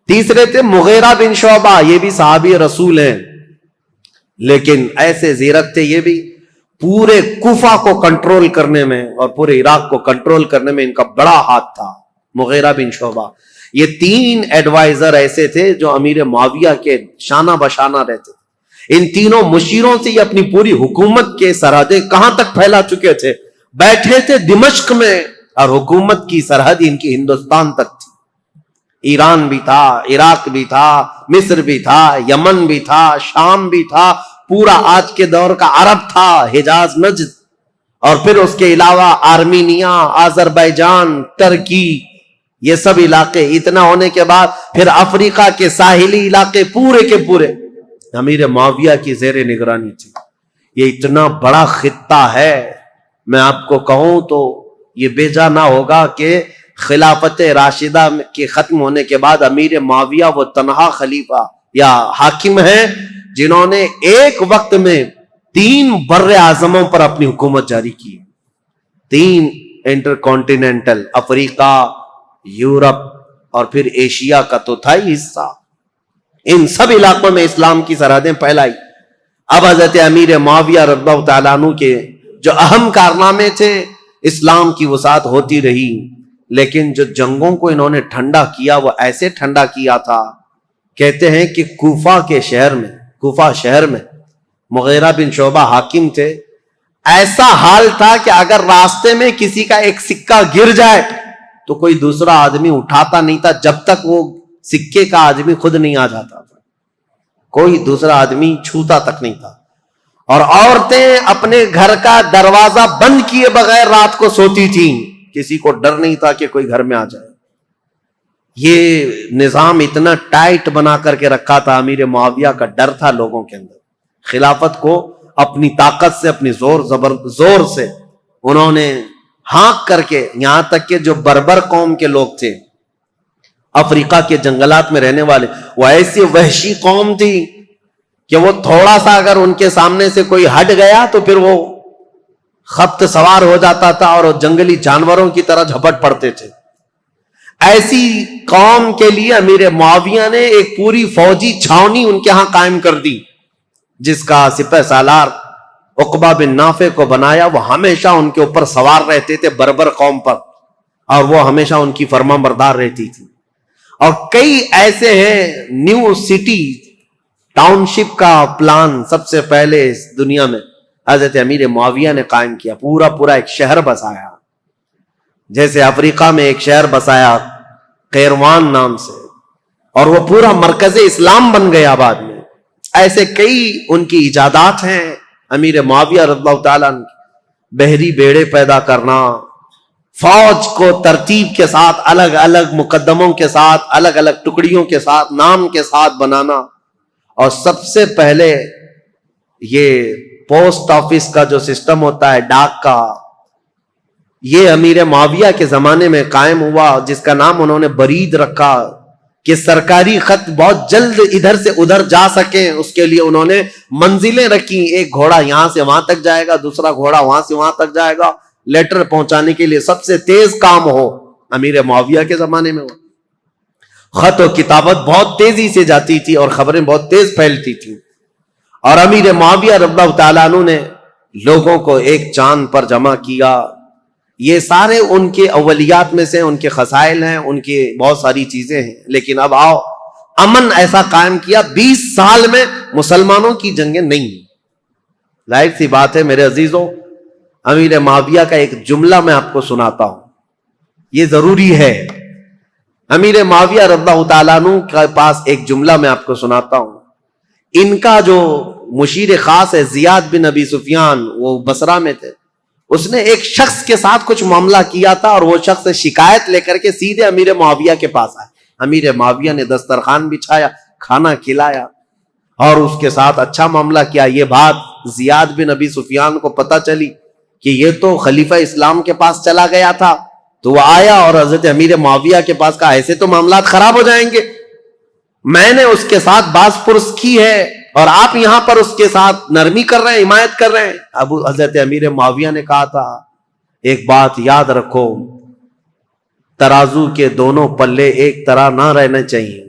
تیسرے تھے مغیرہ بن شعبہ، یہ بھی صحابی رسول ہیں، لیکن ایسے زیرک تھے یہ بھی، پورے کوفہ کو کنٹرول کرنے میں اور پورے عراق کو کنٹرول کرنے میں ان کا بڑا ہاتھ تھا. مغیرہ بن شعبہ، یہ 3 ایڈوائزر ایسے تھے جو امیر معاویہ کے شانہ بشانہ رہتے تھے. ان تینوں مشیروں سے یہ اپنی پوری حکومت کے سرحدیں کہاں تک پھیلا چکے تھے. بیٹھے تھے دمشق میں اور حکومت کی سرحد ان کی ہندوستان تک تھی. ایران بھی تھا، عراق بھی تھا، مصر بھی تھا، یمن بھی تھا، شام بھی تھا، پورا آج کے دور کا عرب تھا، حجاز، نجد، اور پھر اس کے علاوہ آرمینیا، آذربائیجان، ترکی، یہ سب علاقے. اتنا ہونے کے بعد پھر افریقہ کے ساحلی علاقے پورے کے پورے امیر معاویہ کی زیر نگرانی تھی. یہ اتنا بڑا خطہ ہے، میں آپ کو کہوں تو یہ بے جا نہ ہوگا کہ خلافت راشدہ کے ختم ہونے کے بعد امیر معاویہ وہ تنہا خلیفہ یا حاکم ہیں جنہوں نے ایک وقت میں 3 بر اعظموں پر اپنی حکومت جاری کی. 3 انٹر کانٹیننٹل، افریقہ، یورپ اور پھر ایشیا کا تو تھا ہی حصہ. ان سب علاقوں میں اسلام کی سرحدیں پھیلائی. اب حضرت امیر معاویہ رضی اللہ تعالیٰ عنہ کے جو اہم کارنامے تھے، اسلام کی وسعت ہوتی رہی، لیکن جو جنگوں کو انہوں نے ٹھنڈا کیا وہ ایسے ٹھنڈا کیا تھا. کہتے ہیں کہ کوفہ شہر میں مغیرہ بن شعبہ حاکم تھے. ایسا حال تھا کہ اگر راستے میں کسی کا ایک سکہ گر جائے تو کوئی دوسرا آدمی اٹھاتا نہیں تھا جب تک وہ سکے کا آدمی خود نہیں آ جاتا تھا. کوئی دوسرا آدمی چھوتا تک نہیں تھا. اور عورتیں اپنے گھر کا دروازہ بند کیے بغیر رات کو سوتی تھیں، کسی کو ڈر نہیں تھا کہ کوئی گھر میں آ جائے. یہ نظام اتنا ٹائٹ بنا کر کے رکھا تھا. امیر معاویہ کا ڈر تھا لوگوں کے اندر. خلافت کو اپنی طاقت سے، اپنی زور سے انہوں نے ہانک کر کے، یہاں تک کہ جو بربر قوم کے لوگ تھے افریقہ کے جنگلات میں رہنے والے، وہ ایسی وحشی قوم تھی کہ وہ تھوڑا سا اگر ان کے سامنے سے کوئی ہٹ گیا تو پھر وہ خبط سوار ہو جاتا تھا اور جنگلی جانوروں کی طرح جھپٹ پڑتے تھے. ایسی قوم کے لیے امیر معاویہ نے ایک پوری فوجی چھاونی ان کے ہاں قائم کر دی، جس کا سپہ سالار عقبہ بن نافع کو بنایا. وہ ہمیشہ ان کے اوپر سوار رہتے تھے بربر قوم پر، اور وہ ہمیشہ ان کی فرما بردار رہتی تھی. اور کئی ایسے ہیں، نیو سٹی ٹاؤن شپ کا پلان سب سے پہلے اس دنیا میں حضرت امیر معاویہ نے قائم کیا. پورا ایک شہر بسایا. جیسے افریقہ میں ایک شہر بسایا قیروان نام سے، اور وہ پورا مرکز اسلام بن گیا بعد میں. ایسے کئی ان کی ایجادات ہیں امیر معاویہ رضی اللہ تعالیٰ عنہ. بحری بیڑے پیدا کرنا، فوج کو ترتیب کے ساتھ، الگ الگ مقدموں کے ساتھ، الگ الگ ٹکڑیوں کے ساتھ، نام کے ساتھ بنانا. اور سب سے پہلے یہ پوسٹ آفس کا جو سسٹم ہوتا ہے، ڈاک کا، یہ امیر معاویہ کے زمانے میں قائم ہوا، جس کا نام انہوں نے برید رکھا کہ سرکاری خط بہت جلد ادھر سے ادھر جا سکیں. اس کے لیے انہوں نے منزلیں رکھی. ایک گھوڑا یہاں سے وہاں تک جائے گا، دوسرا گھوڑا وہاں سے وہاں تک جائے گا. لیٹر پہنچانے کے لیے سب سے تیز کام ہو امیر معاویہ کے زمانے میں ہو. خط و کتابت بہت تیزی سے جاتی تھی اور خبریں بہت تیز پھیلتی تھیں. اور امیر معاویہ رضی اللہ تعالیٰ عنہ نے لوگوں کو ایک چاند پر جمع کیا. یہ سارے ان کے اولیات میں سے، ان کے خصائل ہیں، ان کی بہت ساری چیزیں ہیں. لیکن اب آؤ، امن ایسا قائم کیا، 20 سال میں مسلمانوں کی جنگیں نہیں. ظاہر سی بات ہے میرے عزیزوں، امیر معاویہ کا ایک جملہ میں آپ کو سناتا ہوں، یہ ضروری ہے. امیر معاویہ رضی اللہ تعالیٰ عنہ کے پاس ایک جملہ میں آپ کو سناتا ہوں. ان کا جو مشیر خاص ہے زیاد بن ابی سفیان، وہ بصرہ میں تھے. اس نے ایک شخص کے ساتھ کچھ معاملہ کیا تھا اور وہ شخص شکایت لے کر کے سیدھے امیر معاویہ کے پاس آئے. امیر معاویہ نے دسترخوان بچھایا, کھانا کھلایا اور اس کے ساتھ اچھا معاملہ کیا. یہ بات زیاد بن ابی سفیان کو پتہ چلی کہ یہ تو خلیفہ اسلام کے پاس چلا گیا تھا, تو وہ آیا اور حضرت امیر معاویہ کے پاس کہا ایسے تو معاملات خراب ہو جائیں گے, میں نے اس کے ساتھ باز پرس کی ہے اور آپ یہاں پر اس کے ساتھ نرمی کر رہے ہیں, حمایت کر رہے ہیں. ابو حضرت امیر معاویہ نے کہا تھا ایک بات یاد رکھو, ترازو کے دونوں پلے ایک طرح نہ رہنے چاہیے,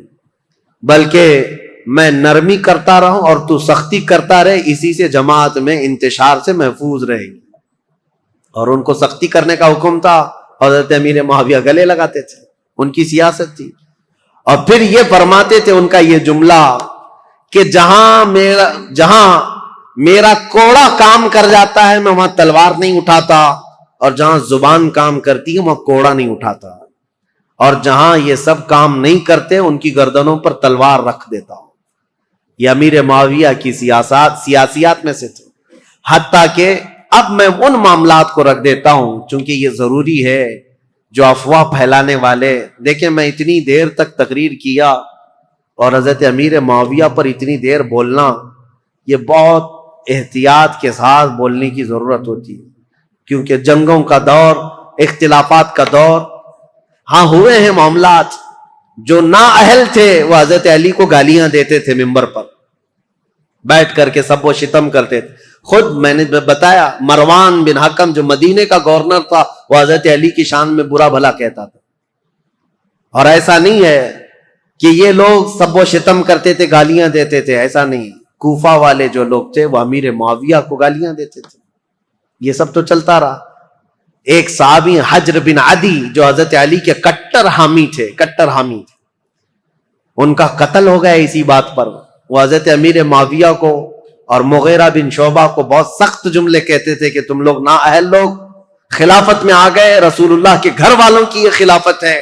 بلکہ میں نرمی کرتا رہوں اور تو سختی کرتا رہے, اسی سے جماعت میں انتشار سے محفوظ رہے گی. اور ان کو سختی کرنے کا حکم تھا, حضرت امیر معاویہ گلے لگاتے تھے, ان کی سیاست تھی. اور پھر یہ فرماتے تھے ان کا یہ جملہ کہ جہاں میرا کوڑا کام کر جاتا ہے میں وہاں تلوار نہیں اٹھاتا, اور جہاں زبان کام کرتی ہے وہاں کوڑا نہیں اٹھاتا, اور جہاں یہ سب کام نہیں کرتے ان کی گردنوں پر تلوار رکھ دیتا ہوں. یہ امیر معاویہ کی سیاسیات میں سے تھے. حتیٰ کہ اب میں ان معاملات کو رکھ دیتا ہوں چونکہ یہ ضروری ہے, جو افواہ پھیلانے والے, دیکھیں میں اتنی دیر تک تقریر کیا اور حضرت امیر معاویہ پر اتنی دیر بولنا, یہ بہت احتیاط کے ساتھ بولنے کی ضرورت ہوتی ہے, کیونکہ جنگوں کا دور, اختلافات کا دور. ہاں ہوئے ہیں معاملات, جو نااہل تھے وہ حضرت علی کو گالیاں دیتے تھے ممبر پر بیٹھ کر کے, سب وہ شتم کرتے تھے. خود میں نے بتایا مروان بن حکم جو مدینے کا گورنر تھا وہ حضرت علی کی شان میں برا بھلا کہتا تھا. اور ایسا نہیں ہے کہ یہ لوگ سب وہ شتم کرتے تھے, گالیاں دیتے تھے, ایسا نہیں. کوفہ والے جو لوگ تھے وہ امیر معاویہ کو گالیاں دیتے تھے. یہ سب تو چلتا رہا. ایک صحابی حجر بن عدی جو حضرت علی کے کٹر حامی تھے, ان کا قتل ہو گیا اسی بات پر. وہ حضرت امیر معاویہ کو اور مغیرہ بن شعبہ کو بہت سخت جملے کہتے تھے کہ تم لوگ نااہل لوگ خلافت میں آ گئے, رسول اللہ کے گھر والوں کی یہ خلافت ہے.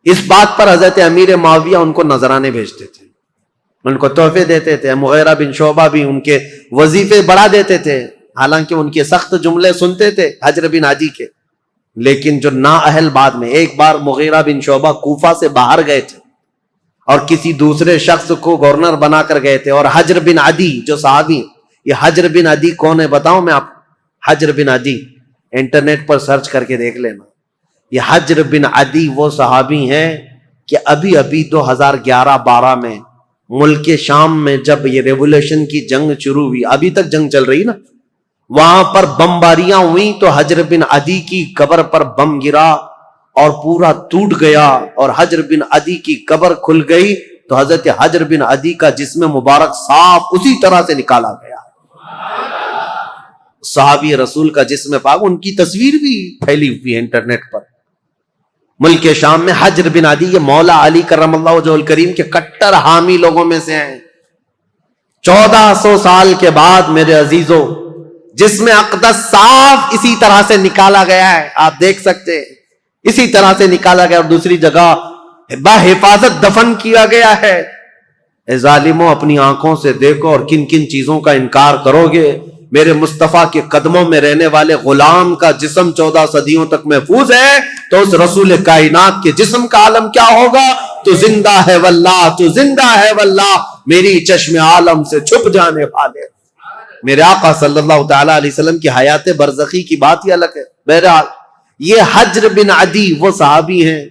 اس بات پر حضرت امیر معاویہ ان کو نذرانے بھیجتے تھے, ان کو تحفے دیتے تھے. مغیرہ بن شعبہ بھی ان کے وظیفے بڑھا دیتے تھے, حالانکہ ان کے سخت جملے سنتے تھے حجر بن عدی کے. لیکن جو نااہل, بعد میں ایک بار مغیرہ بن شعبہ کوفہ سے باہر گئے تھے اور کسی دوسرے شخص کو گورنر بنا کر گئے تھے, اور حجر بن عدی جو صحابی, یہ حجر بن عدی کون ہے بتاؤں میں آپ. حجر بن عدی انٹرنیٹ پر سرچ کر کے دیکھ لینا. یہ حجر بن عدی وہ صحابی ہیں کہ ابھی 2011-12 میں ملک شام میں جب یہ ریولوشن کی جنگ شروع ہوئی, ابھی تک جنگ چل رہی نا, وہاں پر بمباریاں ہوئیں تو حجر بن عدی کی قبر پر بم گرا اور پورا ٹوٹ گیا, اور حجر بن عدی کی قبر کھل گئی تو حضرت حجر بن عدی کا جسم مبارک صاف اسی طرح سے نکالا گیا. صحابی رسول کا جسم پاک, ان کی تصویر بھی پھیلی ہوئی ہے انٹرنیٹ پر. ملک شام میں حجر بن عدی یہ مولا علی کرم اللہ وجہہ الکریم کے کٹر حامی لوگوں میں سے ہیں. 1400 سال کے بعد میرے عزیزوں جسم اقدس صاف اسی طرح سے نکالا گیا ہے, آپ دیکھ سکتے ہیں اسی طرح سے نکالا گیا, اور دوسری جگہ بحفاظت دفن کیا گیا ہے. اے ظالموں, اپنی آنکھوں سے دیکھو اور کن کن چیزوں کا انکار کرو گے. میرے مصطفیٰ کے قدموں میں رہنے والے غلام کا جسم 14 صدیوں تک محفوظ ہے, تو اس رسول کائنات کے جسم کا عالم کیا ہوگا. تو زندہ ہے واللہ, تو زندہ ہے واللہ, میری چشم عالم سے چھپ جانے والے. میرے آقا صلی اللہ تعالی علیہ وسلم کی حیات برزخی کی بات ہی الگ ہے. بہرحال یہ حجر بن عدی وہ صحابی ہیں.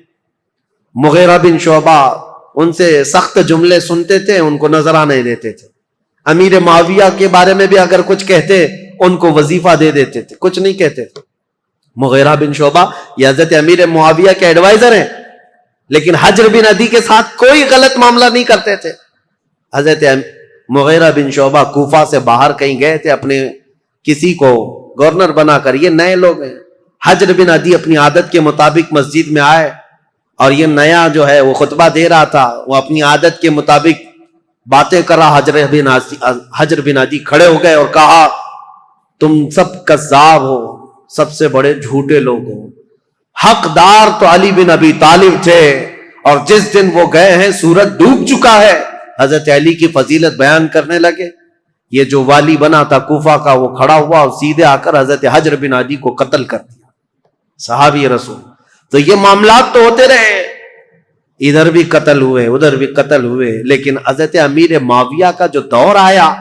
مغیرہ بن شعبہ ان سے سخت جملے سنتے تھے, ان کو نذرانے دیتے تھے. امیر معاویہ کے بارے میں بھی اگر کچھ کہتے ان کو وظیفہ دے دیتے تھے, کچھ نہیں کہتے تھے. مغیرہ بن شعبہ یہ حضرت امیر معاویہ کے ایڈوائزر ہیں, لیکن حجر بن عدی کے ساتھ کوئی غلط معاملہ نہیں کرتے تھے. حضرت مغیرہ بن شعبہ کوفہ سے باہر کہیں گئے تھے اپنے کسی کو گورنر بنا کر, یہ نئے لوگ ہیں. حجر بن عدی اپنی عادت کے مطابق مسجد میں آئے, اور یہ نیا جو ہے وہ خطبہ دے رہا تھا, وہ اپنی عادت کے مطابق باتیں کر رہا. حجر بن عدی کھڑے ہو گئے اور کہا تم سب کذاب ہو, سب سے بڑے جھوٹے لوگ ہو. حقدار تو علی بن ابی طالب تھے, اور جس دن وہ گئے ہیں سورج ڈوب چکا ہے. حضرت علی کی فضیلت بیان کرنے لگے. یہ جو والی بنا تھا کوفہ کا وہ کھڑا ہوا اور سیدھے آ کر حضرت حجر بن عدی کو قتل کر دیا، صحابی رسول۔ تو یہ معاملات تو ہوتے رہے، ادھر بھی قتل ہوئے ادھر بھی قتل ہوئے، لیکن حضرت امیر معاویہ کا جو دور آیا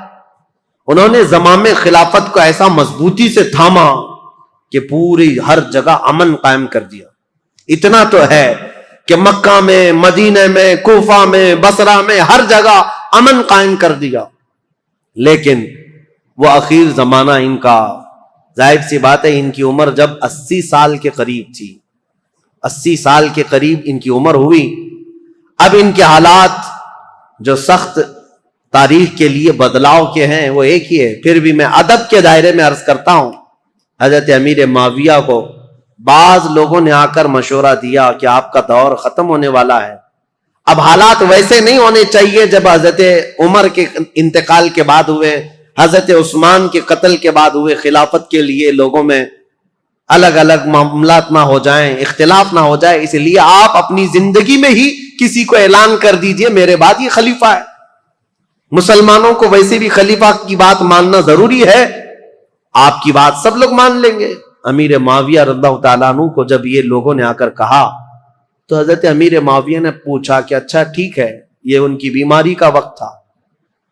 انہوں نے زمام خلافت کو ایسا مضبوطی سے تھاما کہ پوری ہر جگہ امن قائم کر دیا۔ اتنا تو ہے کہ مکہ میں، مدینہ میں، کوفہ میں، بصرہ میں، ہر جگہ امن قائم کر دیا۔ لیکن وہ اخیر زمانہ ان کا، ظاہر سی بات ہے ان کی عمر جب 80 سال کے قریب تھی، 80 سال کے قریب ان کی عمر ہوئی، اب ان کے حالات جو سخت تاریخ کے لیے بدلاؤ کے ہیں وہ ایک ہی ہے۔ پھر بھی میں ادب کے دائرے میں عرض کرتا ہوں، حضرت امیر معاویہ کو بعض لوگوں نے آ کر مشورہ دیا کہ آپ کا دور ختم ہونے والا ہے، اب حالات ویسے نہیں ہونے چاہیے جب حضرت عمر کے انتقال کے بعد ہوئے، حضرت عثمان کے قتل کے بعد ہوئے، خلافت کے لیے لوگوں میں الگ الگ معاملات نہ ہو جائیں، اختلاف نہ ہو جائے، اس لیے آپ اپنی زندگی میں ہی کسی کو اعلان کر دیجئے میرے بعد یہ خلیفہ ہے۔ مسلمانوں کو ویسے بھی خلیفہ کی بات ماننا ضروری ہے، آپ کی بات سب لوگ مان لیں گے۔ امیر معاویہ رضی اللہ تعالیٰ عنہ کو جب یہ لوگوں نے آ کر کہا تو حضرت امیر معاویہ نے پوچھا کہ اچھا ٹھیک ہے، یہ ان کی بیماری کا وقت تھا،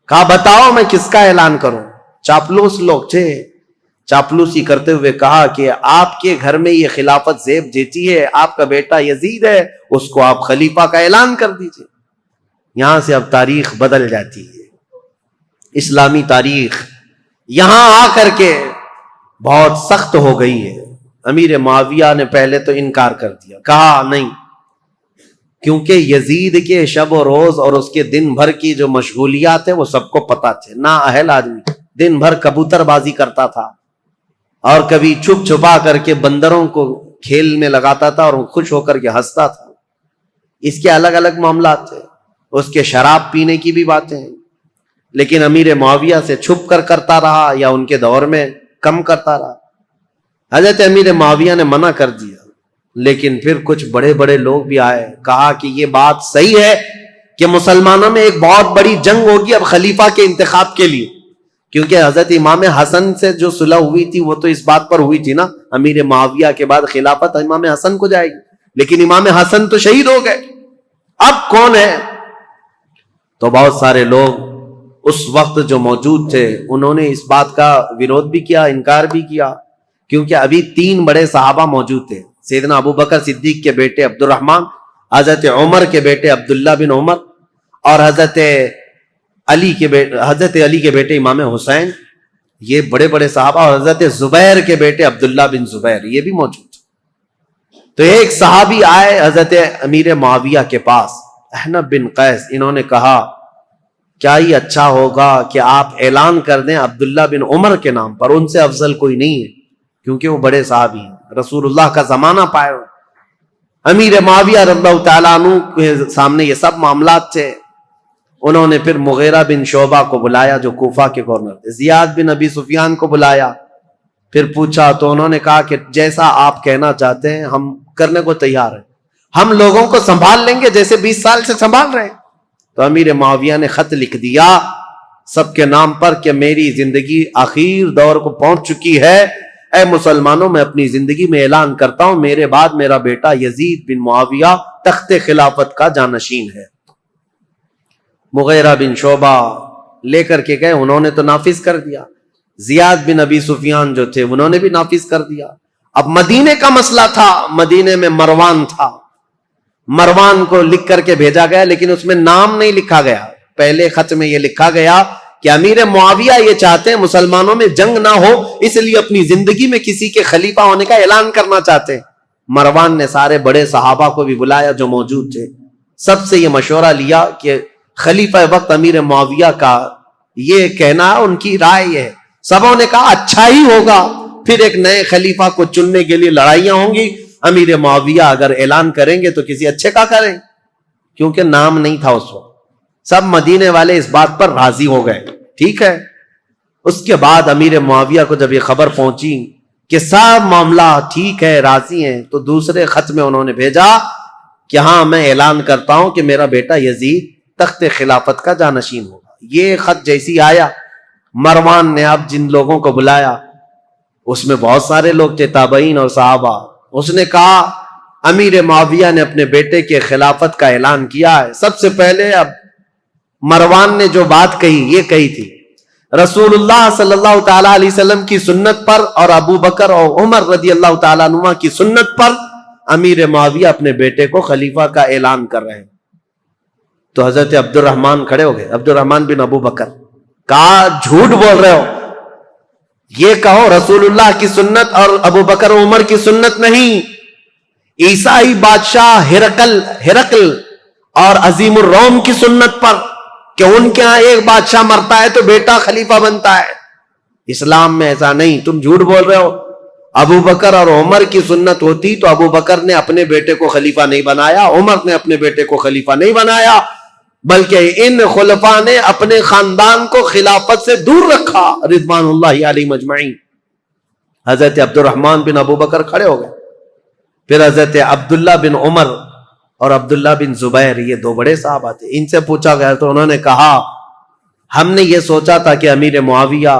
کہا بتاؤ میں کس کا اعلان کروں؟ چاپلوس لوگ تھے، چاپلوسی کرتے ہوئے کہا کہ آپ کے گھر میں یہ خلافت زیب جیتی ہے، آپ کا بیٹا یزید ہے، اس کو آپ خلیفہ کا اعلان کر دیجئے۔ یہاں سے اب تاریخ بدل جاتی ہے، اسلامی تاریخ یہاں آ کر کے بہت سخت ہو گئی ہے۔ امیر معاویہ نے پہلے تو انکار کر دیا، کہا نہیں، کیونکہ یزید کے شب و روز اور اس کے دن بھر کی جو مشغولیات ہیں وہ سب کو پتا تھے، نا اہل آدمی دن بھر کبوتر بازی کرتا تھا اور کبھی چھپ چھپا کر کے بندروں کو کھیل میں لگاتا تھا اور خوش ہو کر کے ہنستا تھا، اس کے الگ الگ معاملات تھے، اس کے شراب پینے کی بھی باتیں ہیں، لیکن امیر معاویہ سے چھپ کر کرتا رہا یا ان کے دور میں کم کرتا رہا۔ حضرت امیر معاویہ نے منع کر دیا، لیکن پھر کچھ بڑے بڑے لوگ بھی آئے، کہا کہ یہ بات صحیح ہے کہ مسلمانوں میں ایک بہت بڑی جنگ ہوگی اب خلیفہ کے انتخاب کے لیے، کیونکہ حضرت امام حسن سے جو صلح ہوئی تھی وہ تو اس بات پر ہوئی تھی نا، امیر معاویہ کے بعد خلافت امام حسن کو جائے گی، لیکن امام حسن تو شہید ہو گئے، اب کون ہے؟ تو بہت سارے لوگ اس وقت جو موجود تھے انہوں نے اس بات کا ویرودھ بھی کیا، انکار بھی کیا، کیونکہ ابھی 3 بڑے صحابہ موجود تھے، سیدنا ابو بکر صدیق کے بیٹے عبد الرحمن، حضرت عمر کے بیٹے عبداللہ بن عمر، اور حضرت علی کے بیٹے امام حسین، یہ بڑے بڑے صحابہ، اور حضرت زبیر کے بیٹے عبداللہ بن زبیر یہ بھی موجود تھے۔ تو ایک صحابی آئے حضرت امیر معاویہ کے پاس، احنف بن قیس، انہوں نے کہا کیا ہی اچھا ہوگا کہ آپ اعلان کر دیں عبداللہ بن عمر کے نام پر، ان سے افضل کوئی نہیں ہے، کیونکہ وہ بڑے صحابی ہیں، رسول اللہ کا زمانہ پائے ہوئے۔ امیر معاویہ رضی اللہ تعالیٰ عنہ کے سامنے یہ سب معاملات تھے۔ انہوں نے پھر مغیرہ بن شعبہ کو بلایا جو کوفہ کے گورنر تھے، زیاد بن ابی سفیان کو بلایا، پھر پوچھا تو انہوں نے کہا کہ جیسا آپ کہنا چاہتے ہیں ہم کرنے کو تیار ہیں، ہم لوگوں کو سنبھال لیں گے جیسے 20 سال سے سنبھال رہے ہیں۔ تو امیر معاویہ نے خط لکھ دیا سب کے نام پر کہ میری زندگی آخر دور کو پہنچ چکی ہے، اے مسلمانوں میں اپنی زندگی میں اعلان کرتا ہوں میرے بعد میرا بیٹا یزید بن معاویہ تخت خلافت کا جانشین ہے۔ مغیرہ بن شعبہ لے کر کے گئے، انہوں نے تو نافذ کر دیا، زیاد بن ابی سفیان جو تھے انہوں نے بھی نافذ کر دیا۔ اب مدینے کا مسئلہ تھا، مدینے میں مروان تھا، مروان کو لکھ کر کے بھیجا گیا، لیکن اس میں نام نہیں لکھا گیا، پہلے خط میں یہ لکھا گیا کہ امیر معاویہ یہ چاہتے ہیں مسلمانوں میں جنگ نہ ہو، اس لیے اپنی زندگی میں کسی کے خلیفہ ہونے کا اعلان کرنا چاہتے ہیں۔ مروان نے سارے بڑے صحابہ کو بھی بلایا جو موجود تھے، سب سے یہ مشورہ لیا کہ خلیفہ وقت امیر معاویہ کا یہ کہنا ان کی رائے یہ ہے، سبوں نے کہا اچھا ہی ہوگا، پھر ایک نئے خلیفہ کو چننے کے لیے لڑائیاں ہوں گی، امیر معاویہ اگر اعلان کریں گے تو کسی اچھے کا کریں، کیونکہ نام نہیں تھا اس وقت۔ سب مدینے والے اس بات پر راضی ہو گئے، ٹھیک ہے۔ اس کے بعد امیر معاویہ کو جب یہ خبر پہنچی کہ سب معاملہ ٹھیک ہے، راضی ہیں، تو دوسرے خط میں انہوں نے بھیجا کہ ہاں میں اعلان کرتا ہوں کہ میرا بیٹا یزید تخت خلافت کا جانشین ہوگا۔ یہ خط جیسی آیا مروان نے اب جن لوگوں کو بلایا اس میں بہت سارے لوگ تھے، تابعین اور صحابہ. اس نے کہا امیر معاویہ نے اپنے بیٹے کے خلافت کا اعلان کیا ہے. سب سے پہلے اب مروان نے جو بات کہی یہ کہی تھی، رسول اللہ صلی اللہ تعالی علیہ وسلم کی سنت پر اور ابو بکر اور عمر رضی اللہ تعالیٰ عنہ کی سنت پر امیر معاویہ اپنے بیٹے کو خلیفہ کا اعلان کر رہے ہیں. تو حضرت عبد الرحمن کھڑے ہو گئے، عبد الرحمن بن ابو بکر. کہا جھوٹ بول رہے ہو، یہ کہو رسول اللہ کی سنت اور ابو بکر و عمر کی سنت نہیں، عیسائی بادشاہ ہرقل اور عظیم الروم کی سنت پر کہ ان کے ہاں ایک بادشاہ مرتا ہے تو بیٹا خلیفہ بنتا ہے. اسلام میں ایسا نہیں، تم جھوٹ بول رہے ہو. ابو بکر اور عمر کی سنت ہوتی تو ابو بکر نے اپنے بیٹے کو خلیفہ نہیں بنایا، عمر نے اپنے بیٹے کو خلیفہ نہیں بنایا، بلکہ ان خلفاء نے اپنے خاندان کو خلافت سے دور رکھا رضوان اللہ علیہ مجمعین. حضرت عبد الرحمن بن ابو بکر کھڑے ہو گئے. پھر حضرت عبداللہ بن عمر اور عبداللہ بن زبیر، یہ دو بڑے صحابہ تھے، ان سے پوچھا گیا تو انہوں نے کہا ہم نے یہ سوچا تھا کہ امیر معاویہ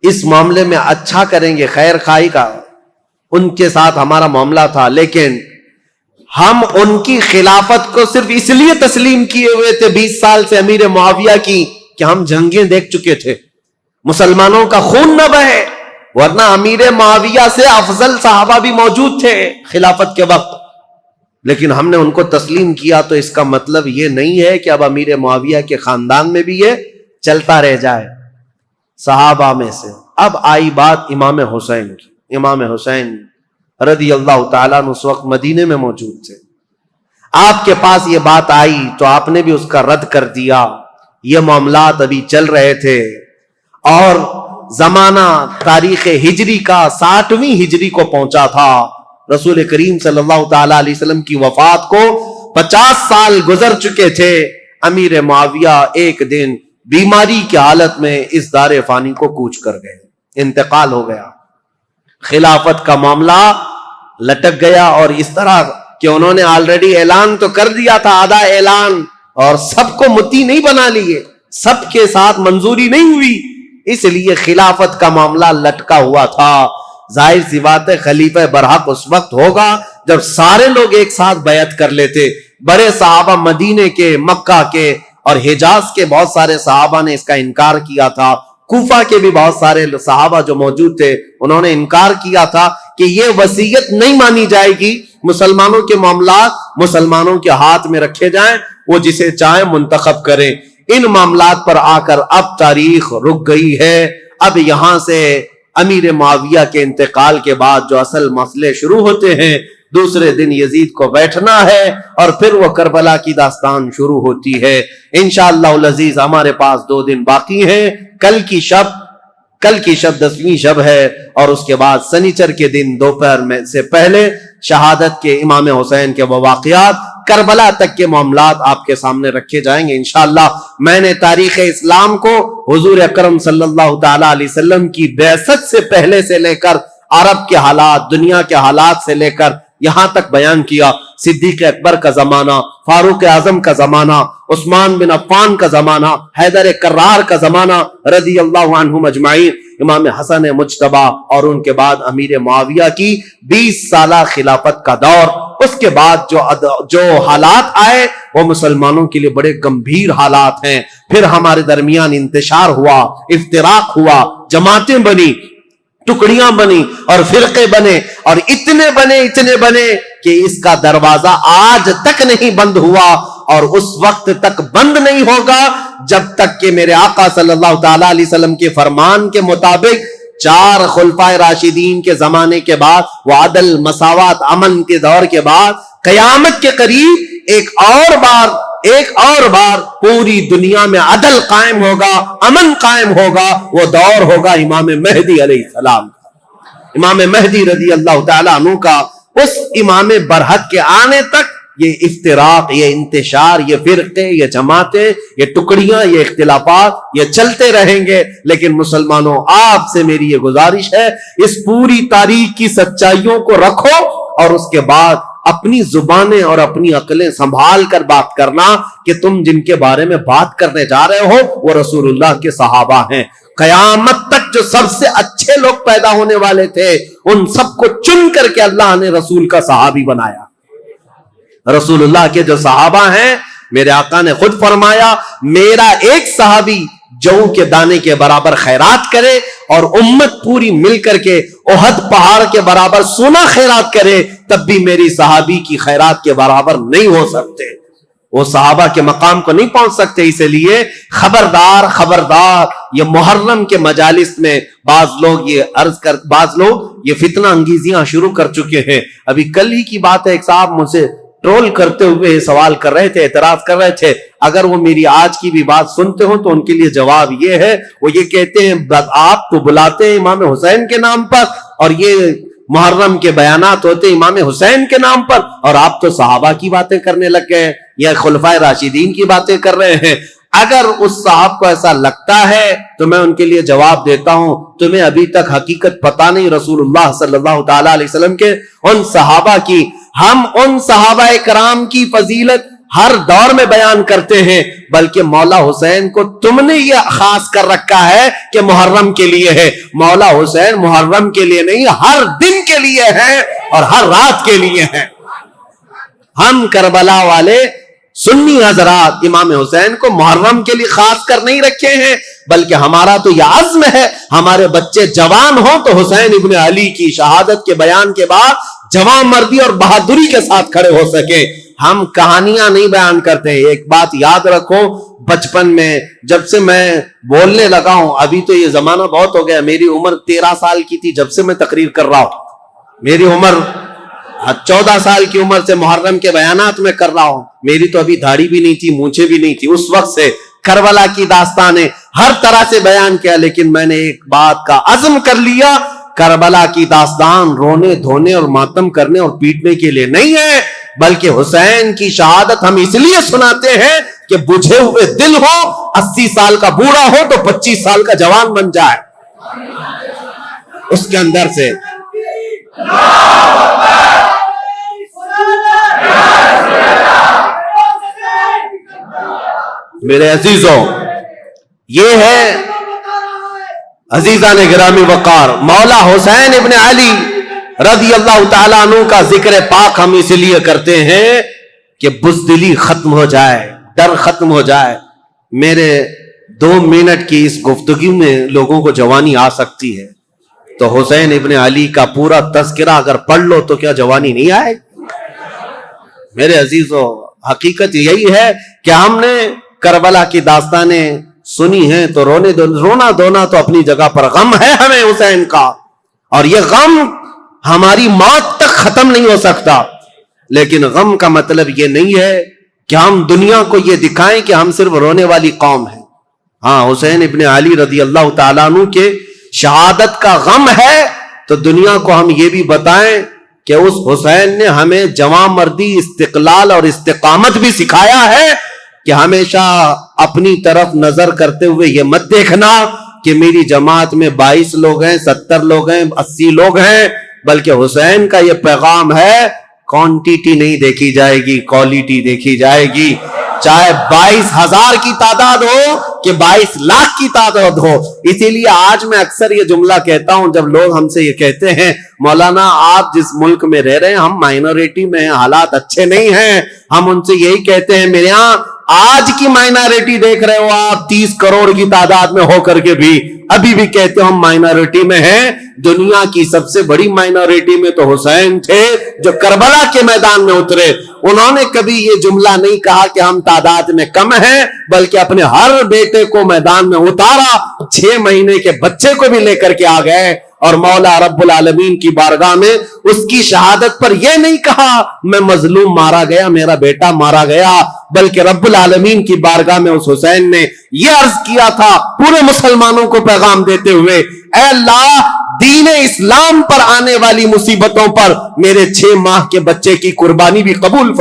اس معاملے میں اچھا کریں گے، خیر خواہی کا ان کے ساتھ ہمارا معاملہ تھا، لیکن ہم ان کی خلافت کو صرف اس لیے تسلیم کیے ہوئے تھے 20 سال سے امیر معاویہ کی کہ ہم جنگیں دیکھ چکے تھے، مسلمانوں کا خون نہ بہے، ورنہ امیر معاویہ سے افضل صحابہ بھی موجود تھے خلافت کے وقت، لیکن ہم نے ان کو تسلیم کیا. تو اس کا مطلب یہ نہیں ہے کہ اب امیر معاویہ کے خاندان میں بھی یہ چلتا رہ جائے صحابہ میں سے. اب آئی بات امام حسین کی. امام حسین رضی اللہ تعالیٰ عنہ اس وقت مدینے میں موجود تھے. آپ کے پاس یہ بات آئی تو آپ نے بھی اس کا رد کر دیا. یہ معاملات ابھی چل رہے تھے اور زمانہ تاریخ ہجری کا 60ویں ہجری کو پہنچا تھا. رسول کریم صلی اللہ تعالی علیہ وسلم کی وفات کو 50 سال گزر چکے تھے. امیر معاویہ ایک دن بیماری کی حالت میں اس دار فانی کو کوچ کر گئے، انتقال ہو گیا. خلافت کا معاملہ لٹک گیا اور اس طرح کہ انہوں نے آلریڈی اعلان تو کر دیا تھا، آدھا اعلان، اور سب کو متی نہیں بنا لیے، سب کے ساتھ منظوری نہیں ہوئی، اس لیے خلافت کا معاملہ لٹکا ہوا تھا. ظاہر سی بات ہے خلیفہ برحق اس وقت ہوگا جب سارے لوگ ایک ساتھ بیعت کر لیتے. بڑے صحابہ مدینے کے، مکہ کے اور حجاز کے بہت سارے صحابہ نے اس کا انکار کیا تھا. کوفہ کے بھی بہت سارے صحابہ جو موجود تھے انہوں نے انکار کیا تھا کہ یہ وصیت نہیں مانی جائے گی، مسلمانوں کے معاملات مسلمانوں کے ہاتھ میں رکھے جائیں، وہ جسے چاہیں منتخب کریں. ان معاملات پر آ کر اب تاریخ رک گئی ہے. اب یہاں سے امیر معاویہ کے انتقال کے بعد جو اصل مسئلے شروع ہوتے ہیں، دوسرے دن یزید کو بیٹھنا ہے اور پھر وہ کربلا کی داستان شروع ہوتی ہے. انشاءاللہ العزیز ہمارے پاس 2 دن باقی ہیں. کل کی شب 10ویں شب ہے اور اس کے بعد سنیچر کے دن دوپہر میں سے پہلے شہادت کے امام حسین کے وہ واقعات، کربلا تک کے معاملات آپ کے سامنے رکھے جائیں گے انشاءاللہ. میں نے تاریخ اسلام کو حضور اکرم صلی اللہ تعالی علیہ وسلم کی بعثت سے پہلے سے لے کر عرب کے حالات، دنیا کے حالات سے لے کر یہاں تک بیان کیا. صدیق اکبر کا زمانہ، فاروق اعظم کا زمانہ، عثمان بن عفان کا زمانہ، حیدر کرار کا زمانہ رضی اللہ عنہم اجمعین، امام حسن مجتبی اور ان کے بعد امیر معاویہ کی 20 سالہ خلافت کا دور. اس کے بعد جو حالات آئے وہ مسلمانوں کے لیے بڑے گمبھیر حالات ہیں. پھر ہمارے درمیان انتشار ہوا، افتراق ہوا، جماعتیں بنی، ٹکڑیاں بنی اور فرقے بنے اور اتنے بنے کہ اس کا دروازہ آج تک نہیں بند ہوا اور اس وقت تک بند نہیں ہوگا جب تک کہ میرے آقا صلی اللہ تعالی علیہ وسلم کے فرمان کے مطابق 4 خلفائے راشدین کے زمانے کے بعد، وہ عدل، مساوات، امن کے دور کے بعد، قیامت کے قریب ایک اور بار پوری دنیا میں عدل قائم ہوگا، امن قائم ہوگا. وہ دور ہوگا امام مہدی علیہ السلام کا، امام مہدی رضی اللہ تعالیٰ عنہ کا. اس امام برحق کے آنے تک یہ افتراق، یہ انتشار، یہ فرقے، یہ جماعتیں، یہ ٹکڑیاں، یہ اختلافات یہ چلتے رہیں گے. لیکن مسلمانوں، آپ سے میری یہ گزارش ہے، اس پوری تاریخ کی سچائیوں کو رکھو اور اس کے بعد اپنی زبانیں اور اپنی عقلیں سنبھال کر بات کرنا کہ تم جن کے بارے میں بات کرنے جا رہے ہو وہ رسول اللہ کے صحابہ ہیں. قیامت تک جو سب سے اچھے لوگ پیدا ہونے والے تھے ان سب کو چن کر کے اللہ نے رسول کا صحابی بنایا. رسول اللہ کے جو صحابہ ہیں میرے آقا نے خود فرمایا میرا ایک صحابی جو کے دانے کے برابر خیرات کرے اور امت پوری مل کر کے احد پہاڑ کے برابر سونا خیرات کرے تب بھی میری صحابی کی خیرات کے برابر نہیں ہو سکتے. وہ صحابہ کے مقام کو نہیں پہنچ سکتے. اسی لیے خبردار خبردار یہ محرم کے مجالس میں بعض لوگ یہ فتنہ انگیزیاں شروع کر چکے ہیں. ابھی کل ہی کی بات ہے ایک صاحب مجھ سے ٹرول کرتے ہوئے سوال کر رہے تھے, اعتراض کر رہے تھے. اگر وہ میری آج کی بھی بات سنتے ہوں تو ان کے لیے جواب یہ ہے, وہ یہ کہتے ہیں آپ تو بلاتے ہیں امام حسین کے نام پر اور یہ محرم کے بیانات ہوتے امام حسین کے نام پر اور آپ تو صحابہ کی باتیں کرنے لگ گئے یا خلفائے راشدین کی باتیں کر رہے ہیں. اگر اس صاحب کو ایسا لگتا ہے تو میں ان کے لیے جواب دیتا ہوں تمہیں ابھی تک حقیقت پتا نہیں رسول اللہ صلی اللہ تعالی علیہ وسلم کے ان صحابہ کی. ہم ان صحابہ کرام کی فضیلت ہر دور میں بیان کرتے ہیں بلکہ مولا حسین کو تم نے یہ خاص کر رکھا ہے کہ محرم کے لیے ہے. مولا حسین محرم کے لیے نہیں ہر دن کے لیے ہے اور ہر رات کے لیے ہے. ہم کربلا والے سنی حضرات امام حسین کو محرم کے لیے خاص کر نہیں رکھے ہیں بلکہ ہمارا تو یہ عزم ہے ہمارے بچے جوان ہوں تو حسین ابن علی کی شہادت کے بیان کے بعد جوان مردی اور بہادری کے ساتھ کھڑے ہو سکے. ہم کہانیاں نہیں بیان کرتے. ایک بات یاد رکھو, بچپن میں جب سے میں بولنے لگا ہوں, ابھی تو یہ زمانہ بہت ہو گیا, میری عمر 13 سال کی تھی جب سے میں تقریر کر رہا ہوں. میری عمر 14 سال کی عمر سے محرم کے بیانات میں کر رہا ہوں. میری تو ابھی داڑھی بھی نہیں تھی, مونچھیں بھی نہیں تھی. اس وقت سے کربلا کی داستانیں ہر طرح سے بیان کیا, لیکن میں نے ایک بات کا عزم کر لیا, کربلا کی داستان رونے دھونے اور ماتم کرنے اور پیٹنے کے لیے نہیں ہے بلکہ حسین کی شہادت ہم اس لیے سناتے ہیں کہ بجھے ہوئے دل ہو, 80 سال کا بوڑھا ہو تو 25 سال کا جوان بن جائے اس کے اندر سے. میرے عزیزوں, یہ ہے عزیزان گرامی وقار مولا حسین ابن علی رضی اللہ تعالیٰ عنہ کا ذکر پاک ہم اس لیے کرتے ہیں کہ بزدلی ختم ہو جائے, ڈر ختم ہو جائے. میرے 2 منٹ کی اس گفتگو میں لوگوں کو جوانی آ سکتی ہے تو حسین ابن علی کا پورا تذکرہ اگر پڑھ لو تو کیا جوانی نہیں آئے؟ میرے عزیزوں, حقیقت یہی ہے کہ ہم نے کربلا کی داستانیں سنی ہیں تو رونا دھونا تو اپنی جگہ پر, غم ہے ہمیں حسین کا اور یہ غم ہماری موت تک ختم نہیں ہو سکتا. لیکن غم کا مطلب یہ نہیں ہے کہ ہم دنیا کو یہ دکھائیں کہ ہم صرف رونے والی قوم ہیں. ہاں, حسین ابن علی رضی اللہ تعالیٰ عنہ کے شہادت کا غم ہے تو دنیا کو ہم یہ بھی بتائیں کہ اس حسین نے ہمیں جواں مردی, استقلال اور استقامت بھی سکھایا ہے کہ ہمیشہ اپنی طرف نظر کرتے ہوئے یہ مت دیکھنا کہ میری جماعت میں 22 لوگ ہیں, 70 لوگ ہیں, 80 لوگ ہیں, بلکہ حسین کا یہ پیغام ہے کوانٹیٹی نہیں دیکھی جائے گی, کوالٹی دیکھی جائے گی. چاہے 22,000 کی تعداد ہو کہ 22 لاکھ کی تعداد ہو. اسی لیے آج میں اکثر یہ جملہ کہتا ہوں جب لوگ ہم سے یہ کہتے ہیں مولانا آپ جس ملک میں رہ رہے ہیں ہم مائنورٹی میں ہیں, حالات اچھے نہیں ہیں, ہم ان سے یہی کہتے ہیں میرے ہاں آج کی مائنورٹی دیکھ رہے ہو آپ 30 کروڑ کی تعداد میں ہو کر کے بھی ابھی بھی کہتے ہو ہم مائنورٹی میں ہیں. دنیا کی سب سے بڑی مائنورٹی میں تو حسین تھے جو کربلا کے میدان میں اترے. انہوں نے کبھی یہ جملہ نہیں کہا کہ ہم تعداد میں کم ہیں, بلکہ اپنے ہر بیٹے کو میدان میں اتارا, 6 مہینے کے بچے کو بھی لے کر کے آ گئے اور مولا رب العالمین کی بارگاہ میں اس کی شہادت پر یہ نہیں کہا میں مظلوم مارا گیا, میرا بیٹا مارا گیا, بلکہ رب العالمین کی بارگاہ میں اس حسین نے یہ عرض کیا تھا پورے مسلمانوں کو پیغام دیتے ہوئے, اے اللہ دین اسلام پر آنے والی مصیبتوں پر میرے 6 ماہ کے بچے کی قربانی بھی قبول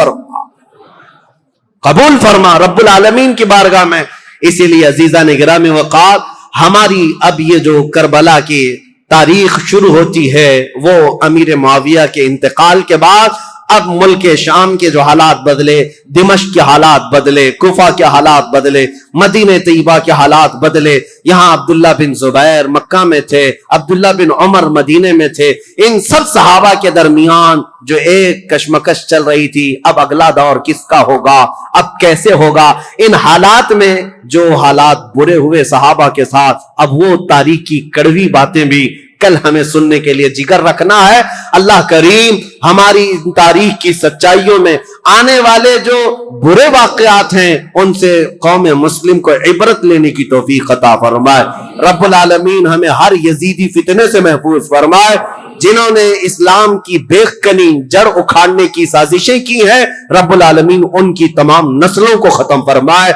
فرما رب العالمین کی بارگاہ میں. اسی لیے عزیزان گرامی وقار, ہماری اب یہ جو کربلا کی تاریخ شروع ہوتی ہے وہ امیر معاویہ کے انتقال کے بعد اب ملک شام کے جو حالات بدلے، دمشق کے حالات بدلے، کوفہ کے حالات بدلے، مدینہ طیبہ کے حالات بدلے. یہاں عبداللہ بن زبیر مکہ میں تھے، عبداللہ بن عمر مدینہ میں تھے. ان سب صحابہ کے درمیان جو ایک کشمکش چل رہی تھی، اب اگلا دور کس کا ہوگا، اب کیسے ہوگا. ان حالات میں جو حالات برے ہوئے صحابہ کے ساتھ، اب وہ تاریخ کی کڑوی باتیں بھی کل ہمیں سننے کے لیے جگر رکھنا ہے. اللہ کریم ہماری تاریخ کی سچائیوں میں آنے والے جو برے واقعات ہیں ان سے قوم مسلم کو عبرت لینے کی توفیق عطا فرمائے. رب العالمین ہمیں ہر یزیدی فتنے سے محفوظ فرمائے. جنہوں نے اسلام کی بیخکنی جڑ اکھاڑنے کی سازشیں کی ہیں، رب العالمین ان کی تمام نسلوں کو ختم فرمائے.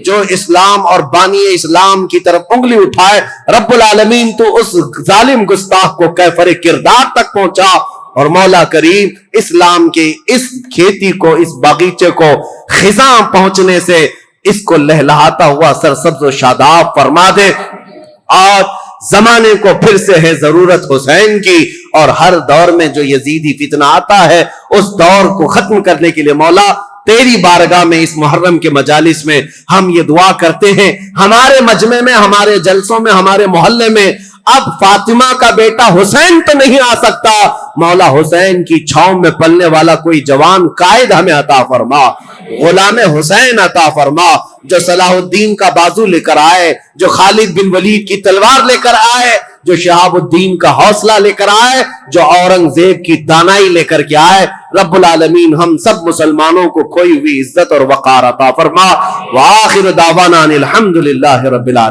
جو اسلام اور بانی اسلام کی طرف انگلی اٹھائے، رب العالمین تو اس ظالم گستاخ کو کیفر کردار تک پہنچا. اور مولا کریم اسلام کے اس کھیتی کو، اس باغیچے کو خزاں پہنچنے سے اس کو لہلہاتا ہوا سرسبز و شاداب فرما دے. آج زمانے کو پھر سے ہے ضرورت حسین کی، اور ہر دور میں جو یزیدی فتنہ آتا ہے اس دور کو ختم کرنے کے لیے مولا تیری بارگاہ میں اس محرم کے مجالس میں ہم یہ دعا کرتے ہیں. ہمارے مجمع میں، ہمارے جلسوں میں، ہمارے محلے میں اب فاطمہ کا بیٹا حسین تو نہیں آ سکتا. مولا حسین کی چھاؤں میں پلنے والا کوئی جوان قائد ہمیں عطا فرما، غلام حسین عطا فرما، جو صلاح الدین کا بازو لے کر آئے، جو خالد بن ولید کی تلوار لے کر آئے، جو شہاب الدین کا حوصلہ لے کر آئے، جو اورنگزیب کی دانائی لے کر کے آئے. رب العالمین ہم سب مسلمانوں کو کھوئی ہوئی عزت اور وقار عطا فرما. وآخر دعوانا الحمدللہ رب العالمین.